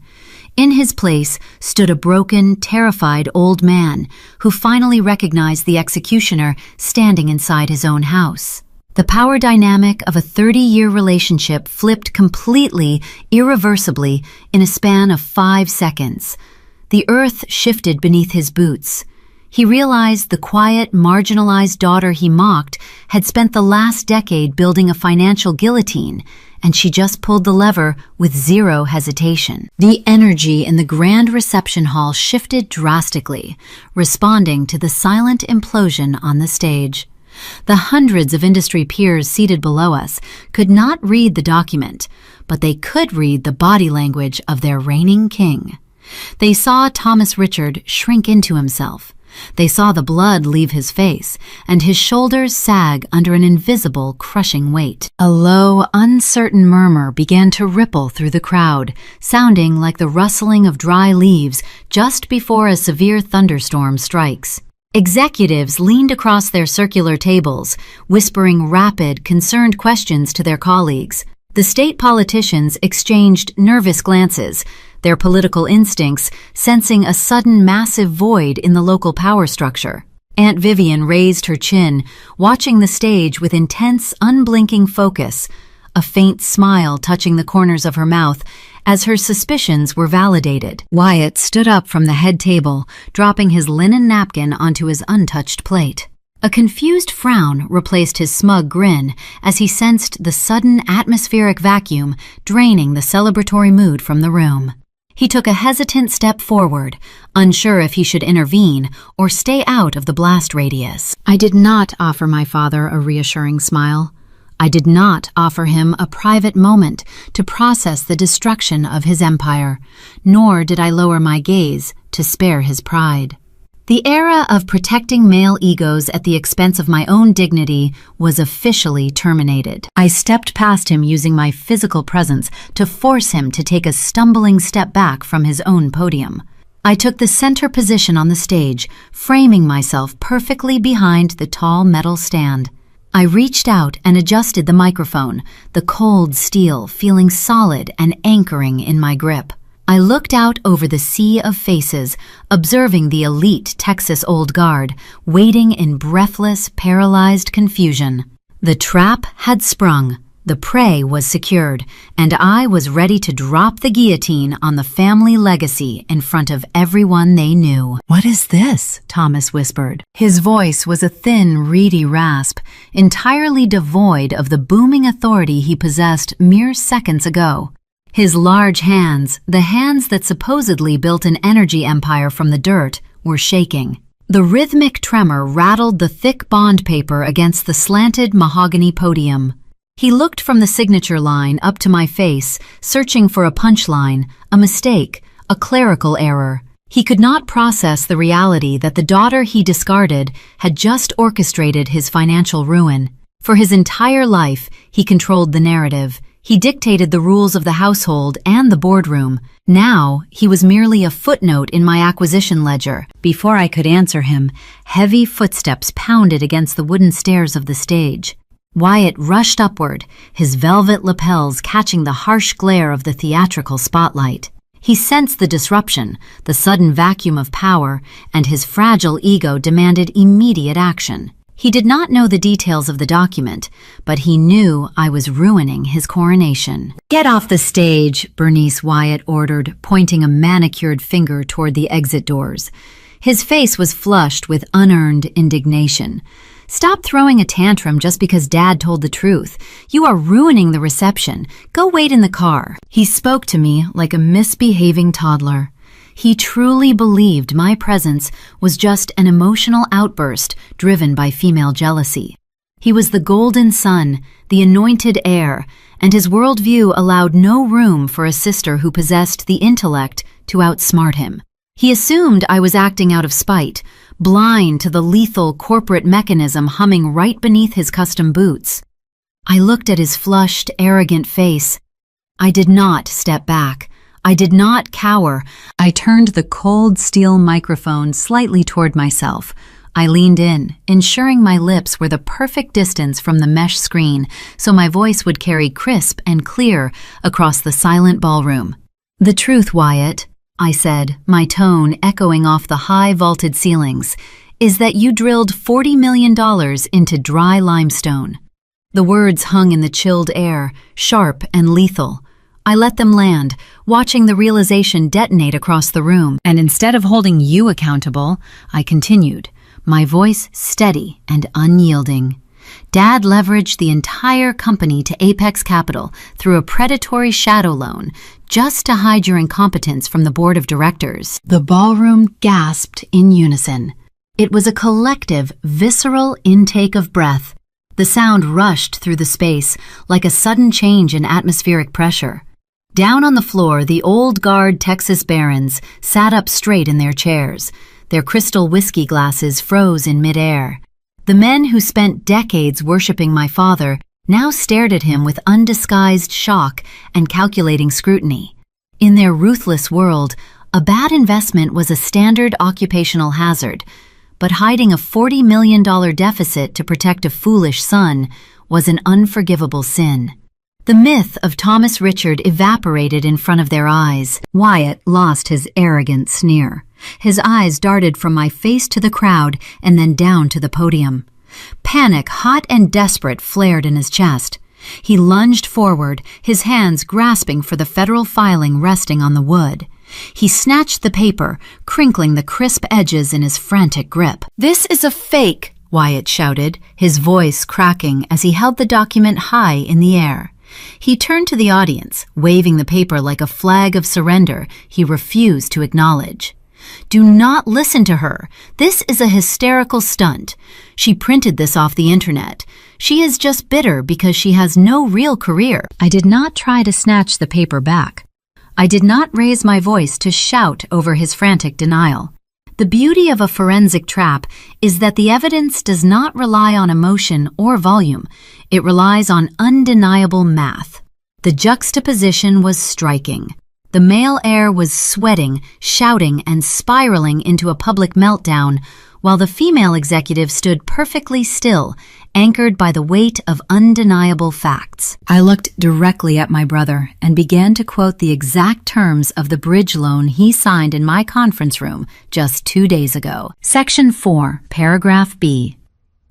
In his place stood a broken, terrified old man who finally recognized the executioner standing inside his own house. The power dynamic of a 30-year relationship flipped completely, irreversibly, in a span of 5 seconds. The earth shifted beneath his boots. He realized the quiet, marginalized daughter he mocked had spent the last decade building a financial guillotine, and she just pulled the lever with zero hesitation. The energy in the grand reception hall shifted drastically, responding to the silent implosion on the stage. The hundreds of industry peers seated below us could not read the document, but they could read the body language of their reigning king. They saw Thomas Richard shrink into himself. They saw the blood leave his face, and his shoulders sag under an invisible, crushing weight. A low, uncertain murmur began to ripple through the crowd, sounding like the rustling of dry leaves just before a severe thunderstorm strikes. Executives leaned across their circular tables, whispering rapid, concerned questions to their colleagues. The state politicians exchanged nervous glances, their political instincts sensing a sudden massive void in the local power structure. Aunt Vivian raised her chin, watching the stage with intense, unblinking focus, a faint smile touching the corners of her mouth as her suspicions were validated. Wyatt stood up from the head table, dropping his linen napkin onto his untouched plate. A confused frown replaced his smug grin as he sensed the sudden atmospheric vacuum draining the celebratory mood from the room. He took a hesitant step forward, unsure if he should intervene or stay out of the blast radius. I did not offer my father a reassuring smile. I did not offer him a private moment to process the destruction of his empire, nor did I lower my gaze to spare his pride. The era of protecting male egos at the expense of my own dignity was officially terminated. I stepped past him using my physical presence to force him to take a stumbling step back from his own podium. I took the center position on the stage, framing myself perfectly behind the tall metal stand. I reached out and adjusted the microphone, the cold steel feeling solid and anchoring in my grip. I looked out over the sea of faces, observing the elite Texas Old Guard, waiting in breathless, paralyzed confusion. The trap had sprung, the prey was secured, and I was ready to drop the guillotine on the family legacy in front of everyone they knew. "What is this?" Thomas whispered. His voice was a thin, reedy rasp, entirely devoid of the booming authority he possessed mere seconds ago. His large hands, the hands that supposedly built an energy empire from the dirt, were shaking. The rhythmic tremor rattled the thick bond paper against the slanted mahogany podium. He looked from the signature line up to my face, searching for a punchline, a mistake, a clerical error. He could not process the reality that the daughter he discarded had just orchestrated his financial ruin. For his entire life, he controlled the narrative. He dictated the rules of the household and the boardroom. Now, he was merely a footnote in my acquisition ledger. Before I could answer him, heavy footsteps pounded against the wooden stairs of the stage. Wyatt rushed upward, his velvet lapels catching the harsh glare of the theatrical spotlight. He sensed the disruption, the sudden vacuum of power, and his fragile ego demanded immediate action. He did not know the details of the document, but he knew I was ruining his coronation. "Get off the stage," Bernice Wyatt ordered, pointing a manicured finger toward the exit doors. His face was flushed with unearned indignation. "Stop throwing a tantrum just because Dad told the truth. You are ruining the reception. Go wait in the car." He spoke to me like a misbehaving toddler. He truly believed my presence was just an emotional outburst driven by female jealousy. He was the golden son, the anointed heir, and his worldview allowed no room for a sister who possessed the intellect to outsmart him. He assumed I was acting out of spite, blind to the lethal corporate mechanism humming right beneath his custom boots. I looked at his flushed, arrogant face. I did not step back. I did not cower. I turned the cold steel microphone slightly toward myself. I leaned in, ensuring my lips were the perfect distance from the mesh screen so my voice would carry crisp and clear across the silent ballroom. "The truth, Wyatt," I said, my tone echoing off the high vaulted ceilings, "is that you drilled $40 million into dry limestone." The words hung in the chilled air, sharp and lethal. I let them land, watching the realization detonate across the room. "And instead of holding you accountable," I continued, my voice steady and unyielding, "Dad leveraged the entire company to Apex Capital through a predatory shadow loan just to hide your incompetence from the board of directors." The ballroom gasped in unison. It was a collective, visceral intake of breath. The sound rushed through the space like a sudden change in atmospheric pressure. Down on the floor, the old guard Texas barons sat up straight in their chairs. Their crystal whiskey glasses froze in midair. The men who spent decades worshiping my father now stared at him with undisguised shock and calculating scrutiny. In their ruthless world, a bad investment was a standard occupational hazard, but hiding a $40 million deficit to protect a foolish son was an unforgivable sin. The myth of Thomas Richard evaporated in front of their eyes. Wyatt lost his arrogant sneer. His eyes darted from my face to the crowd and then down to the podium. Panic, hot and desperate, flared in his chest. He lunged forward, his hands grasping for the federal filing resting on the wood. He snatched the paper, crinkling the crisp edges in his frantic grip. "This is a fake," Wyatt shouted, his voice cracking as he held the document high in the air. He turned to the audience, waving the paper like a flag of surrender he refused to acknowledge. "Do not listen to her. This is a hysterical stunt. She printed this off the internet. She is just bitter because she has no real career." I did not try to snatch the paper back. I did not raise my voice to shout over his frantic denial. The beauty of a forensic trap is that the evidence does not rely on emotion or volume. It relies on undeniable math. The juxtaposition was striking. The male heir was sweating, shouting, and spiraling into a public meltdown, while the female executive stood perfectly still, anchored by the weight of undeniable facts. I looked directly at my brother and began to quote the exact terms of the bridge loan he signed in my conference room just 2 days ago. Section 4, paragraph B.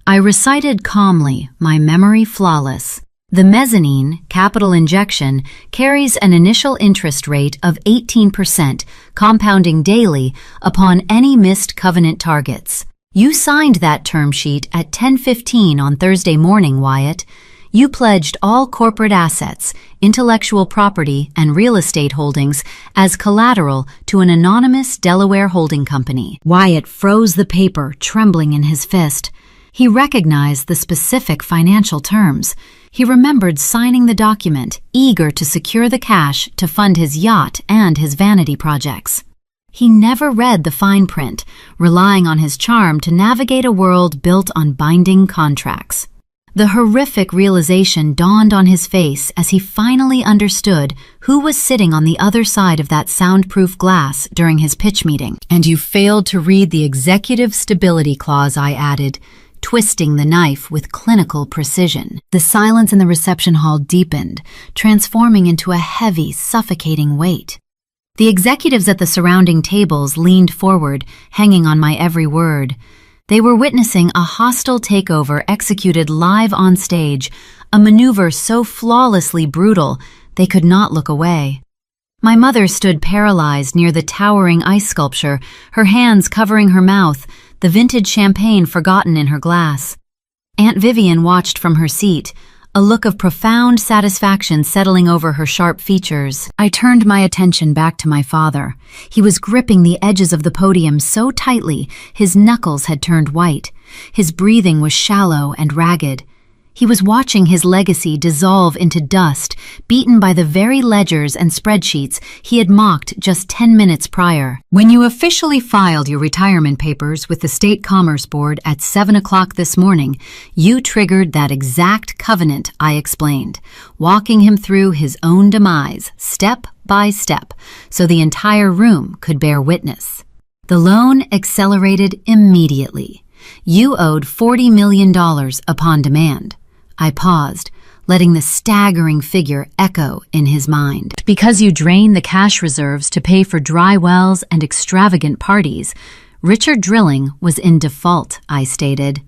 I recited calmly, my memory flawless. The mezzanine, capital injection, carries an initial interest rate of 18%, compounding daily upon any missed covenant targets. You signed that term sheet at 10:15 on Thursday morning, Wyatt. You pledged all corporate assets, intellectual property, and real estate holdings as collateral to an anonymous Delaware holding company. Wyatt froze the paper, trembling in his fist. He recognized the specific financial terms. He remembered signing the document, eager to secure the cash to fund his yacht and his vanity projects. He never read the fine print, relying on his charm to navigate a world built on binding contracts. The horrific realization dawned on his face as he finally understood who was sitting on the other side of that soundproof glass during his pitch meeting. "And you failed to read the executive stability clause," I added, twisting the knife with clinical precision. The silence in the reception hall deepened, transforming into a heavy, suffocating weight. The executives at the surrounding tables leaned forward, hanging on my every word. They were witnessing a hostile takeover executed live on stage, a maneuver so flawlessly brutal they could not look away. My mother stood paralyzed near the towering ice sculpture, her hands covering her mouth, the vintage champagne forgotten in her glass. Aunt Vivian watched from her seat, a look of profound satisfaction settling over her sharp features. I turned my attention back to my father. He was gripping the edges of the podium so tightly his knuckles had turned white. His breathing was shallow and ragged. He was watching his legacy dissolve into dust, beaten by the very ledgers and spreadsheets he had mocked just 10 minutes prior. "When you officially filed your retirement papers with the State Commerce Board at 7 o'clock this morning, you triggered that exact covenant," I explained, walking him through his own demise, step by step, so the entire room could bear witness. The loan accelerated immediately. You owed $40 million upon demand. I paused, letting the staggering figure echo in his mind. "Because you drained the cash reserves to pay for dry wells and extravagant parties, Richard Drilling was in default," I stated.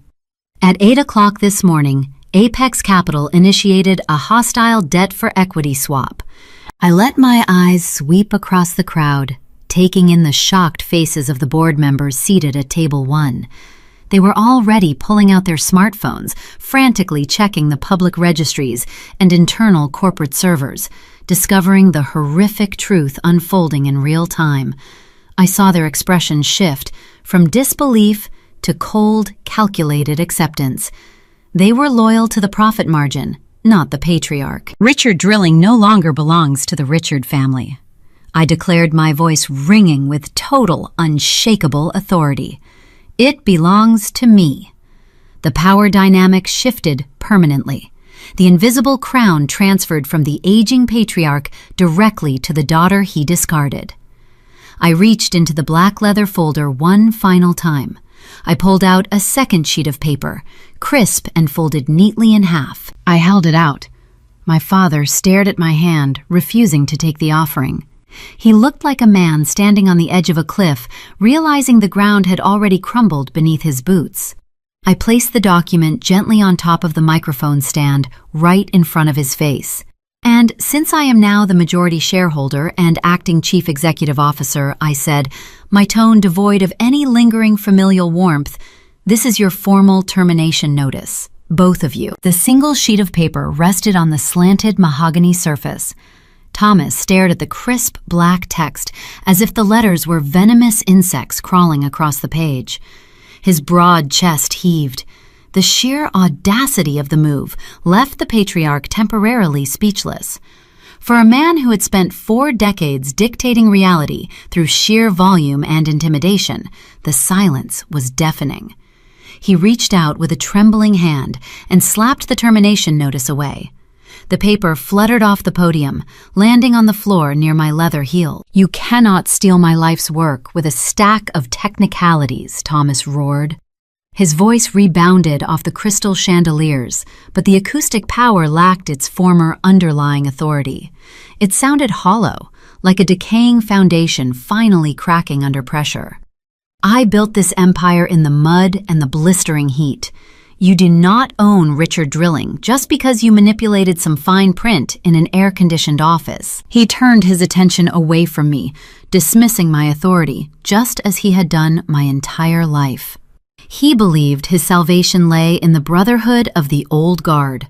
At 8 o'clock this morning, Apex Capital initiated a hostile debt-for-equity swap. I let my eyes sweep across the crowd, taking in the shocked faces of the board members seated at Table 1. They were already pulling out their smartphones, frantically checking the public registries and internal corporate servers, discovering the horrific truth unfolding in real time. I saw their expressions shift from disbelief to cold, calculated acceptance. They were loyal to the profit margin, not the patriarch. "Richard Drilling no longer belongs to the Richard family," I declared, my voice ringing with total, unshakable authority. "It belongs to me." The power dynamic shifted permanently. The invisible crown transferred from the aging patriarch directly to the daughter he discarded. I reached into the black leather folder one final time. I pulled out a second sheet of paper, crisp and folded neatly in half. I held it out. My father stared at my hand, refusing to take the offering. He looked like a man standing on the edge of a cliff, realizing the ground had already crumbled beneath his boots. I placed the document gently on top of the microphone stand, right in front of his face. And since I am now the majority shareholder and acting chief executive officer, I said, my tone devoid of any lingering familial warmth, this is your formal termination notice. Both of you. The single sheet of paper rested on the slanted mahogany surface. Thomas stared at the crisp black text as if the letters were venomous insects crawling across the page. His broad chest heaved. The sheer audacity of the move left the patriarch temporarily speechless. For a man who had spent 4 decades dictating reality through sheer volume and intimidation, the silence was deafening. He reached out with a trembling hand and slapped the termination notice away. The paper fluttered off the podium, landing on the floor near my leather heel. You cannot steal my life's work with a stack of technicalities, Thomas roared. His voice rebounded off the crystal chandeliers, but the acoustic power lacked its former underlying authority. It sounded hollow, like a decaying foundation finally cracking under pressure. I built this empire in the mud and the blistering heat. You do not own Richard Drilling just because you manipulated some fine print in an air-conditioned office. He turned his attention away from me, dismissing my authority, just as he had done my entire life. He believed his salvation lay in the brotherhood of the old guard.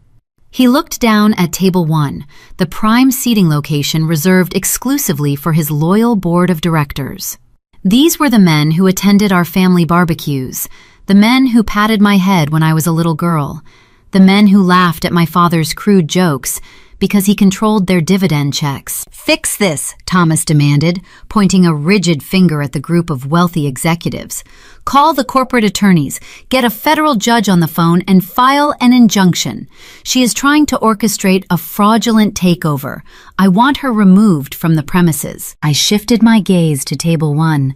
He looked down at Table 1, the prime seating location reserved exclusively for his loyal board of directors. These were the men who attended our family barbecues, the men who patted my head when I was a little girl, the men who laughed at my father's crude jokes because he controlled their dividend checks. Fix this, Thomas demanded, pointing a rigid finger at the group of wealthy executives. Call the corporate attorneys, get a federal judge on the phone, and file an injunction. She is trying to orchestrate a fraudulent takeover. I want her removed from the premises. I shifted my gaze to Table 1.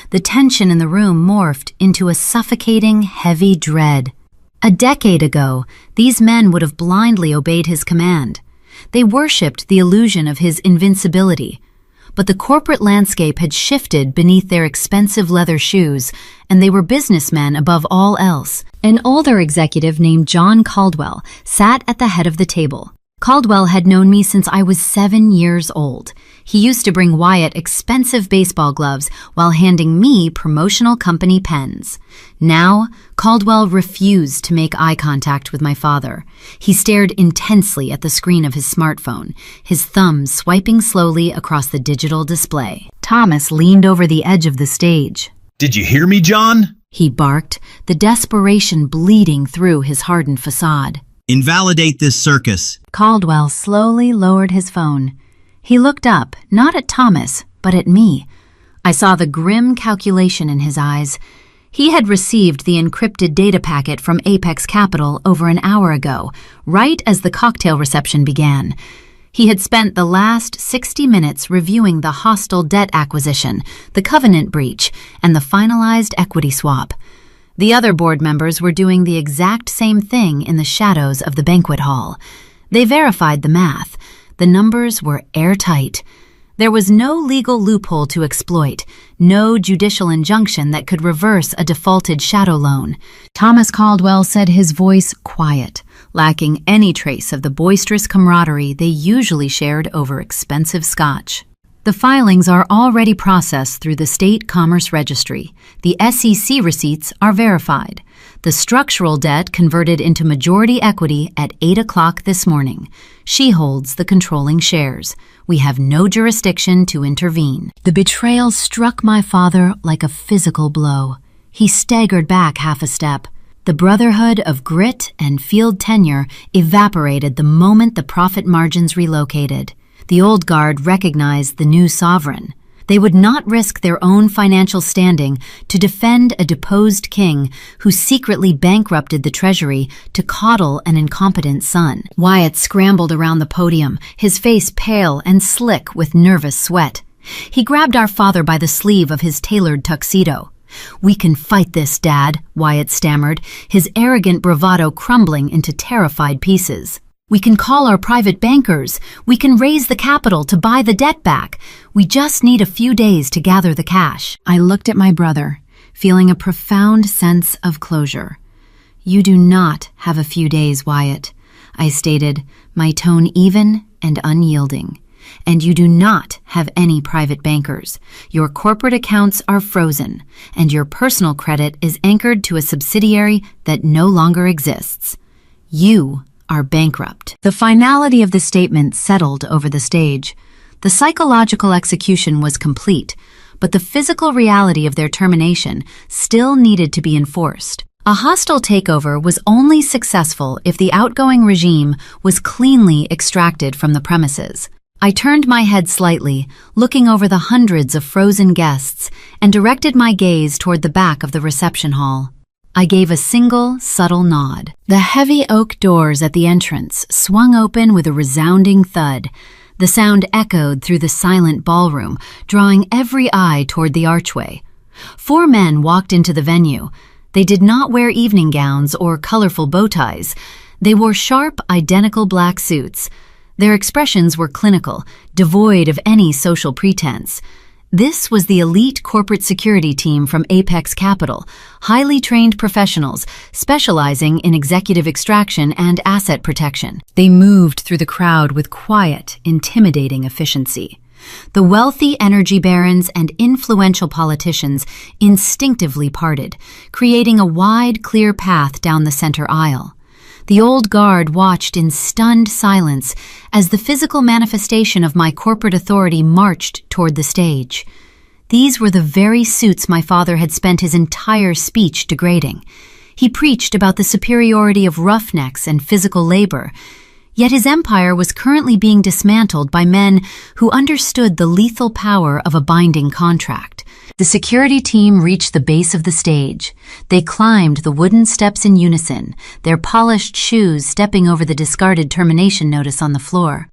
The tension in the room morphed into a suffocating, heavy dread. A decade ago, these men would have blindly obeyed his command. They worshipped the illusion of his invincibility. But the corporate landscape had shifted beneath their expensive leather shoes, and they were businessmen above all else. An older executive named John Caldwell sat at the head of the table. Caldwell had known me since I was 7 years old. He used to bring Wyatt expensive baseball gloves while handing me promotional company pens. Now, Caldwell refused to make eye contact with my father. He stared intensely at the screen of his smartphone, his thumb swiping slowly across the digital display. Thomas leaned over the edge of the stage. "Did you hear me, John?" He barked, the desperation bleeding through his hardened facade. "Invalidate this circus." Caldwell slowly lowered his phone. He looked up, not at Thomas, but at me. I saw the grim calculation in his eyes. He had received the encrypted data packet from Apex Capital over an hour ago, right as the cocktail reception began. He had spent the last 60 minutes reviewing the hostile debt acquisition, the covenant breach, and the finalized equity swap. The other board members were doing the exact same thing in the shadows of the banquet hall. They verified the math. The numbers were airtight. There was no legal loophole to exploit, no judicial injunction that could reverse a defaulted shadow loan. Thomas Caldwell said, his voice quiet, lacking any trace of the boisterous camaraderie they usually shared over expensive scotch. The filings are already processed through the State Commerce Registry. The SEC receipts are verified. The structural debt converted into majority equity at 8 o'clock this morning. She holds the controlling shares. We have no jurisdiction to intervene. The betrayal struck my father like a physical blow. He staggered back half a step. The brotherhood of grit and field tenure evaporated the moment the profit margins relocated. The old guard recognized the new sovereign. They would not risk their own financial standing to defend a deposed king who secretly bankrupted the treasury to coddle an incompetent son. Wyatt scrambled around the podium, his face pale and slick with nervous sweat. He grabbed our father by the sleeve of his tailored tuxedo. "We can fight this, Dad," Wyatt stammered, his arrogant bravado crumbling into terrified pieces. We can call our private bankers. We can raise the capital to buy the debt back. We just need a few days to gather the cash." I looked at my brother, feeling a profound sense of closure. "You do not have a few days, Wyatt," I stated, my tone even and unyielding. "And you do not have any private bankers. Your corporate accounts are frozen, and your personal credit is anchored to a subsidiary that no longer exists. You are bankrupt." The finality of the statement settled over the stage. The psychological execution was complete, but the physical reality of their termination still needed to be enforced. A hostile takeover was only successful if the outgoing regime was cleanly extracted from the premises. I turned my head slightly, looking over the hundreds of frozen guests, and directed my gaze toward the back of the reception hall. I gave a single, subtle nod. The heavy oak doors at the entrance swung open with a resounding thud. The sound echoed through the silent ballroom, drawing every eye toward the archway. 4 men walked into the venue. They did not wear evening gowns or colorful bow ties. They wore sharp, identical black suits. Their expressions were clinical, devoid of any social pretense. This was the elite corporate security team from Apex Capital, highly trained professionals specializing in executive extraction and asset protection. They moved through the crowd with quiet, intimidating efficiency. The wealthy energy barons and influential politicians instinctively parted, creating a wide, clear path down the center aisle. The old guard watched in stunned silence as the physical manifestation of my corporate authority marched toward the stage. These were the very suits my father had spent his entire speech degrading. He preached about the superiority of roughnecks and physical labor, yet his empire was currently being dismantled by men who understood the lethal power of a binding contract. The security team reached the base of the stage. They climbed the wooden steps in unison, their polished shoes stepping over the discarded termination notice on the floor.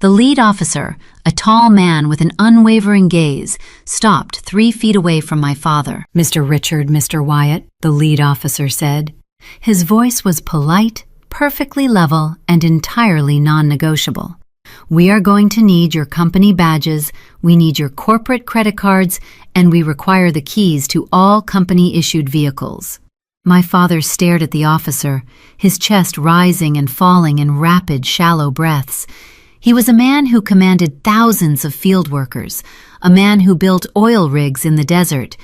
The lead officer, a tall man with an unwavering gaze, stopped 3 feet away from my father. "Mr. Richard, Mr. Wyatt," the lead officer said. His voice was polite, perfectly level, and entirely non-negotiable. "We are going to need your company badges, we need your corporate credit cards, and we require the keys to all company-issued vehicles." My father stared at the officer, his chest rising and falling in rapid, shallow breaths. He was a man who commanded thousands of field workers, a man who built oil rigs in the desert,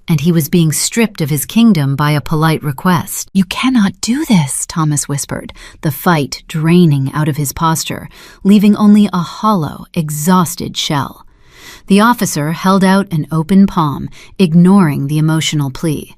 and he was being stripped of his kingdom by a polite request. "You cannot do this," Thomas whispered, the fight draining out of his posture, leaving only a hollow, exhausted shell. The officer held out an open palm, ignoring the emotional plea.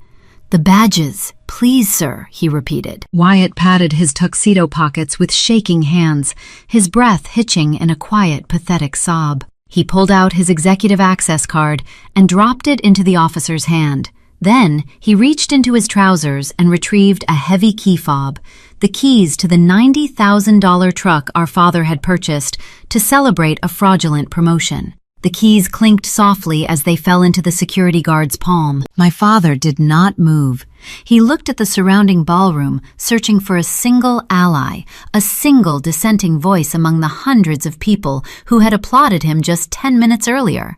"The badges, please, sir," he repeated. Wyatt patted his tuxedo pockets with shaking hands, his breath hitching in a quiet, pathetic sob. He pulled out his executive access card and dropped it into the officer's hand. Then he reached into his trousers and retrieved a heavy key fob, the keys to the $90,000 truck our father had purchased to celebrate a fraudulent promotion. The keys clinked softly as they fell into the security guard's palm. My father did not move. He looked at the surrounding ballroom, searching for a single ally, a single dissenting voice among the hundreds of people who had applauded him just 10 minutes earlier.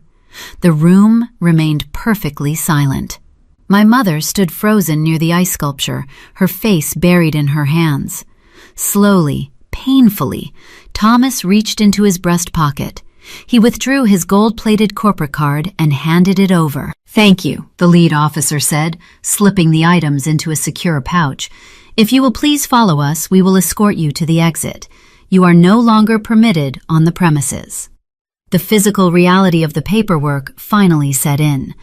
The room remained perfectly silent. My mother stood frozen near the ice sculpture, her face buried in her hands. Slowly, painfully, Thomas reached into his breast pocket. He withdrew his gold-plated corporate card and handed it over. "Thank you," the lead officer said, slipping the items into a secure pouch. "If you will please follow us, we will escort you to the exit. You are no longer permitted on the premises." The physical reality of the paperwork finally set in.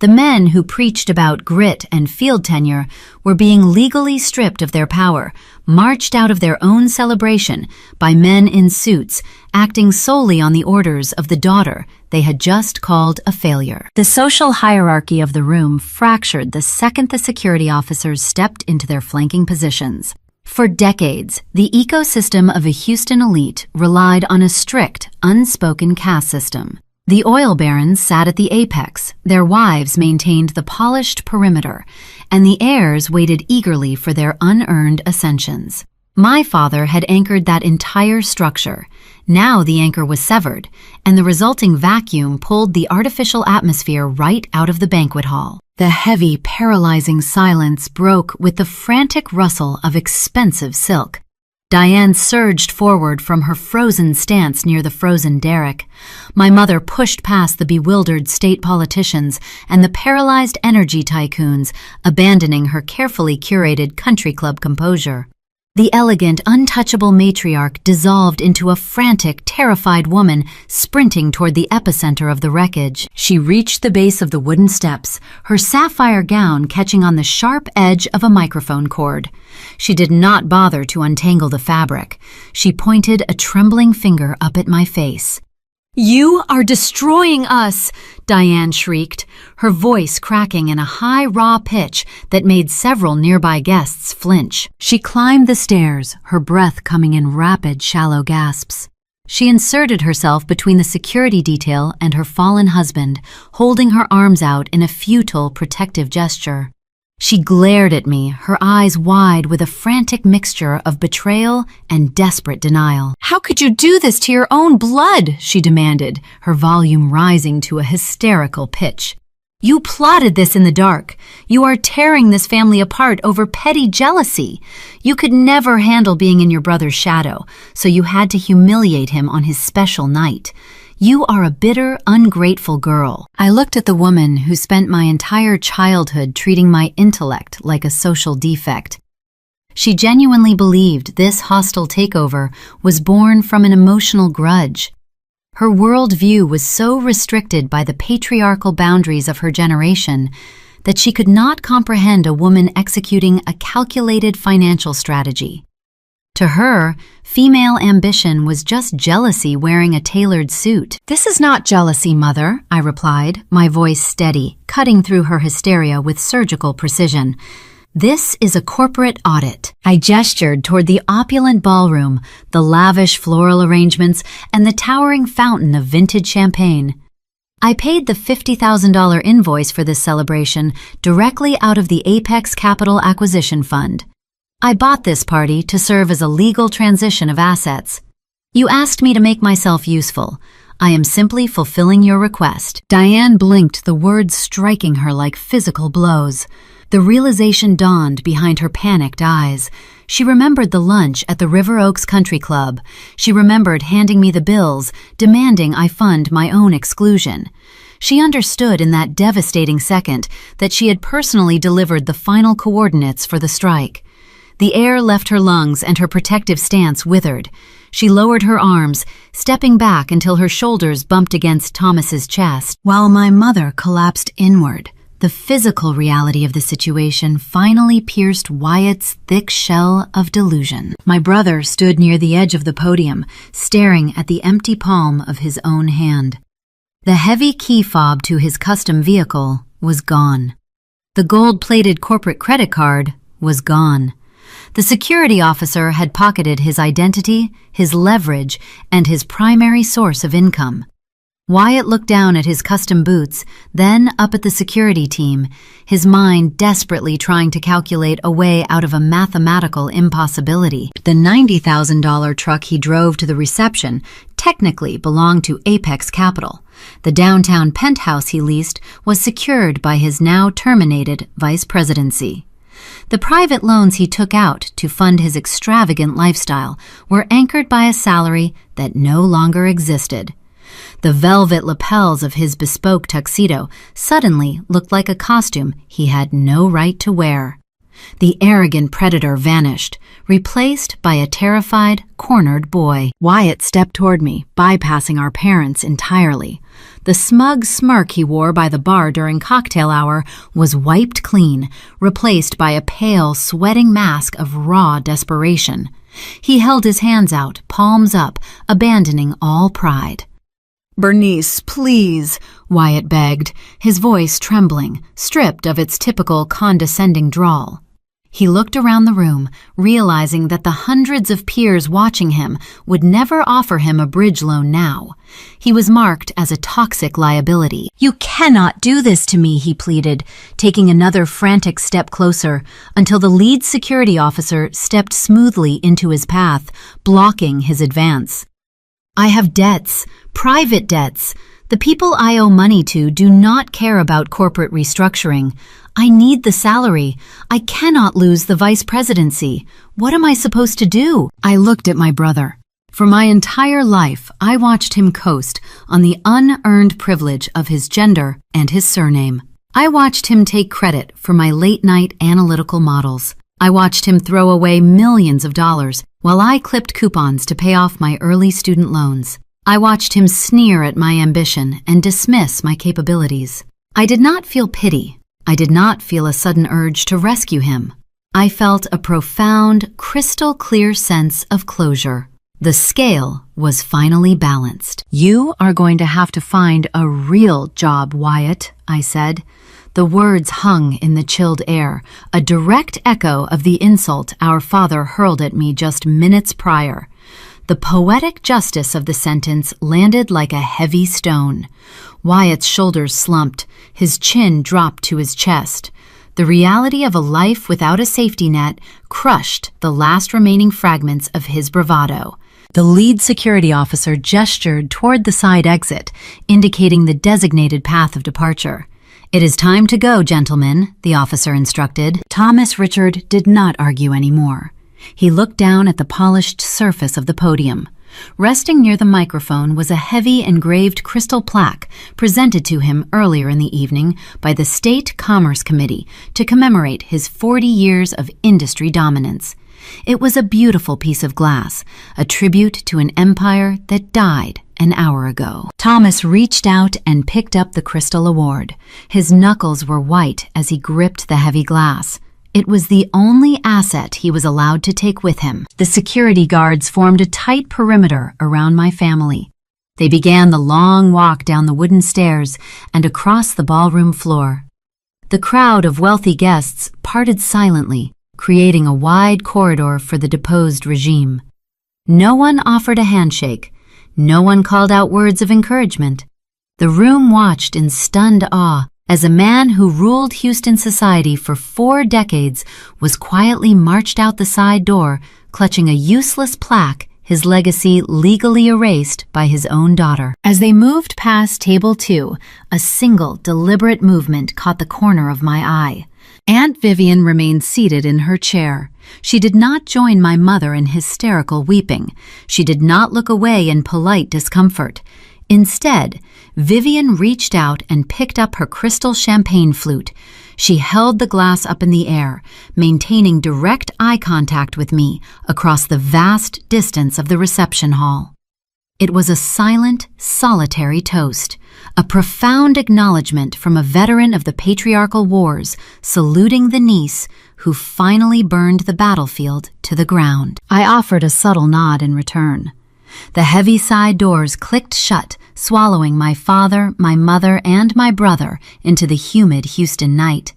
The men who preached about grit and field tenure were being legally stripped of their power, marched out of their own celebration by men in suits, acting solely on the orders of the daughter they had just called a failure. The social hierarchy of the room fractured the second the security officers stepped into their flanking positions. For decades, the ecosystem of a Houston elite relied on a strict, unspoken caste system. The oil barons sat at the apex, their wives maintained the polished perimeter, and the heirs waited eagerly for their unearned ascensions. My father had anchored that entire structure. Now the anchor was severed, and the resulting vacuum pulled the artificial atmosphere right out of the banquet hall. The heavy, paralyzing silence broke with the frantic rustle of expensive silk. Diane surged forward from her frozen stance near the frozen derrick. My mother pushed past the bewildered state politicians and the paralyzed energy tycoons, abandoning her carefully curated country club composure. The elegant, untouchable matriarch dissolved into a frantic, terrified woman sprinting toward the epicenter of the wreckage. She reached the base of the wooden steps, her sapphire gown catching on the sharp edge of a microphone cord. She did not bother to untangle the fabric. She pointed a trembling finger up at my face. "You are destroying us!" Diane shrieked, her voice cracking in a high, raw pitch that made several nearby guests flinch. She climbed the stairs, her breath coming in rapid, shallow gasps. She inserted herself between the security detail and her fallen husband, holding her arms out in a futile, protective gesture. She glared at me, her eyes wide with a frantic mixture of betrayal and desperate denial. "How could you do this to your own blood?" she demanded, her volume rising to a hysterical pitch. "You plotted this in the dark. You are tearing this family apart over petty jealousy. You could never handle being in your brother's shadow, so you had to humiliate him on his special night. You are a bitter, ungrateful girl." I looked at the woman who spent my entire childhood treating my intellect like a social defect. She genuinely believed this hostile takeover was born from an emotional grudge. Her worldview was so restricted by the patriarchal boundaries of her generation that she could not comprehend a woman executing a calculated financial strategy. To her, female ambition was just jealousy wearing a tailored suit. "This is not jealousy, Mother," I replied, my voice steady, cutting through her hysteria with surgical precision. "This is a corporate audit." I gestured toward the opulent ballroom, the lavish floral arrangements, and the towering fountain of vintage champagne. I paid the $50,000 invoice for this celebration directly out of the Apex Capital Acquisition Fund. I bought this party to serve as a legal transition of assets. You asked me to make myself useful. I am simply fulfilling your request. Diane blinked, the words striking her like physical blows. The realization dawned behind her panicked eyes. She remembered the lunch at the River Oaks Country Club. She remembered handing me the bills, demanding I fund my own exclusion. She understood in that devastating second that she had personally delivered the final coordinates for the strike. The air left her lungs and her protective stance withered. She lowered her arms, stepping back until her shoulders bumped against Thomas's chest, while my mother collapsed inward. The physical reality of the situation finally pierced Wyatt's thick shell of delusion. My brother stood near the edge of the podium, staring at the empty palm of his own hand. The heavy key fob to his custom vehicle was gone. The gold-plated corporate credit card was gone. The security officer had pocketed his identity, his leverage, and his primary source of income. Wyatt looked down at his custom boots, then up at the security team, his mind desperately trying to calculate a way out of a mathematical impossibility. The $90,000 truck he drove to the reception technically belonged to Apex Capital. The downtown penthouse he leased was secured by his now terminated vice presidency. The private loans he took out to fund his extravagant lifestyle were anchored by a salary that no longer existed. The velvet lapels of his bespoke tuxedo suddenly looked like a costume he had no right to wear. The arrogant predator vanished, replaced by a terrified, cornered boy. Wyatt stepped toward me, bypassing our parents entirely. The smug smirk he wore by the bar during cocktail hour was wiped clean, replaced by a pale, sweating mask of raw desperation. He held his hands out, palms up, abandoning all pride. "Bernice, please," Wyatt begged, his voice trembling, stripped of its typical condescending drawl. He looked around the room, realizing that the hundreds of peers watching him would never offer him a bridge loan now. He was marked as a toxic liability. "You cannot do this to me," he pleaded, taking another frantic step closer until the lead security officer stepped smoothly into his path, blocking his advance. "I have debts, private debts. The people I owe money to do not care about corporate restructuring. I need the salary. I cannot lose the vice presidency. What am I supposed to do?" I looked at my brother. For my entire life, I watched him coast on the unearned privilege of his gender and his surname. I watched him take credit for my late-night analytical models. I watched him throw away millions of dollars while I clipped coupons to pay off my early student loans. I watched him sneer at my ambition and dismiss my capabilities. I did not feel pity. I did not feel a sudden urge to rescue him. I felt a profound, crystal-clear sense of closure. The scale was finally balanced. "You are going to have to find a real job, Wyatt," I said. The words hung in the chilled air, a direct echo of the insult our father hurled at me just minutes prior. The poetic justice of the sentence landed like a heavy stone. Wyatt's shoulders slumped, his chin dropped to his chest. The reality of a life without a safety net crushed the last remaining fragments of his bravado. The lead security officer gestured toward the side exit, indicating the designated path of departure. "It is time to go, gentlemen," the officer instructed. Thomas Richard did not argue anymore. He looked down at the polished surface of the podium. Resting near the microphone was a heavy engraved crystal plaque presented to him earlier in the evening by the State Commerce Committee to commemorate his 40 years of industry dominance. It was a beautiful piece of glass, a tribute to an empire that died an hour ago. Thomas reached out and picked up the crystal award. His knuckles were white as he gripped the heavy glass. It was the only asset he was allowed to take with him. The security guards formed a tight perimeter around my family. They began the long walk down the wooden stairs and across the ballroom floor. The crowd of wealthy guests parted silently, creating a wide corridor for the deposed regime. No one offered a handshake. No one called out words of encouragement. The room watched in stunned awe as a man who ruled Houston society for 4 decades was quietly marched out the side door, clutching a useless plaque, his legacy legally erased by his own daughter. As they moved past table 2, a single, deliberate movement caught the corner of my eye. Aunt Vivian remained seated in her chair. She did not join my mother in hysterical weeping. She did not look away in polite discomfort. Instead, Vivian reached out and picked up her crystal champagne flute. She held the glass up in the air, maintaining direct eye contact with me across the vast distance of the reception hall. It was a silent, solitary toast, a profound acknowledgement from a veteran of the patriarchal wars, saluting the niece who finally burned the battlefield to the ground. I offered a subtle nod in return. The heavy side doors clicked shut, swallowing my father, my mother, and my brother into the humid Houston night.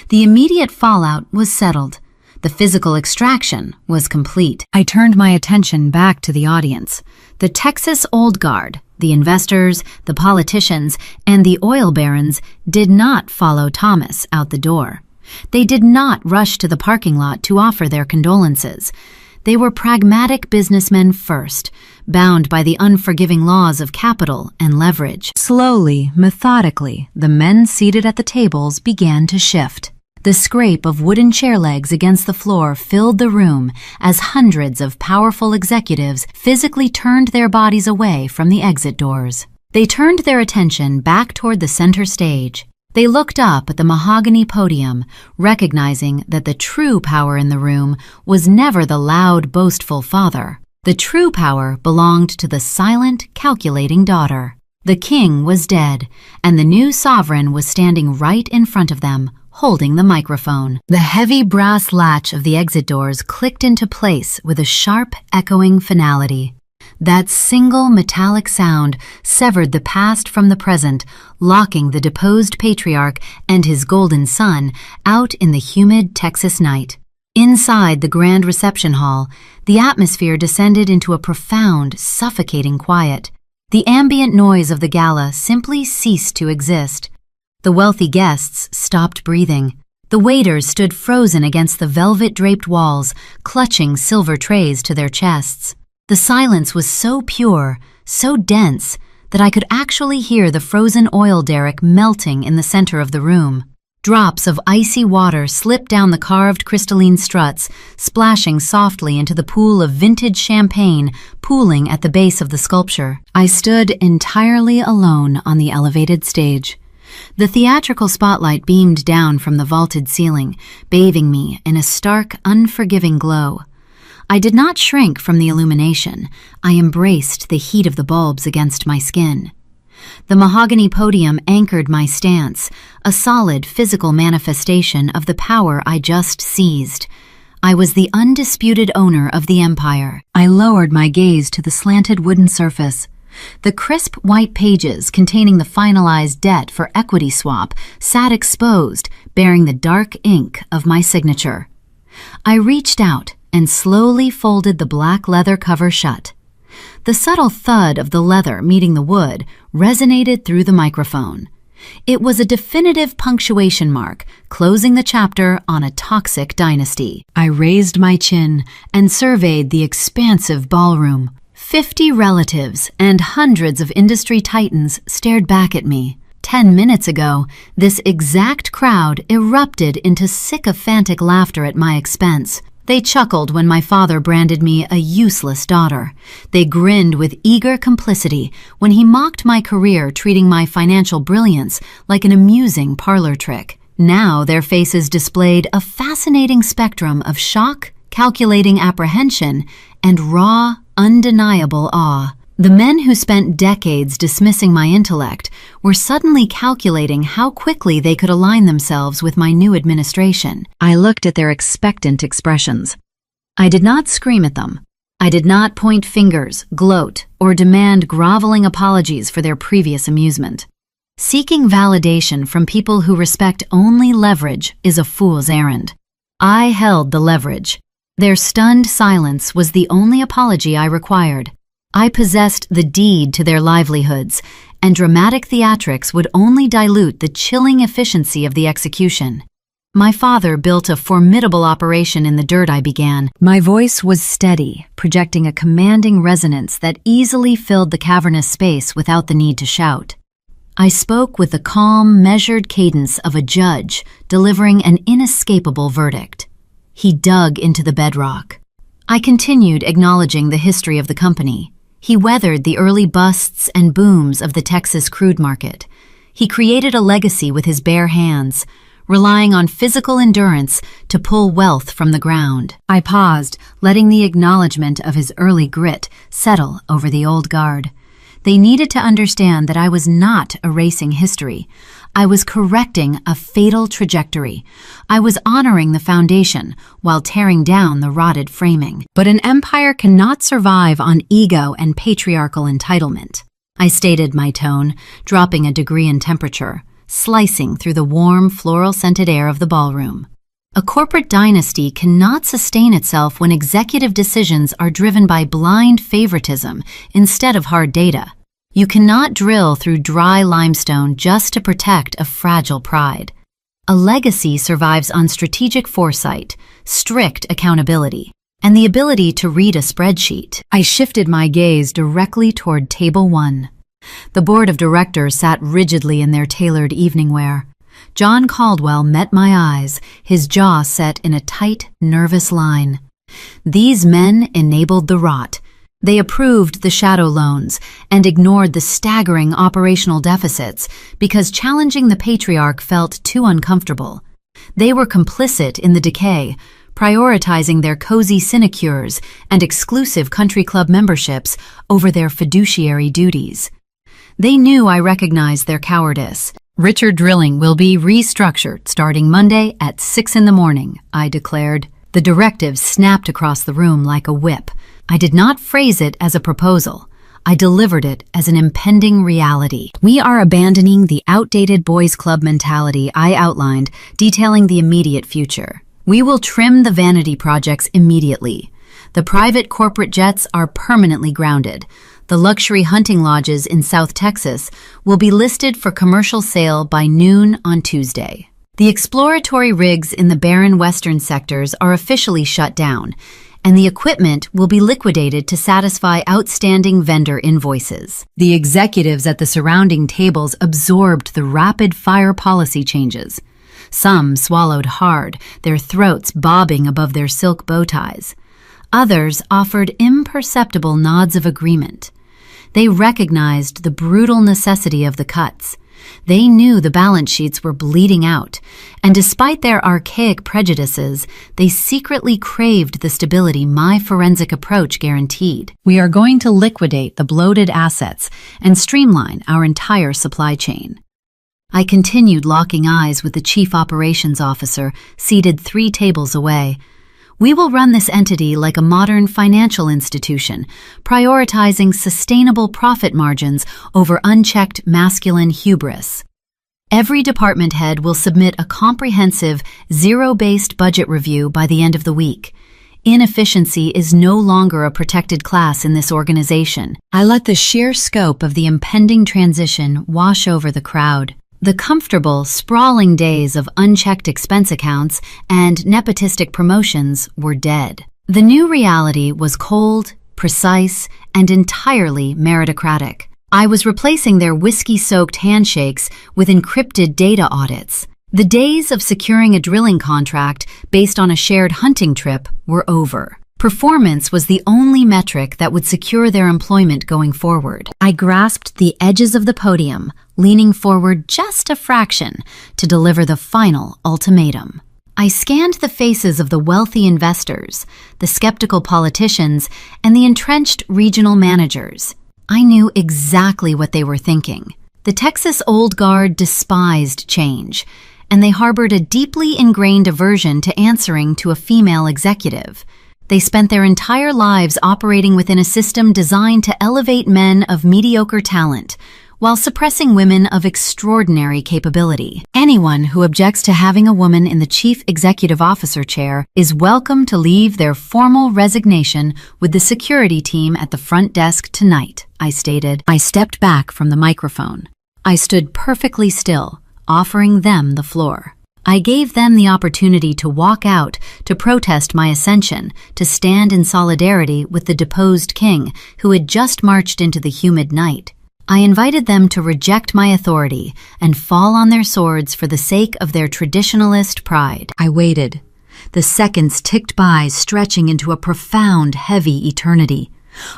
The immediate fallout was settled. The physical extraction was complete. I turned my attention back to the audience. The Texas Old Guard, the investors, the politicians, and the oil barons did not follow Thomas out the door. They did not rush to the parking lot to offer their condolences. They were pragmatic businessmen first, bound by the unforgiving laws of capital and leverage. Slowly, methodically, the men seated at the tables began to shift. The scrape of wooden chair legs against the floor filled the room as hundreds of powerful executives physically turned their bodies away from the exit doors. They turned their attention back toward the center stage. They looked up at the mahogany podium, recognizing that the true power in the room was never the loud, boastful father. The true power belonged to the silent, calculating daughter. The king was dead, and the new sovereign was standing right in front of them, holding the microphone. The heavy brass latch of the exit doors clicked into place with a sharp, echoing finality. That single metallic sound severed the past from the present, locking the deposed patriarch and his golden son out in the humid Texas night. Inside the grand reception hall, the atmosphere descended into a profound, suffocating quiet. The ambient noise of the gala simply ceased to exist. The wealthy guests stopped breathing. The waiters stood frozen against the velvet-draped walls, clutching silver trays to their chests. The silence was so pure, so dense, that I could actually hear the frozen oil derrick melting in the center of the room. Drops of icy water slipped down the carved crystalline struts, splashing softly into the pool of vintage champagne pooling at the base of the sculpture. I stood entirely alone on the elevated stage. The theatrical spotlight beamed down from the vaulted ceiling, bathing me in a stark, unforgiving glow. I did not shrink from the illumination. I embraced the heat of the bulbs against my skin. The mahogany podium anchored my stance, a solid physical manifestation of the power I just seized. I was the undisputed owner of the empire. I lowered my gaze to the slanted wooden surface. The crisp white pages containing the finalized debt for equity swap sat exposed, bearing the dark ink of my signature. I reached out and slowly folded the black leather cover shut. The subtle thud of the leather meeting the wood resonated through the microphone. It was a definitive punctuation mark, closing the chapter on a toxic dynasty. I raised my chin and surveyed the expansive ballroom. 50 relatives and hundreds of industry titans stared back at me. 10 minutes ago, this exact crowd erupted into sycophantic laughter at my expense. They chuckled when my father branded me a useless daughter. They grinned with eager complicity when he mocked my career, treating my financial brilliance like an amusing parlor trick. Now their faces displayed a fascinating spectrum of shock, calculating apprehension, and raw, undeniable awe. The men who spent decades dismissing my intellect were suddenly calculating how quickly they could align themselves with my new administration. I looked at their expectant expressions. I did not scream at them. I did not point fingers, gloat, or demand groveling apologies for their previous amusement. Seeking validation from people who respect only leverage is a fool's errand. I held the leverage. Their stunned silence was the only apology I required. I possessed the deed to their livelihoods, and dramatic theatrics would only dilute the chilling efficiency of the execution. My father built a formidable operation in the dirt I began. My voice was steady, projecting a commanding resonance that easily filled the cavernous space without the need to shout. I spoke with the calm, measured cadence of a judge delivering an inescapable verdict. He dug into the bedrock. I continued acknowledging the history of the company. He weathered the early busts and booms of the Texas crude market. He created a legacy with his bare hands, relying on physical endurance to pull wealth from the ground. I paused, letting the acknowledgement of his early grit settle over the old guard. They needed to understand that I was not erasing history. I was correcting a fatal trajectory. I was honoring the foundation while tearing down the rotted framing. But an empire cannot survive on ego and patriarchal entitlement. I stated my tone, dropping a degree in temperature, slicing through the warm, floral-scented air of the ballroom. A corporate dynasty cannot sustain itself when executive decisions are driven by blind favoritism instead of hard data. You cannot drill through dry limestone just to protect a fragile pride. A legacy survives on strategic foresight, strict accountability, and the ability to read a spreadsheet. I shifted my gaze directly toward Table 1. The board of directors sat rigidly in their tailored evening wear. John Caldwell met my eyes, his jaw set in a tight, nervous line. These men enabled the rot. They approved the shadow loans and ignored the staggering operational deficits because challenging the patriarch felt too uncomfortable. They were complicit in the decay, prioritizing their cozy sinecures and exclusive country club memberships over their fiduciary duties. They knew I recognized their cowardice. Richard Drilling will be restructured starting Monday at 6 in the morning, I declared. The directive snapped across the room like a whip. I did not phrase it as a proposal. I delivered it as an impending reality. We are abandoning the outdated boys' club mentality I outlined, detailing the immediate future. We will trim the vanity projects immediately. The private corporate jets are permanently grounded. The luxury hunting lodges in South Texas will be listed for commercial sale by noon on Tuesday. The exploratory rigs in the barren western sectors are officially shut down, and the equipment will be liquidated to satisfy outstanding vendor invoices. The executives at the surrounding tables absorbed the rapid-fire policy changes. Some swallowed hard, their throats bobbing above their silk bow ties. Others offered imperceptible nods of agreement. They recognized the brutal necessity of the cuts. They knew the balance sheets were bleeding out, and despite their archaic prejudices, they secretly craved the stability my forensic approach guaranteed. We are going to liquidate the bloated assets and streamline our entire supply chain. I continued locking eyes with the chief operations officer, seated 3 tables away. We will run this entity like a modern financial institution, prioritizing sustainable profit margins over unchecked masculine hubris. Every department head will submit a comprehensive, zero-based budget review by the end of the week. Inefficiency is no longer a protected class in this organization. I let the sheer scope of the impending transition wash over the crowd. The comfortable, sprawling days of unchecked expense accounts and nepotistic promotions were dead. The new reality was cold, precise, and entirely meritocratic. I was replacing their whiskey-soaked handshakes with encrypted data audits. The days of securing a drilling contract based on a shared hunting trip were over. Performance was the only metric that would secure their employment going forward. I grasped the edges of the podium, leaning forward just a fraction to deliver the final ultimatum. I scanned the faces of the wealthy investors, the skeptical politicians, and the entrenched regional managers. I knew exactly what they were thinking. The Texas old guard despised change, and they harbored a deeply ingrained aversion to answering to a female executive. They spent their entire lives operating within a system designed to elevate men of mediocre talent, while suppressing women of extraordinary capability. Anyone who objects to having a woman in the chief executive officer chair is welcome to leave their formal resignation with the security team at the front desk tonight, I stated. I stepped back from the microphone. I stood perfectly still, offering them the floor. I gave them the opportunity to walk out, to protest my ascension, to stand in solidarity with the deposed king who had just marched into the humid night. I invited them to reject my authority and fall on their swords for the sake of their traditionalist pride. I waited. The seconds ticked by, stretching into a profound, heavy eternity.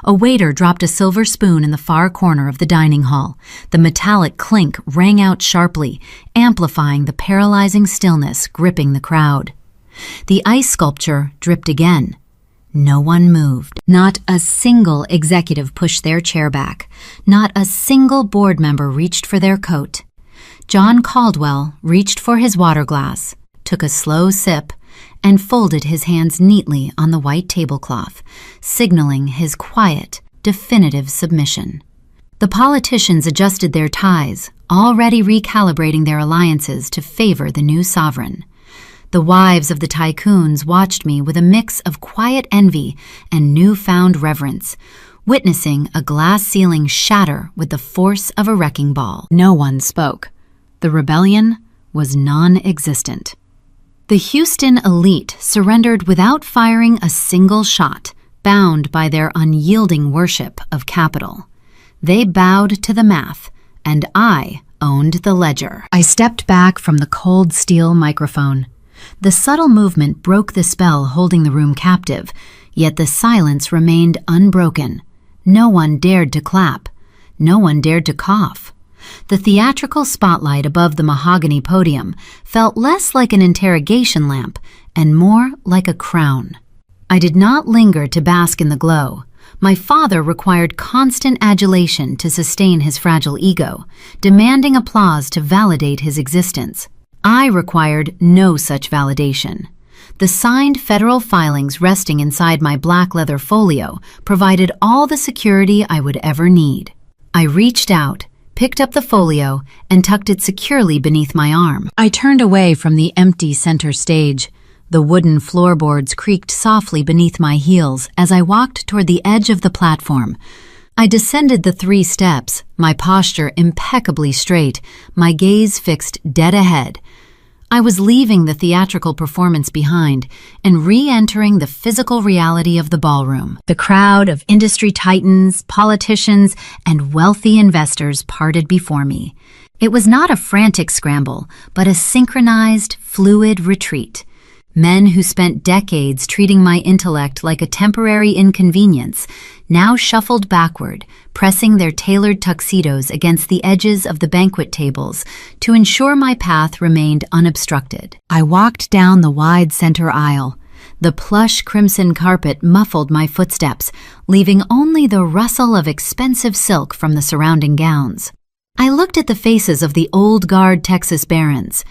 A waiter dropped a silver spoon in the far corner of the dining hall. The metallic clink rang out sharply, amplifying the paralyzing stillness gripping the crowd. The ice sculpture dripped again. No one moved. Not a single executive pushed their chair back. Not a single board member reached for their coat. John Caldwell reached for his water glass, took a slow sip, and folded his hands neatly on the white tablecloth, signaling his quiet, definitive submission. The politicians adjusted their ties, already recalibrating their alliances to favor the new sovereign. The wives of the tycoons watched me with a mix of quiet envy and newfound reverence, witnessing a glass ceiling shatter with the force of a wrecking ball. No one spoke. The rebellion was non-existent. The Houston elite surrendered without firing a single shot, bound by their unyielding worship of capital. They bowed to the math, and I owned the ledger. I stepped back from the cold steel microphone. The subtle movement broke the spell holding the room captive, yet the silence remained unbroken. No one dared to clap. No one dared to cough. The theatrical spotlight above the mahogany podium felt less like an interrogation lamp and more like a crown. I did not linger to bask in the glow. My father required constant adulation to sustain his fragile ego, demanding applause to validate his existence. I required no such validation. The signed federal filings resting inside my black leather folio provided all the security I would ever need. I reached out, picked up the folio, and tucked it securely beneath my arm. I turned away from the empty center stage. The wooden floorboards creaked softly beneath my heels as I walked toward the edge of the platform. I descended the 3 steps, my posture impeccably straight, my gaze fixed dead ahead. I was leaving the theatrical performance behind and re-entering the physical reality of the ballroom. The crowd of industry titans, politicians, and wealthy investors parted before me. It was not a frantic scramble, but a synchronized, fluid retreat. Men who spent decades treating my intellect like a temporary inconvenience now shuffled backward, pressing their tailored tuxedos against the edges of the banquet tables to ensure my path remained unobstructed. I walked down the wide center aisle. The plush crimson carpet muffled my footsteps, leaving only the rustle of expensive silk from the surrounding gowns. I looked at the faces of the old guard Texas barons.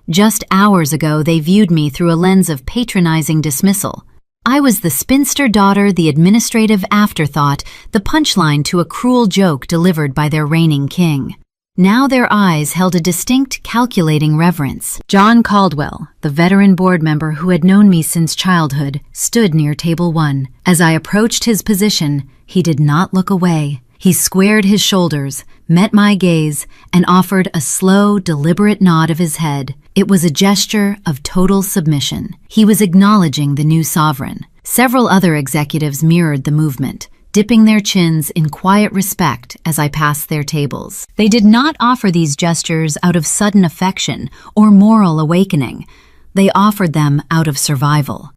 Just hours ago, they viewed me through a lens of patronizing dismissal. I was the spinster daughter, the administrative afterthought, the punchline to a cruel joke delivered by their reigning king. Now their eyes held a distinct, calculating reverence. John Caldwell, the veteran board member who had known me since childhood, stood near table 1. As I approached his position, he did not look away. He squared his shoulders, met my gaze, and offered a slow, deliberate nod of his head. It was a gesture of total submission. He was acknowledging the new sovereign. Several other executives mirrored the movement, dipping their chins in quiet respect as I passed their tables. They did not offer these gestures out of sudden affection or moral awakening. They offered them out of survival.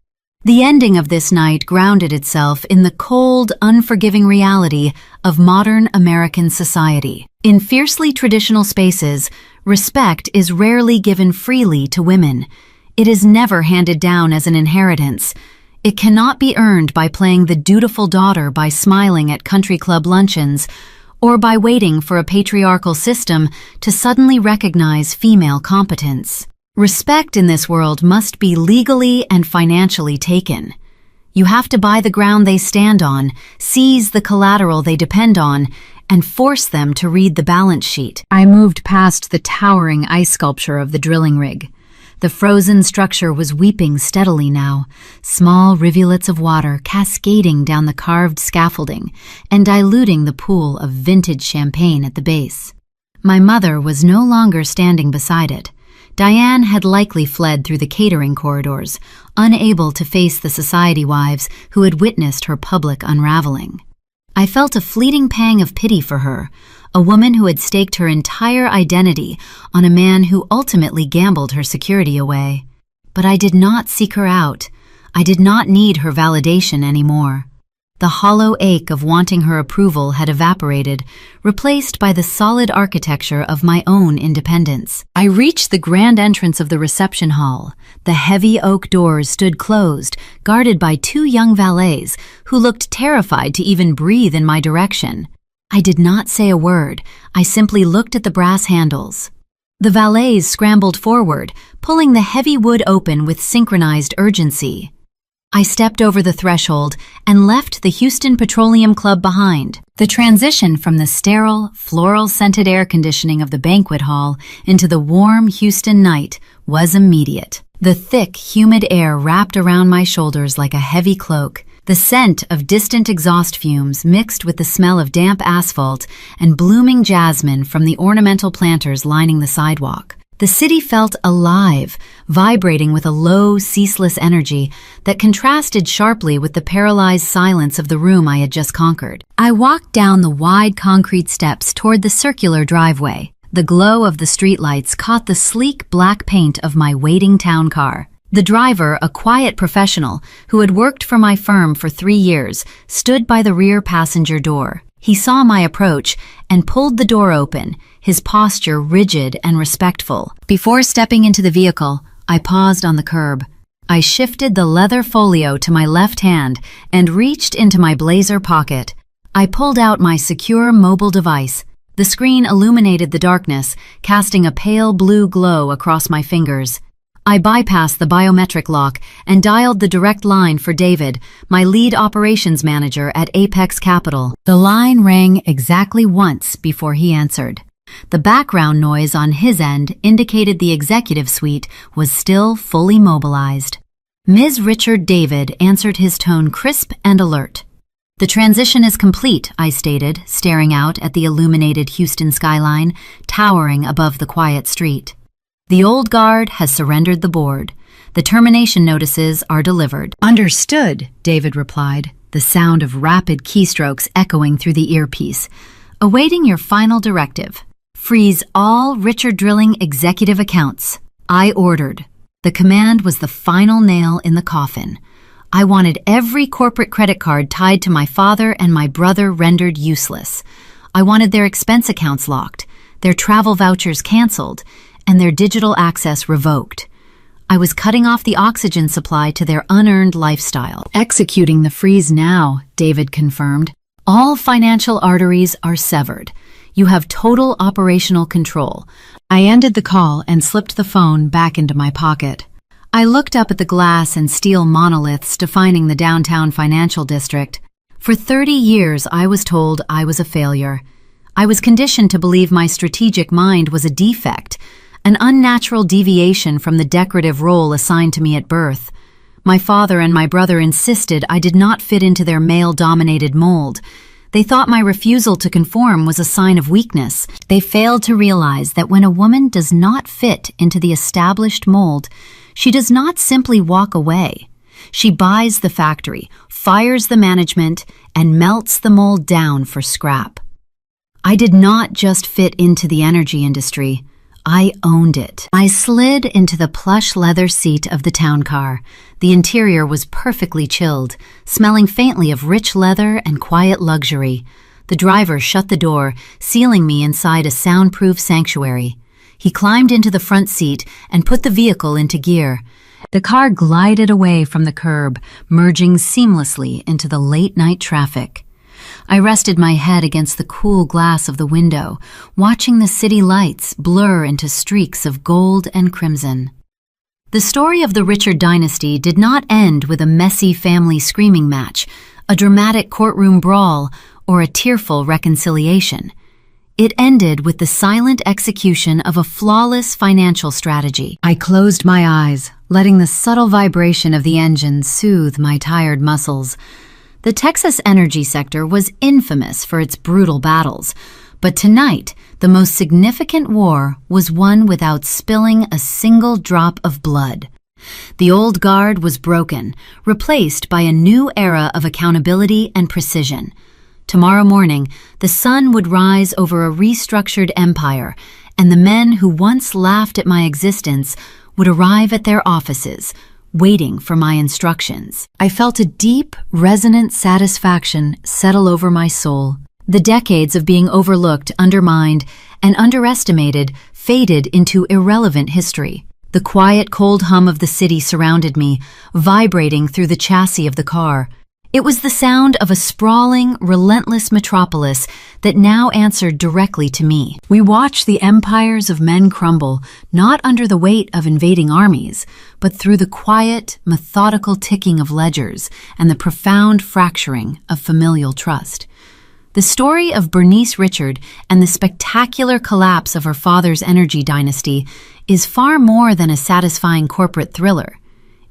The ending of this night grounded itself in the cold, unforgiving reality of modern American society. In fiercely traditional spaces, respect is rarely given freely to women. It is never handed down as an inheritance. It cannot be earned by playing the dutiful daughter by smiling at country club luncheons, or by waiting for a patriarchal system to suddenly recognize female competence. Respect in this world must be legally and financially taken. You have to buy the ground they stand on, seize the collateral they depend on, and force them to read the balance sheet. I moved past the towering ice sculpture of the drilling rig. The frozen structure was weeping steadily now, small rivulets of water cascading down the carved scaffolding and diluting the pool of vintage champagne at the base. My mother was no longer standing beside it. Diane had likely fled through the catering corridors, unable to face the society wives who had witnessed her public unraveling. I felt a fleeting pang of pity for her, a woman who had staked her entire identity on a man who ultimately gambled her security away. But I did not seek her out. I did not need her validation anymore. The hollow ache of wanting her approval had evaporated, replaced by the solid architecture of my own independence. I reached the grand entrance of the reception hall. The heavy oak doors stood closed, guarded by 2 young valets who looked terrified to even breathe in my direction. I did not say a word. I simply looked at the brass handles. The valets scrambled forward, pulling the heavy wood open with synchronized urgency. I stepped over the threshold and left the Houston Petroleum Club behind. The transition from the sterile, floral-scented air conditioning of the banquet hall into the warm Houston night was immediate. The thick, humid air wrapped around my shoulders like a heavy cloak. The scent of distant exhaust fumes mixed with the smell of damp asphalt and blooming jasmine from the ornamental planters lining the sidewalk. The city felt alive, vibrating with a low, ceaseless energy that contrasted sharply with the paralyzed silence of the room I had just conquered. I walked down the wide concrete steps toward the circular driveway. The glow of the streetlights caught the sleek black paint of my waiting town car. The driver, a quiet professional who had worked for my firm for 3 years, stood by the rear passenger door. He saw my approach and pulled the door open, his posture rigid and respectful. Before stepping into the vehicle, I paused on the curb. I shifted the leather folio to my left hand and reached into my blazer pocket. I pulled out my secure mobile device. The screen illuminated the darkness, casting a pale blue glow across my fingers. I bypassed the biometric lock and dialed the direct line for David, my lead operations manager at Apex Capital. The line rang exactly once before he answered. The background noise on his end indicated the executive suite was still fully mobilized. Ms. Richard David answered his tone crisp and alert. "The transition is complete," I stated, staring out at the illuminated Houston skyline, towering above the quiet street. "The old guard has surrendered the board. The termination notices are delivered." "Understood," David replied, the sound of rapid keystrokes echoing through the earpiece. "Awaiting your final directive. Freeze all Richard Drilling executive accounts." I ordered. The command was the final nail in the coffin. I wanted every corporate credit card tied to my father and my brother rendered useless. I wanted their expense accounts locked, their travel vouchers canceled, and their digital access revoked. I was cutting off the oxygen supply to their unearned lifestyle. "Executing the freeze now," David confirmed. "All financial arteries are severed. You have total operational control." I ended the call and slipped the phone back into my pocket. I looked up at the glass and steel monoliths defining the downtown financial district. For 30 years, I was told I was a failure. I was conditioned to believe my strategic mind was a defect, an unnatural deviation from the decorative role assigned to me at birth. My father and my brother insisted I did not fit into their male-dominated mold. They thought my refusal to conform was a sign of weakness. They failed to realize that when a woman does not fit into the established mold, she does not simply walk away. She buys the factory, fires the management, and melts the mold down for scrap. I did not just fit into the energy industry. I owned it. I slid into the plush leather seat of the town car. The interior was perfectly chilled, smelling faintly of rich leather and quiet luxury. The driver shut the door, sealing me inside a soundproof sanctuary. He climbed into the front seat and put the vehicle into gear. The car glided away from the curb, merging seamlessly into the late-night traffic. I rested my head against the cool glass of the window, watching the city lights blur into streaks of gold and crimson. The story of the Richard dynasty did not end with a messy family screaming match, a dramatic courtroom brawl, or a tearful reconciliation. It ended with the silent execution of a flawless financial strategy. I closed my eyes, letting the subtle vibration of the engine soothe my tired muscles. The Texas energy sector was infamous for its brutal battles, but tonight, the most significant war was one without spilling a single drop of blood. The old guard was broken, replaced by a new era of accountability and precision. Tomorrow morning, the sun would rise over a restructured empire, and the men who once laughed at my existence would arrive at their offices, waiting for my instructions. I felt a deep, resonant satisfaction settle over my soul. The decades of being overlooked, undermined, and underestimated faded into irrelevant history. The quiet, cold hum of the city surrounded me, vibrating through the chassis of the car. It was the sound of a sprawling, relentless metropolis that now answered directly to me. We watched the empires of men crumble, not under the weight of invading armies, but through the quiet, methodical ticking of ledgers and the profound fracturing of familial trust. The story of Bernice Richard and the spectacular collapse of her father's energy dynasty is far more than a satisfying corporate thriller.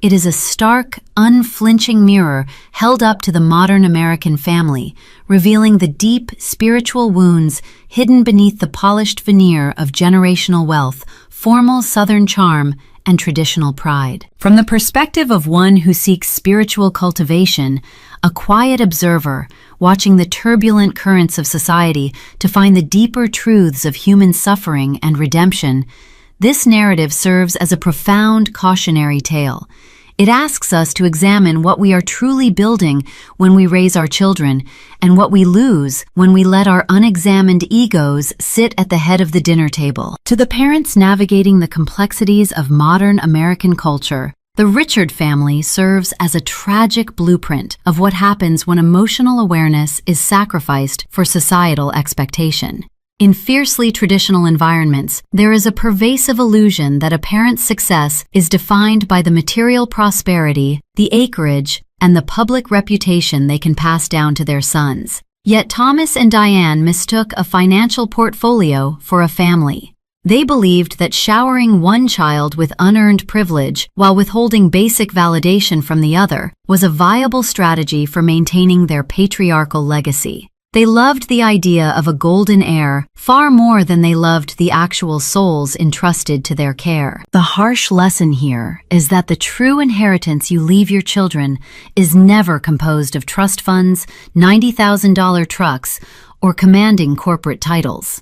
It is a stark, unflinching mirror held up to the modern American family, revealing the deep spiritual wounds hidden beneath the polished veneer of generational wealth, formal Southern charm, and traditional pride. From the perspective of one who seeks spiritual cultivation, a quiet observer, watching the turbulent currents of society to find the deeper truths of human suffering and redemption, this narrative serves as a profound cautionary tale. It asks us to examine what we are truly building when we raise our children, and what we lose when we let our unexamined egos sit at the head of the dinner table. To the parents navigating the complexities of modern American culture, the Richard family serves as a tragic blueprint of what happens when emotional awareness is sacrificed for societal expectation. In fiercely traditional environments, there is a pervasive illusion that a parent's success is defined by the material prosperity, the acreage, and the public reputation they can pass down to their sons. Yet Thomas and Diane mistook a financial portfolio for a family. They believed that showering one child with unearned privilege while withholding basic validation from the other was a viable strategy for maintaining their patriarchal legacy. They loved the idea of a golden heir far more than they loved the actual souls entrusted to their care. The harsh lesson here is that the true inheritance you leave your children is never composed of trust funds, $90,000 trucks, or commanding corporate titles.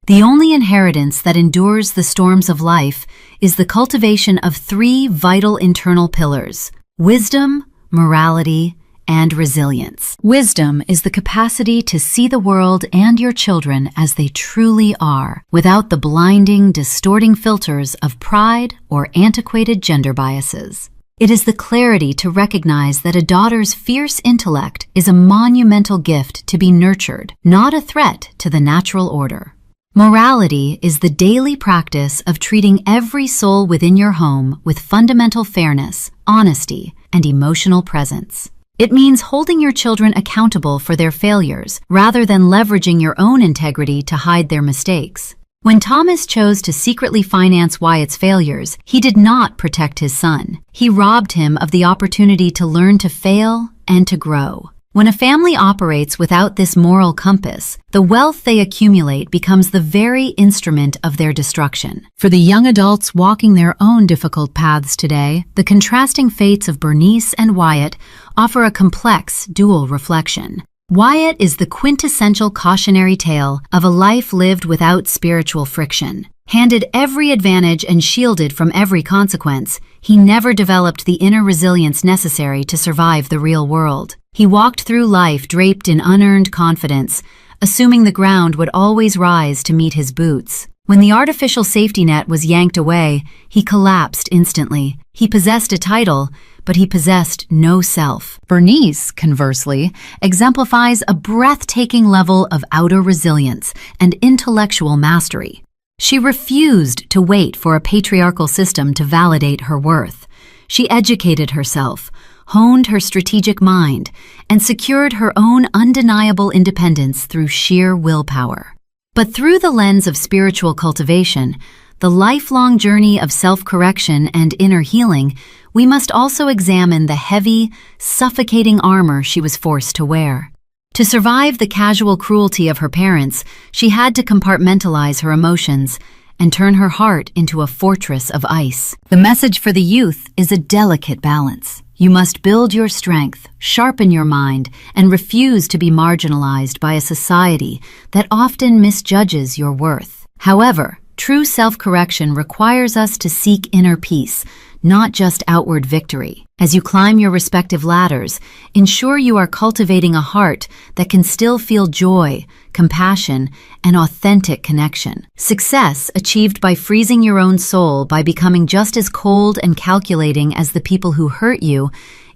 The only inheritance that endures the storms of life is the cultivation of three vital internal pillars: wisdom, morality, and resilience. Wisdom is the capacity to see the world and your children as they truly are, without the blinding, distorting filters of pride or antiquated gender biases. It is the clarity to recognize that a daughter's fierce intellect is a monumental gift to be nurtured, not a threat to the natural order. Morality is the daily practice of treating every soul within your home with fundamental fairness, honesty, and emotional presence. It means holding your children accountable for their failures rather than leveraging your own integrity to hide their mistakes. When Thomas chose to secretly finance Wyatt's failures, he did not protect his son. He robbed him of the opportunity to learn to fail and to grow. When a family operates without this moral compass, the wealth they accumulate becomes the very instrument of their destruction. For the young adults walking their own difficult paths today, the contrasting fates of Bernice and Wyatt offer a complex, dual reflection. Wyatt is the quintessential cautionary tale of a life lived without spiritual friction. Handed every advantage and shielded from every consequence, he never developed the inner resilience necessary to survive the real world. He walked through life draped in unearned confidence, assuming the ground would always rise to meet his boots. When the artificial safety net was yanked away, he collapsed instantly. He possessed a title, but he possessed no self. Bernice, conversely, exemplifies a breathtaking level of outer resilience and intellectual mastery. She refused to wait for a patriarchal system to validate her worth. She educated herself, honed her strategic mind, and secured her own undeniable independence through sheer willpower. But through the lens of spiritual cultivation, the lifelong journey of self-correction and inner healing, we must also examine the heavy, suffocating armor she was forced to wear. To survive the casual cruelty of her parents, she had to compartmentalize her emotions and turn her heart into a fortress of ice. The message for the youth is a delicate balance. You must build your strength, sharpen your mind, and refuse to be marginalized by a society that often misjudges your worth. However, true self-correction requires us to seek inner peace, not just outward victory. As you climb your respective ladders, ensure you are cultivating a heart that can still feel joy, compassion, and authentic connection. Success achieved by freezing your own soul by becoming just as cold and calculating as the people who hurt you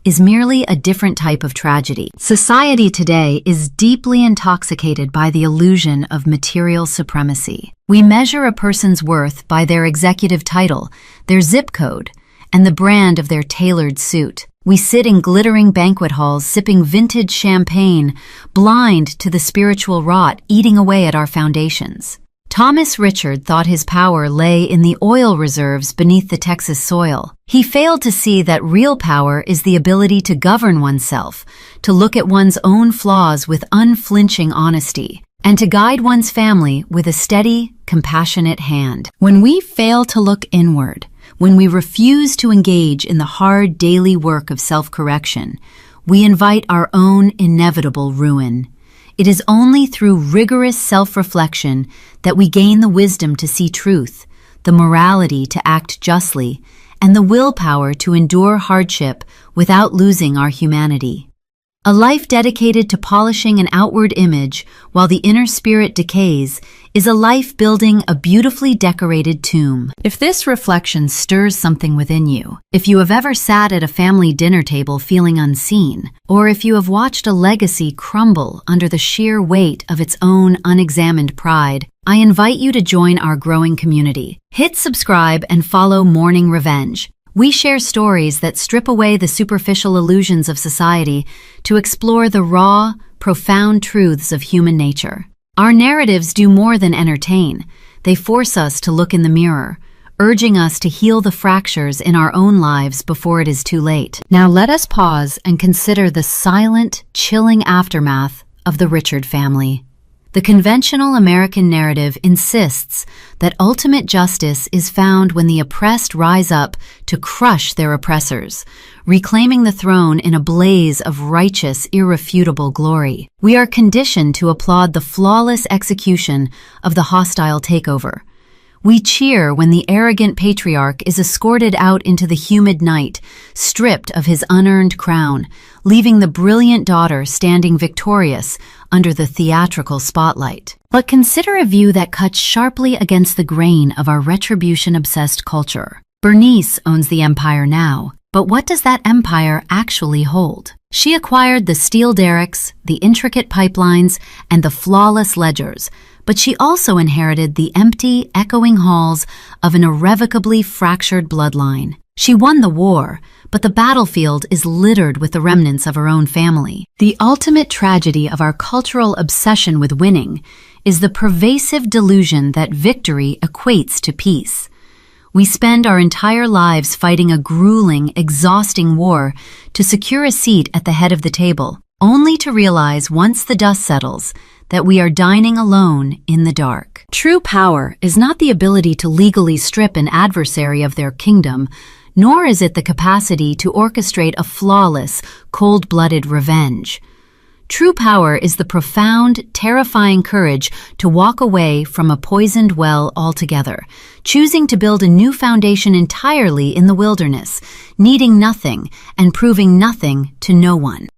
is merely a different type of tragedy. Society today is deeply intoxicated by the illusion of material supremacy. We measure a person's worth by their executive title, their zip code, and the brand of their tailored suit. We sit in glittering banquet halls sipping vintage champagne, blind to the spiritual rot eating away at our foundations. Thomas Richard thought his power lay in the oil reserves beneath the Texas soil. He failed to see that real power is the ability to govern oneself, to look at one's own flaws with unflinching honesty, and to guide one's family with a steady, compassionate hand. When we fail to look inward, when we refuse to engage in the hard daily work of self-correction, we invite our own inevitable ruin. It is only through rigorous self-reflection that we gain the wisdom to see truth, the morality to act justly, and the willpower to endure hardship without losing our humanity. A life dedicated to polishing an outward image while the inner spirit decays is a life building a beautifully decorated tomb. If this reflection stirs something within you, if you have ever sat at a family dinner table feeling unseen, or if you have watched a legacy crumble under the sheer weight of its own unexamined pride, I invite you to join our growing community. Hit subscribe and follow Morning Revenge. We share stories that strip away the superficial illusions of society to explore the raw, profound truths of human nature. Our narratives do more than entertain. They force us to look in the mirror, urging us to heal the fractures in our own lives before it is too late. Now let us pause and consider the silent, chilling aftermath of the Richard family. The conventional American narrative insists that ultimate justice is found when the oppressed rise up to crush their oppressors, reclaiming the throne in a blaze of righteous, irrefutable glory. We are conditioned to applaud the flawless execution of the hostile takeover. We cheer when the arrogant patriarch is escorted out into the humid night, stripped of his unearned crown, leaving the brilliant daughter standing victorious under the theatrical spotlight. But consider a view that cuts sharply against the grain of our retribution-obsessed culture. Bernice owns the empire now, but what does that empire actually hold? She acquired the steel derricks, the intricate pipelines, and the flawless ledgers, but she also inherited the empty, echoing halls of an irrevocably fractured bloodline. She won the war, but the battlefield is littered with the remnants of her own family. The ultimate tragedy of our cultural obsession with winning is the pervasive delusion that victory equates to peace. We spend our entire lives fighting a grueling, exhausting war to secure a seat at the head of the table, only to realize once the dust settles that we are dining alone in the dark. True power is not the ability to legally strip an adversary of their kingdom, nor is it the capacity to orchestrate a flawless, cold-blooded revenge. True power is the profound, terrifying courage to walk away from a poisoned well altogether, choosing to build a new foundation entirely in the wilderness, needing nothing and proving nothing to no one.